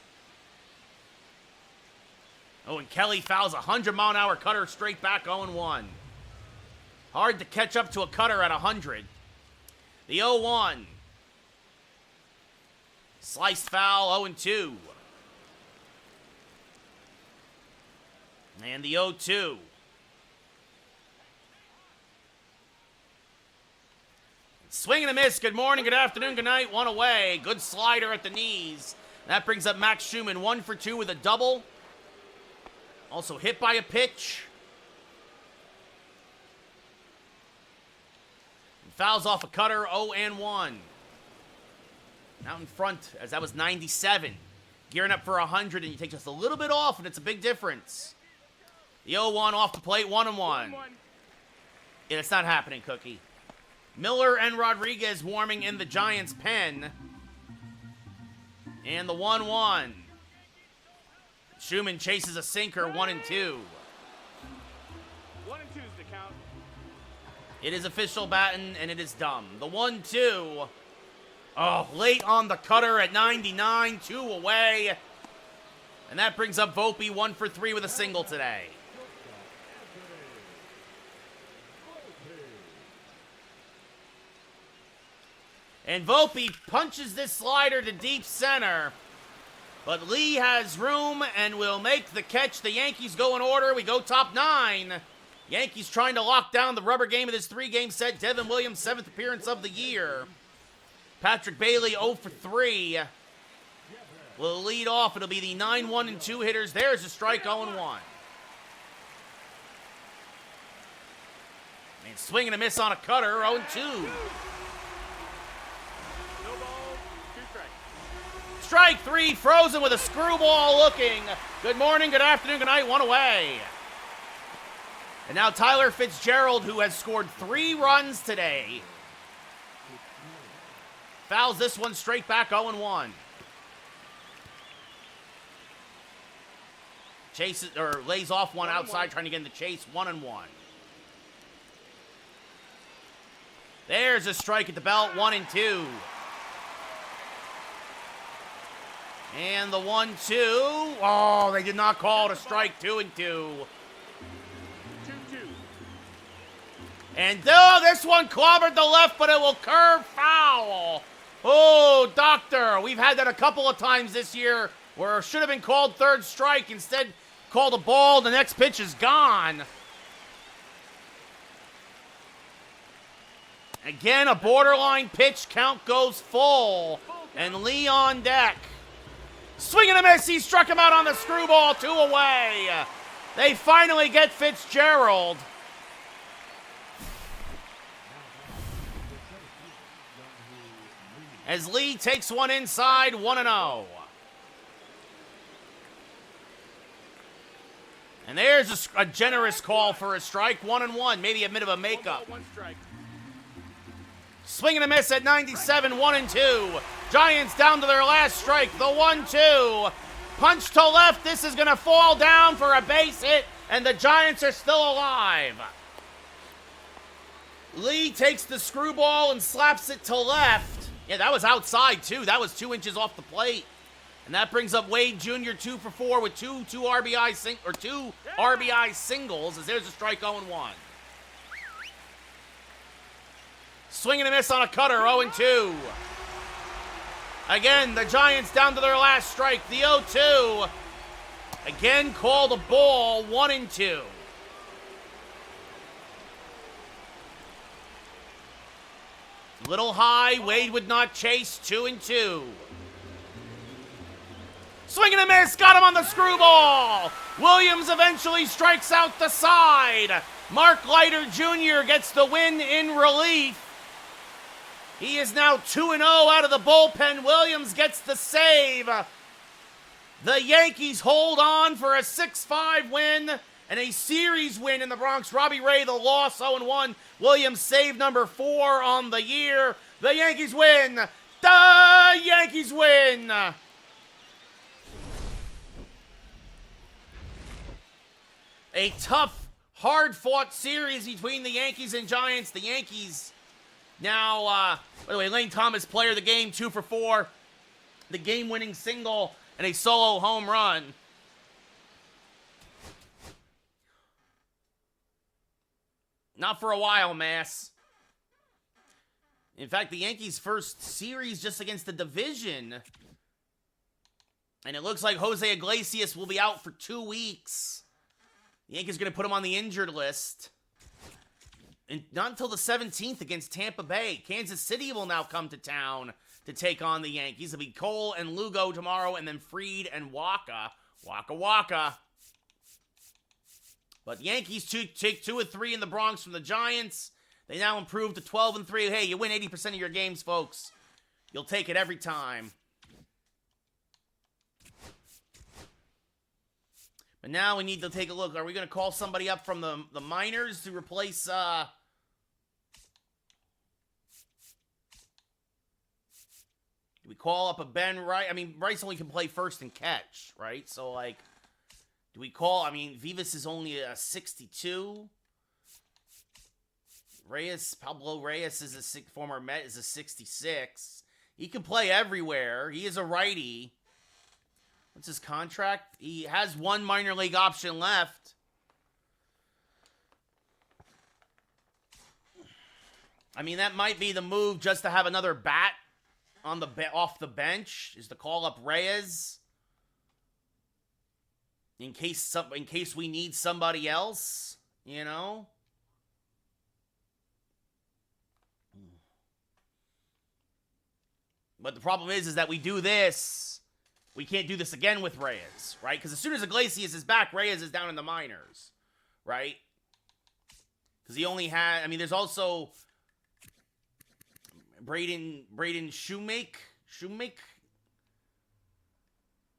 Oh, and Kelly fouls a 100-mile-an-hour cutter straight back 0-1. Hard to catch up to a cutter at 100. The 0-1. Sliced foul, 0-2. And the 0-2. Swing and a miss. Good morning, good afternoon, good night. 1 away. Good slider at the knees. That brings up Max Schumann 1 for 2 with a double. Also hit by a pitch. Fouls off a cutter, 0-1. Out in front, as that was 97. Gearing up for 100, and you take just a little bit off, and it's a big difference. The 0-1 off the plate, 1-1. Yeah, it's not happening, Cookie. Miller and Rodriguez warming in the Giants' pen. And the 1-1. Schumann chases a sinker, 1-2. 1 and 2's the count. It is official batting, and it is dumb. The 1-2. Oh, late on the cutter at 99, 2 away. And that brings up Volpe 1 for 3 with a single today. And Volpe punches this slider to deep center. But Lee has room and will make the catch. The Yankees go in order. We go top 9. Yankees trying to lock down the rubber game of this 3-game set. Devin Williams, 7th appearance of the year. Patrick Bailey, 0 for 3. Will lead off. It'll be the 9-1 and 2 hitters. There's a strike, 0-1. And swing and a miss on a cutter, 0-2. No balls, 2 strikes. Strike 3, frozen with a screwball looking. Good morning, good afternoon, good night, 1 away. And now Tyler Fitzgerald, who has scored 3 runs today. Fouls this one straight back, 0-1. Chases, or lays off one outside, trying to get in the chase, 1-1. There's a strike at the belt, 1-2. And the 1-2. Oh, they did not call it a strike, 2-2. 2-2. And this one clobbered the left, but it will curve foul. Oh, doctor, we've had that a couple of times this year where it should have been called 3rd strike. Instead, called a ball. The next pitch is gone. Again, a borderline pitch. Count goes full. And Lee on deck. Swing and a miss. He struck him out on the screwball. 2 away. They finally get Fitzgerald. As Lee takes one inside, 1-0. And there's a generous call for a strike, 1-1, maybe a bit of a makeup. 1 strike. Swing and a miss at 97, 1-2. Giants down to their last strike, the 1-2. Punch to left, this is going to fall down for a base hit, and the Giants are still alive. Lee takes the screwball and slaps it to left. Yeah, that was outside, too. That was 2 inches off the plate. And that brings up Wade Jr. 2 for 4 with two RBI singles, as there's a strike, 0-1. Swing and a miss on a cutter, 0-2. Again, the Giants down to their last strike, the 0-2. Again, called a ball, 1-2. Little high. Wade would not chase. 2-2. Swing and a miss. Got him on the screwball. Williams eventually strikes out the side. Mark Leiter Jr. gets the win in relief. He is now 2-0 out of the bullpen. Williams gets the save. The Yankees hold on for a 6-5 win and a series win in the Bronx. Robbie Ray, the loss, 0-1. Williams save number 4 on the year. The Yankees win. The Yankees win. A tough, hard-fought series between the Yankees and Giants. The Yankees now, by the way, Lane Thomas, player of the game, 2 for 4. The game-winning single and a solo home run. Not for a while, Mass. In fact, the Yankees' first series just against the division. And it looks like Jose Iglesias will be out for 2 weeks. The Yankees are going to put him on the injured list. And not until the 17th against Tampa Bay. Kansas City will now come to town to take on the Yankees. It'll be Cole and Lugo tomorrow, and then Fried and Waka. Waka. But the Yankees take 2 of 3 in the Bronx from the Giants. They now improve to 12-3. Hey, you win 80% of your games, folks. You'll take it every time. But now we need to take a look. Are we going to call somebody up from the minors to replace, do we call up a Ben Rice? I mean, Rice only can play first and catch, right? So, like, do we call, Vivas is only a 62. Pablo Reyes is a former Met, is a 66. He can play everywhere. He is a righty. What's his contract? He has 1 minor league option left. That might be the move just to have another bat on the off the bench, is to call up Reyes in case we need somebody else, you know. But the problem is that we do this. We can't do this again with Reyes, right? Because as soon as Iglesias is back, Reyes is down in the minors, right? Because he only had, there's also Braden Shoemake,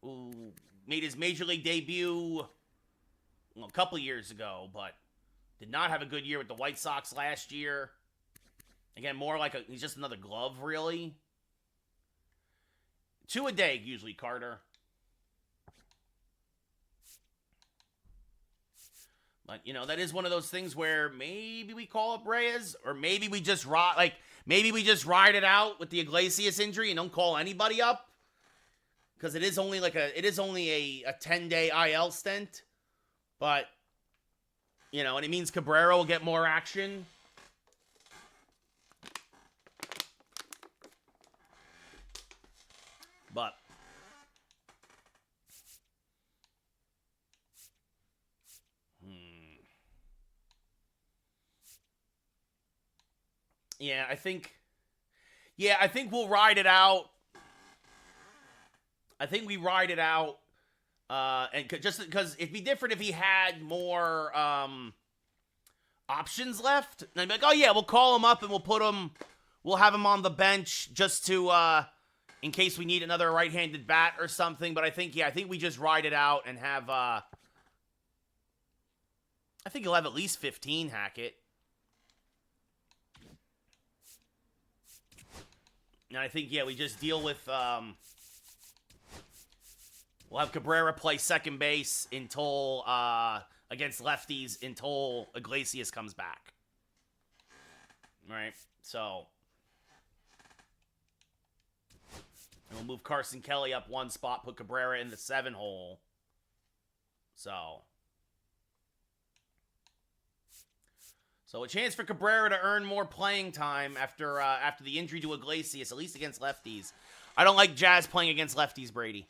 who made his major league debut a couple years ago, but did not have a good year with the White Sox last year. Again, more like he's just another glove, really. 2 a day, usually, Carter. But, that is one of those things where maybe we call up Reyes, or maybe we just ride it out with the Iglesias injury and don't call anybody up. Because it is only a 10-day IL stint. But, and it means Cabrera will get more action. But I think we'll ride it out. I think we ride it out, and just because it'd be different if he had more options left. And I'd be like, oh yeah, we'll call him up and we'll have him on the bench just to in case we need another right-handed bat or something. But I think we just ride it out and have, I think he'll have at least 15, Hackett. And I think, we just deal with, we'll have Cabrera play second base until, against lefties until Iglesias comes back. Right? So, and we'll move Carson Kelly up 1 spot, put Cabrera in the 7 hole. So a chance for Cabrera to earn more playing time after the injury to Iglesias, at least against lefties. I don't like Jazz playing against lefties, Brady.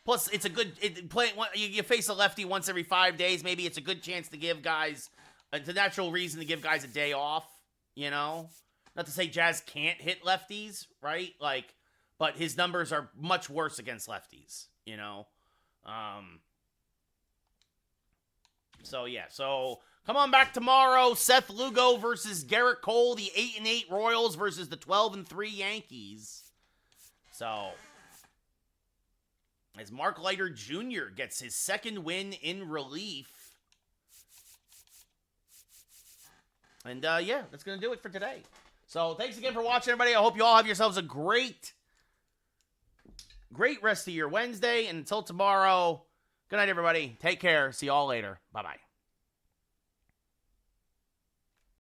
Plus, it's a good you face a lefty once every 5 days. Maybe it's a good chance to give guys, it's a natural reason to give guys a day off. you know? Not to say Jazz can't hit lefties, right? Like, but his numbers are much worse against lefties, you know? So, yeah. So, come on back tomorrow. Seth Lugo versus Garrett Cole. The 8-8 Royals versus the 12-3 Yankees. So, as Mark Leiter Jr. gets his second win in relief. And, yeah, that's going to do it for today. So, thanks again for watching, everybody. I hope you all have yourselves a great rest of your Wednesday. And until tomorrow, good night, everybody. Take care. See you all later. Bye-bye.